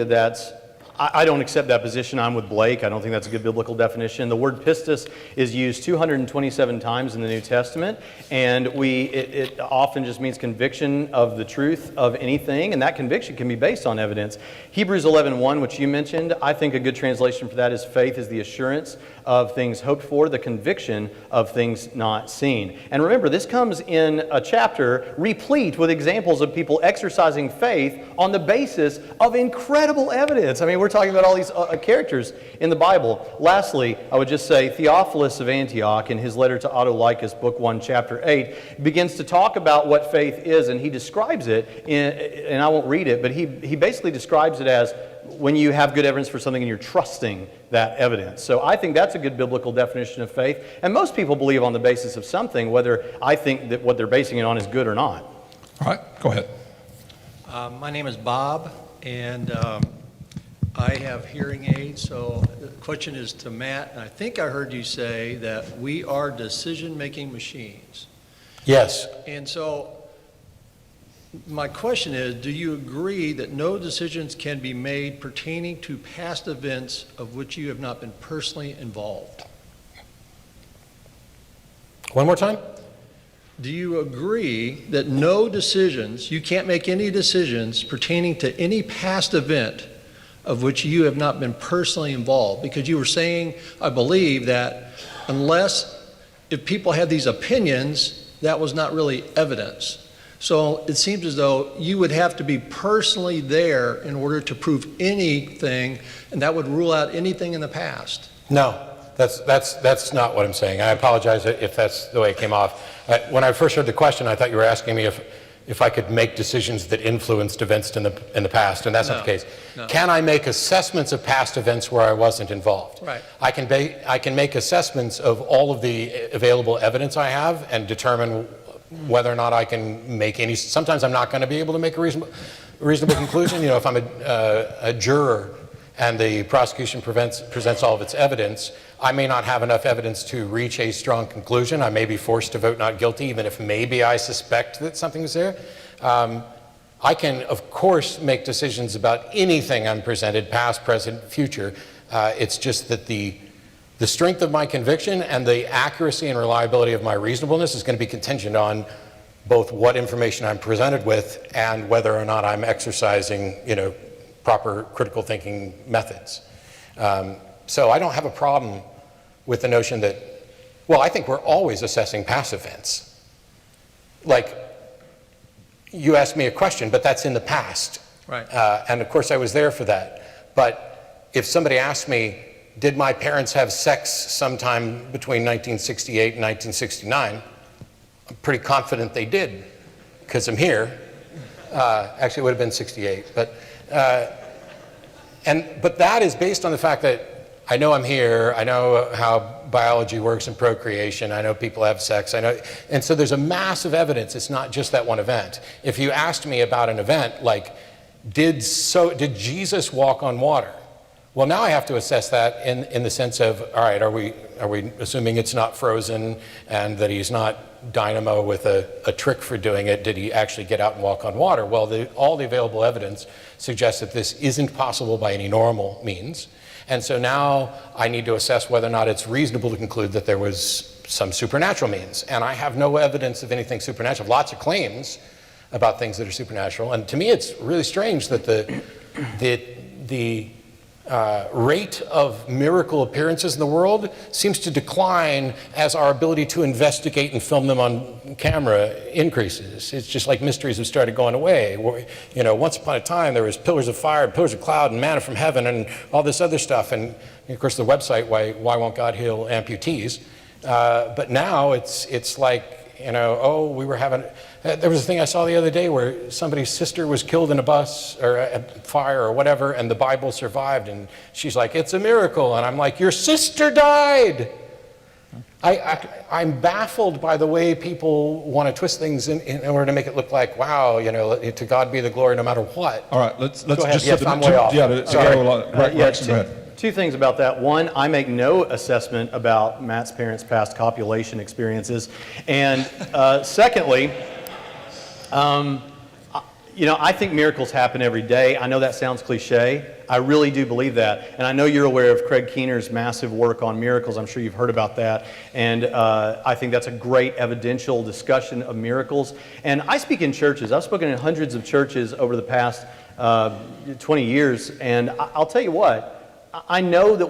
[SPEAKER 3] I don't accept that position. I'm with Blake. I don't think that's a good biblical definition. The word pistis is used 227 times in the New Testament, and it often just means conviction of the truth of anything, and that conviction can be based on evidence. Hebrews 11:1, which you mentioned, I think a good translation for that is faith is the assurance of things hoped for, the conviction of things not seen. And remember, this comes in a chapter replete with examples of people exercising faith on the basis of incredible evidence. I mean, we're talking about all these characters in the Bible. Lastly, I would just say Theophilus of Antioch, in his letter to Autolycus, book 1, chapter 8, begins to talk about what faith is, and he describes it, and I won't read it, but he basically describes it as when you have good evidence for something and you're trusting that evidence. So I think that's a good biblical definition of faith, and most people believe on the basis of something, whether I think that what they're basing it on is good or not.
[SPEAKER 1] All right, go ahead.
[SPEAKER 8] My name is Bob, and I have hearing aids, so the question is to Matt, and I think I heard you say that we are decision-making machines.
[SPEAKER 4] Yes.
[SPEAKER 8] And so my question is, do you agree that no decisions can be made pertaining to past events of which you have not been personally involved?
[SPEAKER 4] One more time?
[SPEAKER 8] do you agree that no decisions, you can't make any decisions pertaining to any past event of which you have not been personally involved? Because you were saying, I believe, that if people had these opinions, that was not really evidence. So it seems as though you would have to be personally there in order to prove anything, and that would rule out anything in the past.
[SPEAKER 4] No, that's not what I'm saying. I apologize if that's the way it came off. When I first heard the question, I thought you were asking me if I could make decisions that influenced events in the past, and that's not the case.
[SPEAKER 8] No.
[SPEAKER 4] Can I make assessments of past events where I wasn't involved?
[SPEAKER 8] Right.
[SPEAKER 4] I can make assessments of all of the available evidence I have and determine whether or not I can make any. Sometimes I'm not going to be able to make a reasonable conclusion. You know, if I'm a juror and the prosecution presents all of its evidence, I may not have enough evidence to reach a strong conclusion. I may be forced to vote not guilty, even if maybe I suspect that something is there. I can, of course, make decisions about anything I'm presented, past, present, future. It's just that the strength of my conviction and the accuracy and reliability of my reasonableness is going to be contingent on both what information I'm presented with and whether or not I'm exercising, proper critical thinking methods. So I don't have a problem with the notion that, well, I think we're always assessing past events. Like, you asked me a question, but that's in the past.
[SPEAKER 8] Right.
[SPEAKER 4] And of course I was there for that. But if somebody asked me, did my parents have sex sometime between 1968 and 1969? I'm pretty confident they did, because I'm here. Actually, it would have been 68. But that is based on the fact that I know I'm here, I know how biology works and procreation, I know people have sex, and so there's a massive evidence. It's not just that one event. If you asked me about an event like, did Jesus walk on water? Well, now I have to assess that in the sense of, all right, are we assuming it's not frozen and that he's not dynamo with a trick for doing it? Did he actually get out and walk on water? Well, all the available evidence suggests that this isn't possible by any normal means. And so now I need to assess whether or not it's reasonable to conclude that there was some supernatural means. And I have no evidence of anything supernatural. Lots of claims about things that are supernatural. And to me, it's really strange that the rate of miracle appearances in the world seems to decline as our ability to investigate and film them on camera increases. It's just like mysteries have started going away. Once upon a time there was pillars of fire, pillars of cloud, and manna from heaven, and all this other stuff. And of course, the website, why won't God heal amputees? But now it's like, we were having. There was a thing I saw the other day where somebody's sister was killed in a bus or a fire or whatever, and the Bible survived, and she's like, it's a miracle. And I'm like, your sister died. I'm baffled by the way people want to twist things in order to make it look like, wow, to God be the glory no matter what.
[SPEAKER 1] All right, let's
[SPEAKER 4] Go ahead.
[SPEAKER 1] just
[SPEAKER 4] Yes, I'm way off. Sorry.
[SPEAKER 1] Braxton, go ahead.
[SPEAKER 3] Two things about that. One, I make no assessment about Matt's parents' past copulation experiences. And secondly, I think miracles happen every day. I know that sounds cliche. I really do believe that. And I know you're aware of Craig Keener's massive work on miracles. I'm sure you've heard about that. And I think that's a great evidential discussion of miracles. And I speak in churches. I've spoken in hundreds of churches over the past 20 years. And I'll tell you what, I know that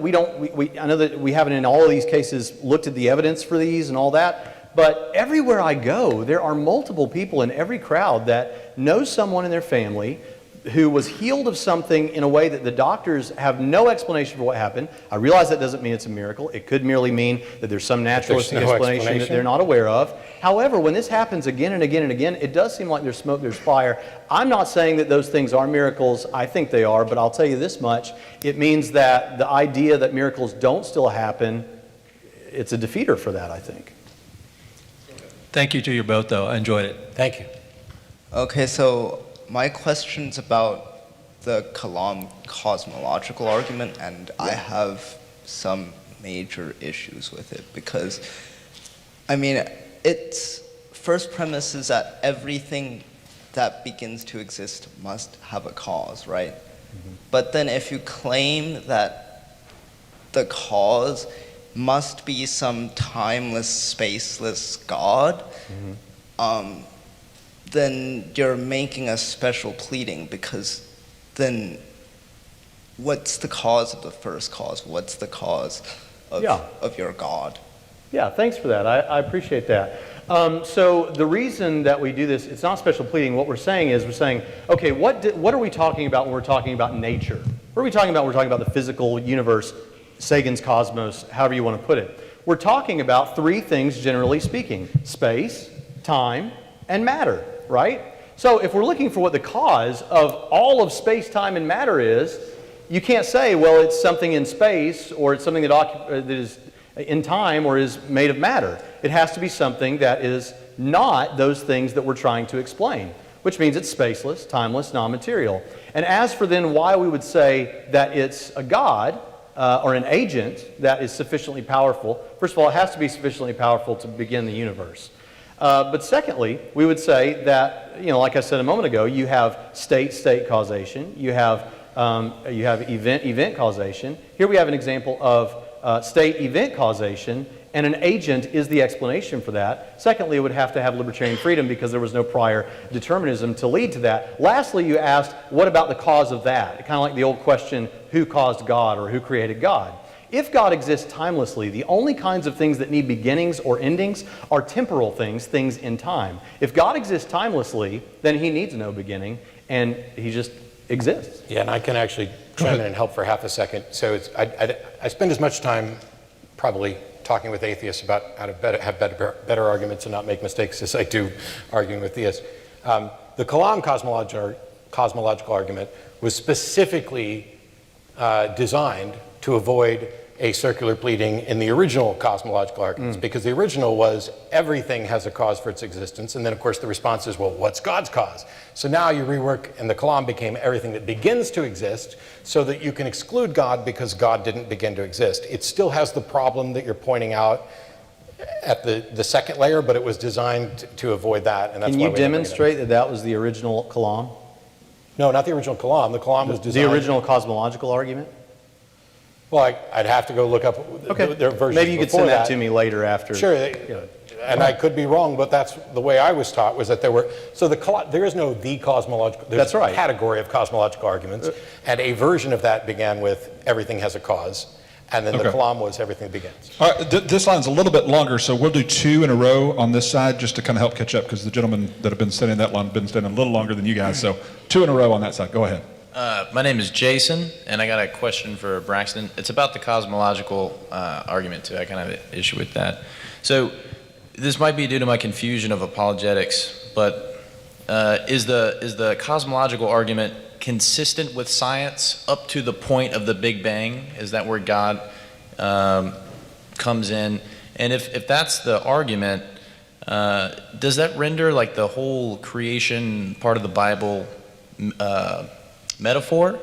[SPEAKER 3] I know that we haven't in all of these cases looked at the evidence for these and all that, but everywhere I go, there are multiple people in every crowd that know someone in their family who was healed of something in a way that the doctors have no explanation for what happened. I realize that doesn't mean it's a miracle. It could merely mean that there's some naturalistic explanation that they're not aware of. However, when this happens again and again and again, it does seem like there's smoke, there's fire. I'm not saying that those things are miracles. I think they are, but I'll tell you this much. It means that the idea that miracles don't still happen, it's a defeater for that, I think.
[SPEAKER 8] Thank you to you both, though. I enjoyed it.
[SPEAKER 4] Thank you.
[SPEAKER 9] Okay, so my question's about the Kalam cosmological argument, and I have some major issues with it because, its first premise is that everything that begins to exist must have a cause, right? Mm-hmm. But then if you claim that the cause must be some timeless, spaceless God, then you're making a special pleading, because then what's the cause of the first cause? What's the cause of your God?
[SPEAKER 3] Yeah, thanks for that. I appreciate that. So the reason that we do this, it's not special pleading. What we're saying is, okay, what are we talking about when we're talking about nature? What are we talking about when we're talking about the physical universe, Sagan's cosmos, however you want to put it? We're talking about three things, generally speaking: space, time, and matter, right? So if we're looking for what the cause of all of space, time, and matter is, you can't say, well, it's something in space, or it's something that is in time, or is made of matter. It has to be something that is not those things that we're trying to explain, which means it's spaceless, timeless, non-material. And as for then why we would say that it's a God, or an agent that is sufficiently powerful, first of all, it has to be sufficiently powerful to begin the universe. But secondly, we would say that, like I said a moment ago, you have state-state causation, you have event causation. Here we have an example of state-event causation, and an agent is the explanation for that. Secondly, it would have to have libertarian freedom because there was no prior determinism to lead to that. Lastly, you asked, what about the cause of that? Kind of like the old question, who caused God, or who created God? If God exists timelessly, the only kinds of things that need beginnings or endings are temporal things, things in time. If God exists timelessly, then he needs no beginning, and he just exists.
[SPEAKER 4] Yeah, and I can actually chime in and help for half a second. So I spend as much time probably talking with atheists about how to have better arguments and not make mistakes as I do arguing with theists. The Kalam cosmological argument was specifically designed to avoid a circular pleading in the original cosmological arguments, because the original was everything has a cause for its existence, and then of course the response is, well, what's God's cause? So now you rework, and the Kalam became everything that begins to exist, so that you can exclude God because God didn't begin to exist. It still has the problem that you're pointing out at the second layer, but it was designed to avoid that, and that's
[SPEAKER 3] Can
[SPEAKER 4] why
[SPEAKER 3] you demonstrate that that was the original Kalam?
[SPEAKER 4] No, not the original Kalam. The Kalam was designed...
[SPEAKER 3] The original cosmological argument?
[SPEAKER 4] Well, I'd have to go look up their version.
[SPEAKER 3] Maybe you could send that to me later after.
[SPEAKER 4] Sure, and I could be wrong, but that's the way I was taught, was that there were, so there is no the cosmological, there's a category of cosmological arguments, and a version of that began with everything has a cause, and then the Kalam was everything begins.
[SPEAKER 1] All right, this line's a little bit longer, so we'll do two in a row on this side just to kind of help catch up, because the gentlemen that have been standing that line have been standing a little longer than you guys, so two in a row on that side. Go ahead.
[SPEAKER 10] My name is Jason, and I got a question for Braxton. It's about the cosmological argument, too. I kind of have an issue with that. So this might be due to my confusion of apologetics, but is the cosmological argument consistent with science up to the point of the Big Bang? Is that where God comes in? And if that's the argument, does that render like the whole creation part of the Bible metaphor?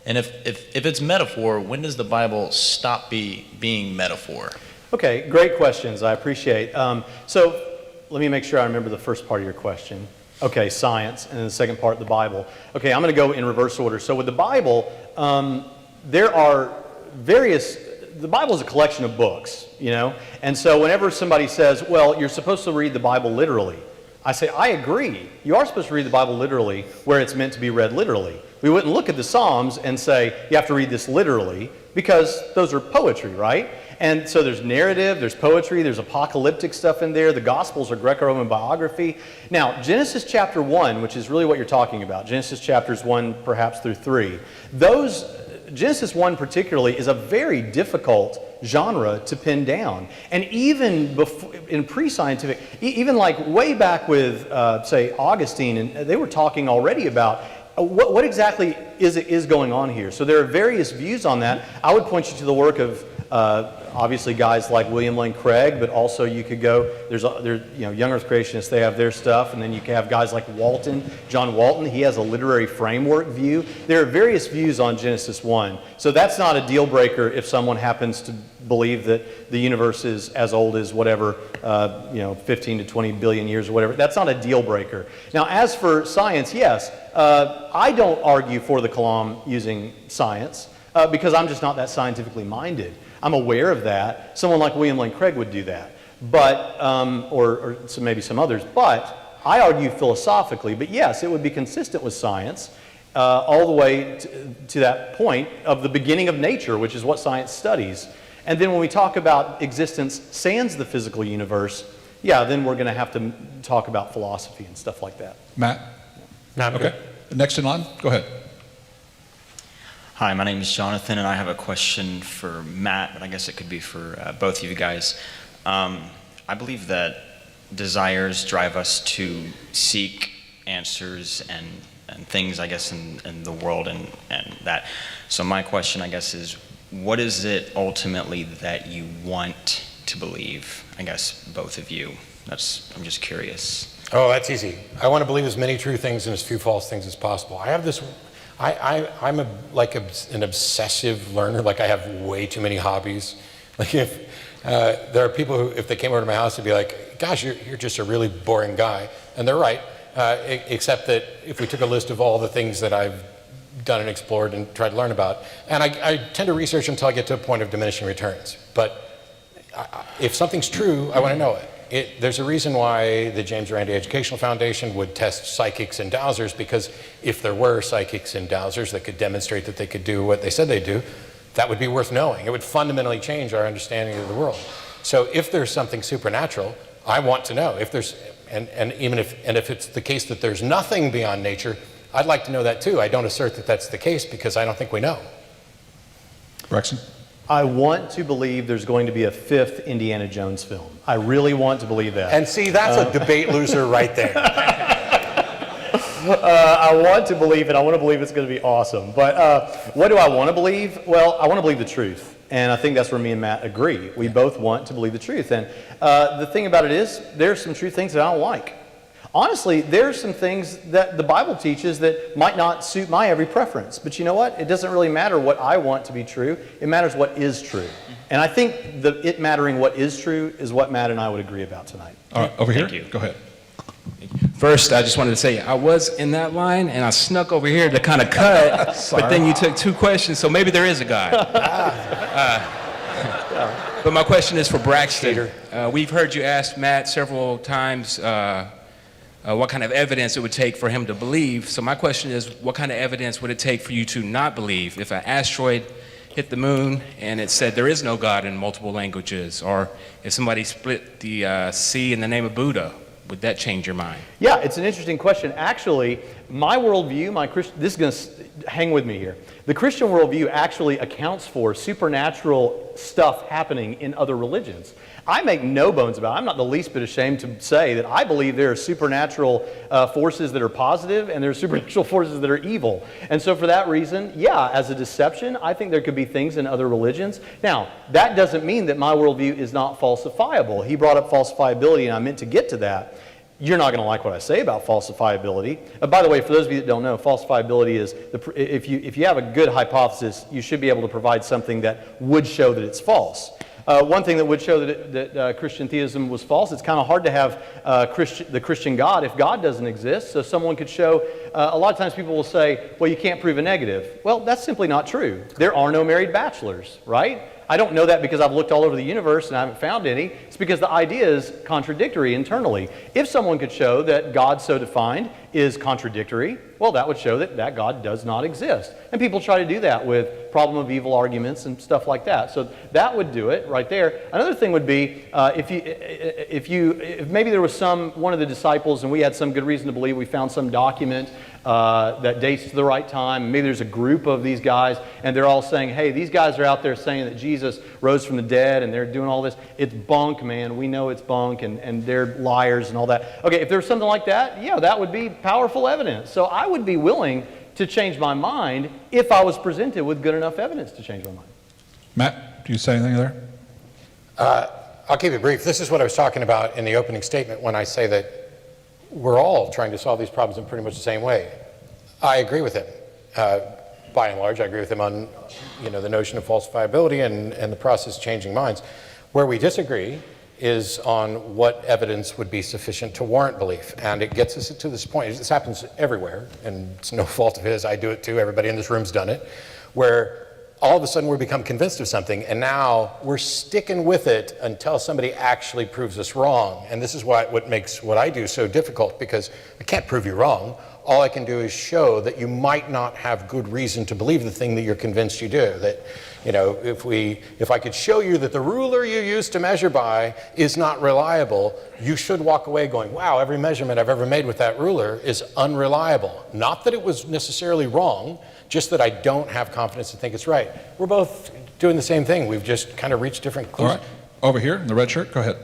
[SPEAKER 10] And if it's metaphor, when does the Bible stop being metaphor?
[SPEAKER 3] Okay, great questions. I appreciate. So let me make sure I remember the first part of your question. Okay, science, and then the second part, the Bible. Okay, I'm going to go in reverse order. So with the Bible, there are the Bible is a collection of books, and so whenever somebody says, well, you're supposed to read the Bible literally, I say, I agree. You are supposed to read the Bible literally where it's meant to be read literally. We wouldn't look at the Psalms and say, you have to read this literally, because those are poetry, right? And so there's narrative, there's poetry, there's apocalyptic stuff in there. The Gospels are Greco-Roman biography. Now, Genesis chapter 1, which is really what you're talking about, Genesis chapters 1 perhaps through 3, Genesis 1 particularly is a very difficult genre to pin down. And even in pre-scientific, even like way back with, say, Augustine, and they were talking already about what exactly is going on here. So there are various views on that. I would point you to the work of obviously guys like William Lane Craig, but also you could go, there's young earth creationists, they have their stuff, and then you can have guys like John Walton, he has a literary framework view. There are various views on Genesis 1. So that's not a deal breaker if someone happens to believe that the universe is as old as whatever, 15 to 20 billion years or whatever. That's not a deal breaker. Now, as for science, yes, I don't argue for the Kalam using science because I'm just not that scientifically minded. I'm aware of that. Someone like William Lane Craig would do that. but or maybe some others. But I argue philosophically. But yes, it would be consistent with science all the way to that point of the beginning of nature, which is what science studies. And then when we talk about existence sans the physical universe, yeah, then we're going to have to talk about philosophy and stuff like that.
[SPEAKER 1] Matt?
[SPEAKER 4] No, I'm
[SPEAKER 1] Okay.
[SPEAKER 4] good.
[SPEAKER 1] Next in line, go ahead.
[SPEAKER 11] Hi, my name is Jonathan, and I have a question for Matt, but I guess it could be for both of you guys. I believe that desires drive us to seek answers and things, I guess, in the world and that. So my question, I guess, is what is it ultimately that you want to believe? I guess both of you. I'm just curious.
[SPEAKER 4] Oh, that's easy. I want to believe as many true things and as few false things as possible. I have this, I'm an obsessive learner, like I have way too many hobbies. Like if there are people who, if they came over to my house, they'd be like, gosh, you're just a really boring guy. And they're right, except that if we took a list of all the things that I've done and explored and tried to learn about, and I tend to research until I get to a point of diminishing returns. But if something's true, I want to know it. There's a reason why the James Randi Educational Foundation would test psychics and dowsers, because if there were psychics and dowsers that could demonstrate that they could do what they said they'd do, that would be worth knowing. It would fundamentally change our understanding of the world. So if there's something supernatural, I want to know. If there's, and if it's the case that there's nothing beyond nature, I'd like to know that too. I don't assert that that's the case because I don't think we know.
[SPEAKER 1] Braxton?
[SPEAKER 3] I want to believe there's going to be a 5th Indiana Jones film. I really want to believe that.
[SPEAKER 4] And see, that's a debate loser right there.
[SPEAKER 3] I want to believe it. I want to believe it's going to be awesome. But what do I want to believe? Well, I want to believe the truth. And I think that's where me and Matt agree. We both want to believe the truth. And the thing about it is, there's some true things that I don't like. Honestly, there's some things that the Bible teaches that might not suit my every preference. But you know what? It doesn't really matter what I want to be true. It matters what is true. And I think it mattering what is true is what Matt and I would agree about tonight.
[SPEAKER 1] All right, over here.
[SPEAKER 11] Thank you.
[SPEAKER 1] Go ahead.
[SPEAKER 12] First, I just wanted to say I was in that line, and I snuck over here to kind of cut, but then you took 2 questions, so maybe there is a God. But my question is for Braxton. We've heard you ask Matt several times what kind of evidence it would take for him to believe. So my question is, what kind of evidence would it take for you to not believe? If an asteroid hit the moon and it said there is no God in multiple languages, or if somebody split the sea in the name of Buddha, would that change your mind?
[SPEAKER 3] Yeah, it's an interesting question. Actually, my worldview, this is going to hang with me here. The Christian worldview actually accounts for supernatural stuff happening in other religions. I make no bones about it. I'm not the least bit ashamed to say that I believe there are supernatural forces that are positive and there are supernatural forces that are evil. And so for that reason, yeah, as a deception, I think there could be things in other religions. Now, that doesn't mean that my worldview is not falsifiable. He brought up falsifiability, and I meant to get to that. You're not going to like what I say about falsifiability. By the way, for those of you that don't know, falsifiability is, if you have a good hypothesis, you should be able to provide something that would show that it's false. One thing that would show that Christian theism was false, it's kind of hard to have the Christian God if God doesn't exist. So someone could show, a lot of times people will say, well, you can't prove a negative. Well, that's simply not true. There are no married bachelors, right? I don't know that because I've looked all over the universe and I haven't found any. It's because the idea is contradictory internally. If someone could show that God so defined is contradictory, well, that would show that God does not exist. And people try to do that with problem of evil arguments and stuff like that. So that would do it right there. Another thing would be if maybe there was one of the disciples, and we had some good reason to believe we found some document that dates to the right time. Maybe there's a group of these guys, and they're all saying, hey, these guys are out there saying that Jesus rose from the dead, and they're doing all this. It's bunk, man. We know it's bunk, and they're liars and all that. Okay, if there was something like that, yeah, that would be powerful evidence. So I would be willing to change my mind if I was presented with good enough evidence to change my mind.
[SPEAKER 1] Matt, do you say anything there?
[SPEAKER 4] I'll keep it brief. This is what I was talking about in the opening statement when I say that we're all trying to solve these problems in pretty much the same way. I agree with him. By and large, I agree with him on the notion of falsifiability and the process of changing minds. Where we disagree is on what evidence would be sufficient to warrant belief. And it gets us to this point. This happens everywhere, and it's no fault of his. I do it too. Everybody in this room's done it. Where all of a sudden we become convinced of something, and now we're sticking with it until somebody actually proves us wrong. And this is what makes what I do so difficult, because I can't prove you wrong. All I can do is show that you might not have good reason to believe the thing that you're convinced you do. That, you know, if I could show you that the ruler you used to measure by is not reliable, you should walk away going, wow, every measurement I've ever made with that ruler is unreliable. Not that it was necessarily wrong, just that I don't have confidence to think it's right. We're both doing the same thing. We've just kind of reached different
[SPEAKER 1] All
[SPEAKER 4] conclusions.
[SPEAKER 1] right, over here in the red shirt, go ahead.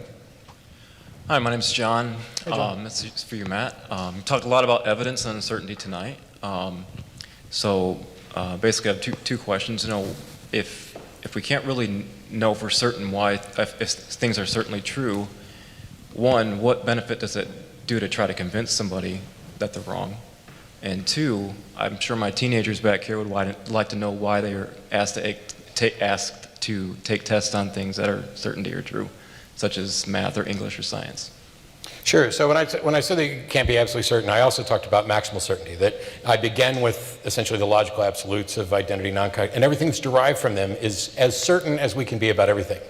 [SPEAKER 13] Hi, my name's John.
[SPEAKER 4] Hey, John.
[SPEAKER 13] This is for you, Matt. You talked a lot about evidence and uncertainty tonight. Basically, I have two questions. You know, if we can't really know for certain why, if things are certainly true, one, what benefit does it do to try to convince somebody that they're wrong? And two, I'm sure my teenagers back here would like to know why they are asked to take tests on things that are certainty or true, such as math or English or science.
[SPEAKER 4] Sure. So when I said that you can't be absolutely certain, I also talked about maximal certainty, that I began with essentially the logical absolutes of identity, non-cognitive, and everything that's derived from them is as certain as we can be about everything.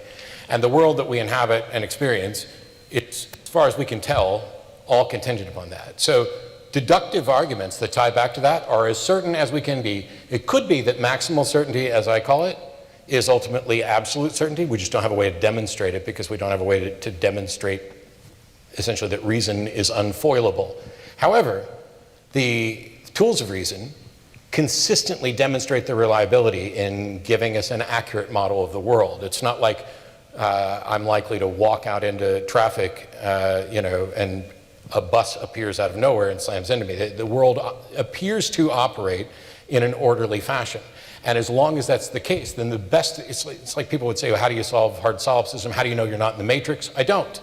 [SPEAKER 4] And the world that we inhabit and experience, it's, as far as we can tell, all contingent upon that. So deductive arguments that tie back to that are as certain as we can be. It could be that maximal certainty, as I call it, is ultimately absolute certainty. We just don't have a way to demonstrate it, because we don't have a way to demonstrate essentially that reason is unfoilable. However, the tools of reason consistently demonstrate their reliability in giving us an accurate model of the world. It's not like I'm likely to walk out into traffic, and a bus appears out of nowhere and slams into me. The world appears to operate in an orderly fashion. And as long as that's the case, then the best, it's like people would say, well, how do you solve hard solipsism? How do you know you're not in the matrix? I don't.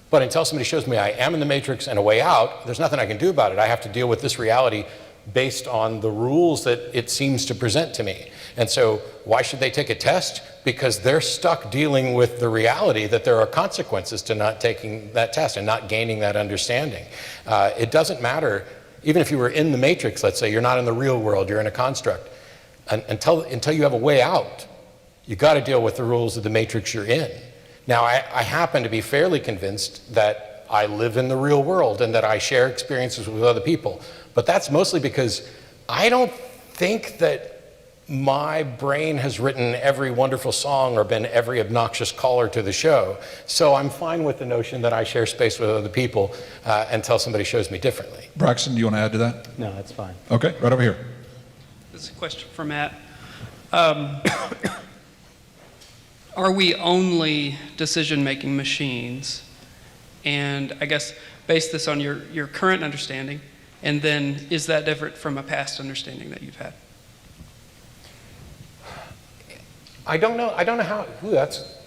[SPEAKER 4] But until somebody shows me I am in the matrix and a way out, there's nothing I can do about it. I have to deal with this reality based on the rules that it seems to present to me. And so why should they take a test? Because they're stuck dealing with the reality that there are consequences to not taking that test and not gaining that understanding. It doesn't matter, even if you were in the matrix, let's say, you're not in the real world, you're in a construct. Until you have a way out, you got to deal with the rules of the matrix you're in. Now, I happen to be fairly convinced that I live in the real world and that I share experiences with other people. But that's mostly because I don't think that my brain has written every wonderful song or been every obnoxious caller to the show. So I'm fine with the notion that I share space with other people until somebody shows me differently.
[SPEAKER 1] Braxton, do you want to add to that?
[SPEAKER 2] No, that's fine.
[SPEAKER 1] Okay, right over here.
[SPEAKER 14] This is a question for Matt. Are we only decision-making machines? And I guess base this on your current understanding, and then is that different from a past understanding that you've had?
[SPEAKER 4] I don't know how, that's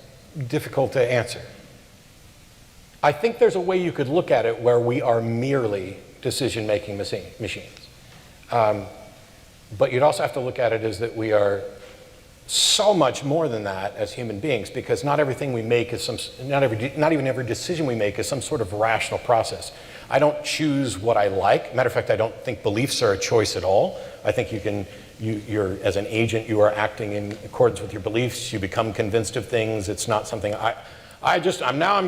[SPEAKER 4] difficult to answer. I think there's a way you could look at it where we are merely decision-making machines. But you'd also have to look at it as that we are so much more than that as human beings, because not everything we make is not even every decision we make is some sort of rational process. I don't choose what I like. Matter of fact, I don't think beliefs are a choice at all. I think you're as an agent, you are acting in accordance with your beliefs. You become convinced of things. It's not something I'm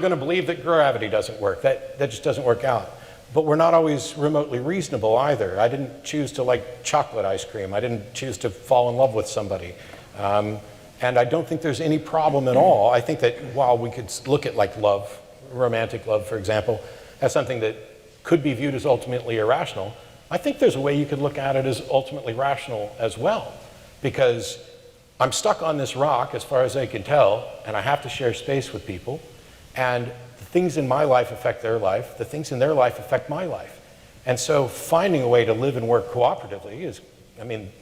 [SPEAKER 4] going to believe that gravity doesn't work. That just doesn't work out. But we're not always remotely reasonable either. I didn't choose to like chocolate ice cream. I didn't choose to fall in love with somebody. And I don't think there's any problem at all. I think that while we could look at like love, romantic love, for example, as something that could be viewed as ultimately irrational, I think there's a way you could look at it as ultimately rational as well. Because I'm stuck on this rock as far as I can tell, and I have to share space with people, and the things in my life affect their life, the things in their life affect my life. And so finding a way to live and work cooperatively is,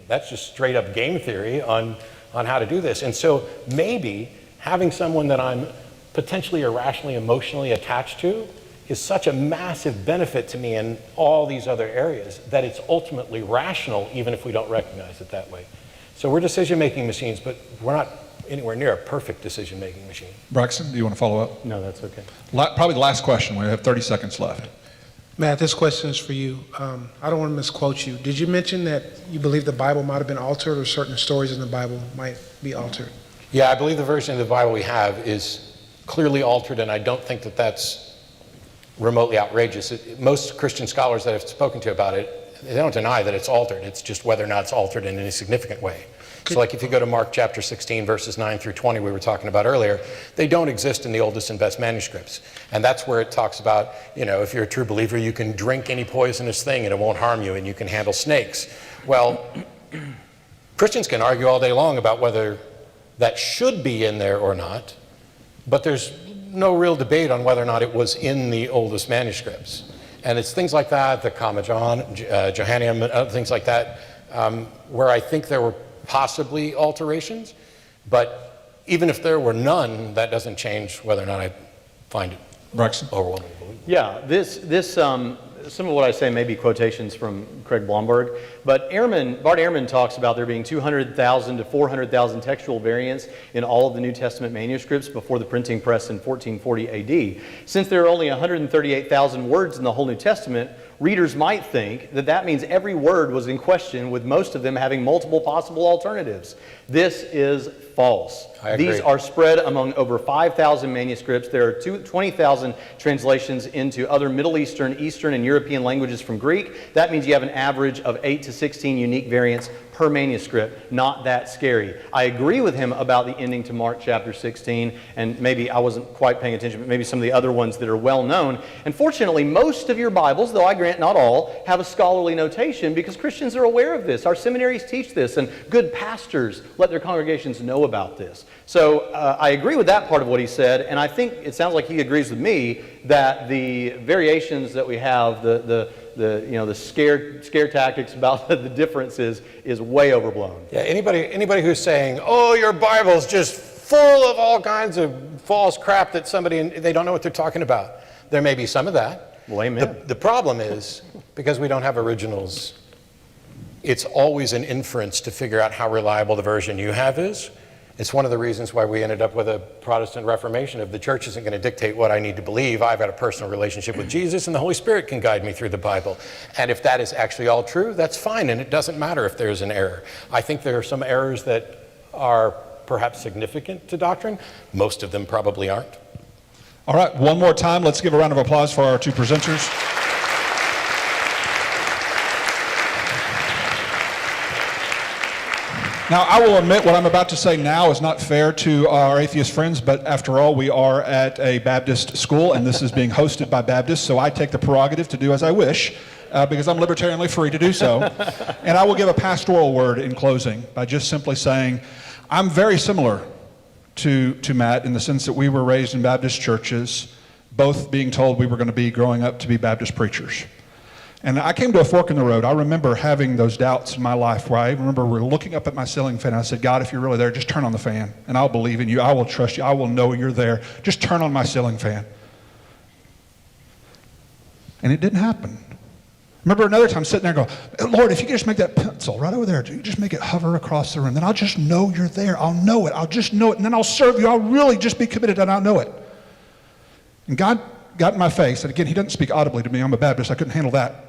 [SPEAKER 4] that's just straight up game theory on how to do this. And so maybe having someone that I'm potentially irrationally, emotionally attached to is such a massive benefit to me in all these other areas that it's ultimately rational, even if we don't recognize it that way. So we're decision-making machines, but we're not anywhere near a perfect decision-making machine.
[SPEAKER 1] Braxton, do you want to follow up?
[SPEAKER 2] No, that's okay.
[SPEAKER 1] Probably the last question. We have 30 seconds left.
[SPEAKER 15] Matt, this question is for you. I don't want to misquote you. Did you mention that you believe the Bible might have been altered or certain stories in the Bible might be altered?
[SPEAKER 4] Yeah, I believe the version of the Bible we have is clearly altered, and I don't think that that's remotely outrageous. Most Christian scholars that I've spoken to about it, they don't deny that it's altered. It's just whether or not it's altered in any significant way. So like if you go to Mark chapter 16, verses 9 through 20 we were talking about earlier, they don't exist in the oldest and best manuscripts. And that's where it talks about, if you're a true believer, you can drink any poisonous thing and it won't harm you, and you can handle snakes. Well, Christians can argue all day long about whether that should be in there or not, but there's no real debate on whether or not it was in the oldest manuscripts. And it's things like that, the Comma Johannium, and other things like that, where I think there were possibly alterations, but even if there were none, that doesn't change whether or not I find it
[SPEAKER 1] Braxton?
[SPEAKER 4] overwhelming.
[SPEAKER 3] Yeah, some of what I say may be quotations from Craig Blomberg, but Bart Ehrman talks about there being 200,000 to 400,000 textual variants in all of the New Testament manuscripts before the printing press in 1440 AD. Since there are only 138,000 words in the whole New Testament, readers might think that that means every word was in question, with most of them having multiple possible alternatives. This is false.
[SPEAKER 4] I agree.
[SPEAKER 3] These are spread among over 5,000 manuscripts. There are 20,000 translations into other Middle Eastern, Eastern, and European languages from Greek. That means you have an average of 8 to 16 unique variants per manuscript. Not that scary. I agree with him about the ending to Mark chapter 16, and maybe I wasn't quite paying attention, but maybe some of the other ones that are well known. And fortunately, most of your Bibles, though I grant not all, have a scholarly notation because Christians are aware of this. Our seminaries teach this, and good pastors let their congregations know about this. So I agree with that part of what he said, and I think it sounds like he agrees with me that the variations that we have, the scare tactics about the differences is way overblown.
[SPEAKER 4] Yeah, anybody who's saying, oh, your Bible's just full of all kinds of false crap that they don't know what they're talking about. There may be some of that.
[SPEAKER 3] Well, amen.
[SPEAKER 4] The problem is, because we don't have originals, it's always an inference to figure out how reliable the version you have is. It's one of the reasons why we ended up with a Protestant Reformation of the church isn't going to dictate what I need to believe. I've got a personal relationship with Jesus, and the Holy Spirit can guide me through the Bible. And if that is actually all true, that's fine, and it doesn't matter if there's an error. I think there are some errors that are perhaps significant to doctrine. Most of them probably aren't.
[SPEAKER 1] All right, one more time. Let's give a round of applause for our two presenters. Now, I will admit what I'm about to say now is not fair to our atheist friends, but after all, we are at a Baptist school, and this is being hosted by Baptists, so I take the prerogative to do as I wish, because I'm libertarianly free to do so. And I will give a pastoral word in closing by just simply saying, I'm very similar to Matt in the sense that we were raised in Baptist churches, both being told we were going to be growing up to be Baptist preachers. And I came to a fork in the road. I remember having those doubts in my life where I remember we're looking up at my ceiling fan. And I said, God, if you're really there, just turn on the fan and I'll believe in you. I will trust you. I will know you're there. Just turn on my ceiling fan. And it didn't happen. Remember another time sitting there and go, Lord, if you could just make that pencil right over there, you just make it hover across the room, then I'll just know you're there. I'll know it. I'll just know it. And then I'll serve you. I'll really just be committed and I'll know it. And God got in my face. And again, he doesn't speak audibly to me. I'm a Baptist. I couldn't handle that.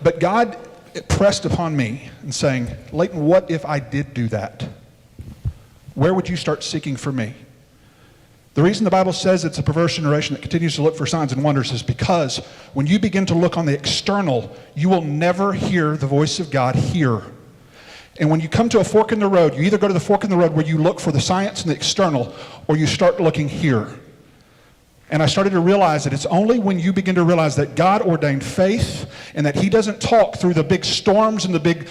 [SPEAKER 1] But God pressed upon me and saying, Leighton, what if I did do that? Where would you start seeking for me? The reason the Bible says it's a perverse generation that continues to look for signs and wonders is because when you begin to look on the external, you will never hear the voice of God here. And when you come to a fork in the road, you either go to the fork in the road where you look for the science and the external, or you start looking here. And I started to realize that it's only when you begin to realize that God ordained faith and that he doesn't talk through the big storms and the big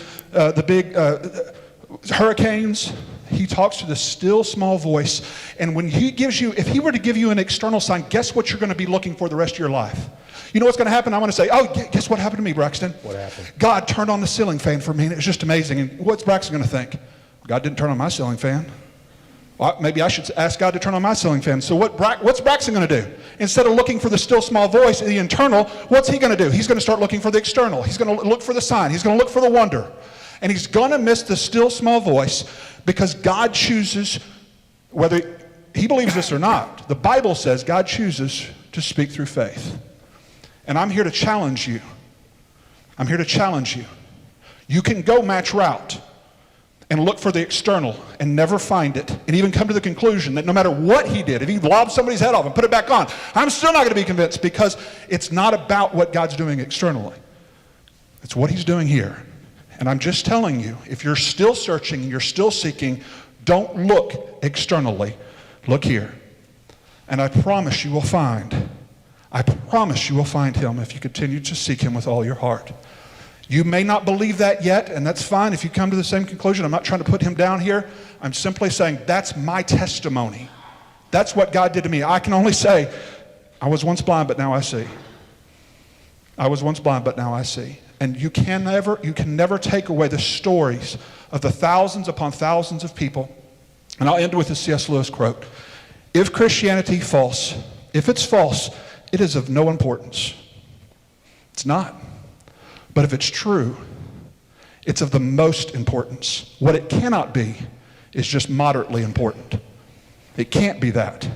[SPEAKER 1] hurricanes. He talks to the still small voice. And when he gives you, if he were to give you an external sign, guess what you're going to be looking for the rest of your life? You know what's going to happen? I'm going to say, oh, guess what happened to me, Braxton?
[SPEAKER 4] What happened?
[SPEAKER 1] God turned on the ceiling fan for me and it was just amazing. And what's Braxton going to think? God didn't turn on my ceiling fan. Well, maybe I should ask God to turn on my ceiling fan. So what's Braxton going to do? Instead of looking for the still small voice, the internal, what's he going to do? He's going to start looking for the external. He's going to look for the sign. He's going to look for the wonder. And he's going to miss the still small voice because God chooses, whether he believes this or not, the Bible says God chooses to speak through faith. And I'm here to challenge you. I'm here to challenge you. You can go Matt's route and look for the external and never find it, and even come to the conclusion that no matter what he did, if he lobbed somebody's head off and put it back on, I'm still not going to be convinced, because it's not about what God's doing externally. It's what he's doing here. And I'm just telling you, if you're still searching and you're still seeking, don't look externally. Look here. And I promise you will find. I promise you will find him if you continue to seek him with all your heart. You may not believe that yet, and that's fine if you come to the same conclusion. I'm not trying to put him down here. I'm simply saying that's my testimony. That's what God did to me. I can only say, I was once blind, but now I see. I was once blind, but now I see. And you can never take away the stories of the thousands upon thousands of people. And I'll end with a C.S. Lewis quote. If Christianity false, if it's false, it is of no importance. It's not. But if it's true, it's of the most importance. What it cannot be is just moderately important. It can't be that.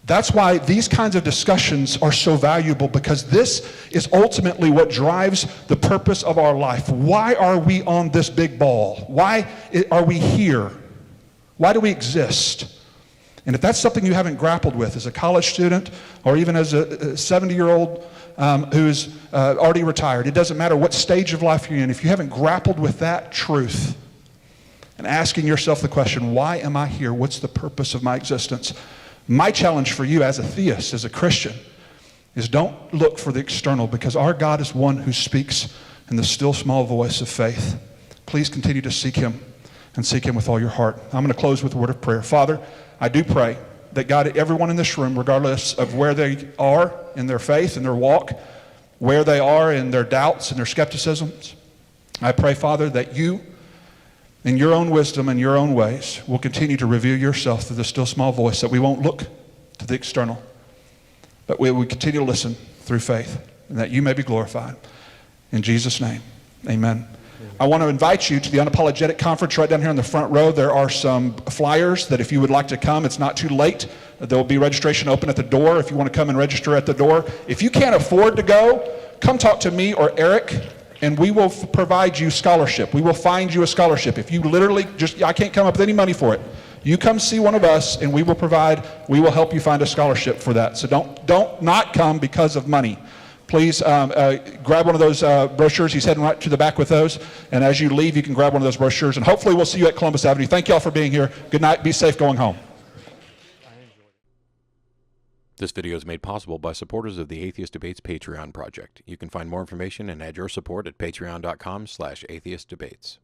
[SPEAKER 1] That's why these kinds of discussions are so valuable, because this is ultimately what drives the purpose of our life. Why are we on this big ball? Why are we here? Why do we exist? And if that's something you haven't grappled with as a college student, or even as a 70-year-old who's already retired, it doesn't matter what stage of life you're in, if you haven't grappled with that truth and asking yourself the question, why am I here? What's the purpose of my existence? My challenge for you as a theist, as a Christian, is don't look for the external, because our God is one who speaks in the still small voice of faith. Please continue to seek him, and seek him with all your heart. I'm going to close with a word of prayer. Father, I do pray that God, everyone in this room, regardless of where they are in their faith and their walk, where they are in their doubts and their skepticisms, I pray, Father, that you, in your own wisdom and your own ways, will continue to reveal yourself through the still small voice, that we won't look to the external, but we will continue to listen through faith, and that you may be glorified. In Jesus' name, amen. I want to invite you to the Unapologetic Conference right down here in the front row. There are some flyers that if you would like to come, it's not too late. There will be registration open at the door if you want to come and register at the door. If you can't afford to go, come talk to me or Eric, and we will provide you scholarship. We will find you a scholarship. If you literally I can't come up with any money for it. You come see one of us, and we will help you find a scholarship for that. So don't not come because of money. Please grab one of those brochures. He's heading right to the back with those. And as you leave, you can grab one of those brochures. And hopefully we'll see you at Columbus Avenue. Thank you all for being here. Good night. Be safe going home.
[SPEAKER 16] This video is made possible by supporters of the Atheist Debates Patreon project. You can find more information and add your support at patreon.com/atheistdebates.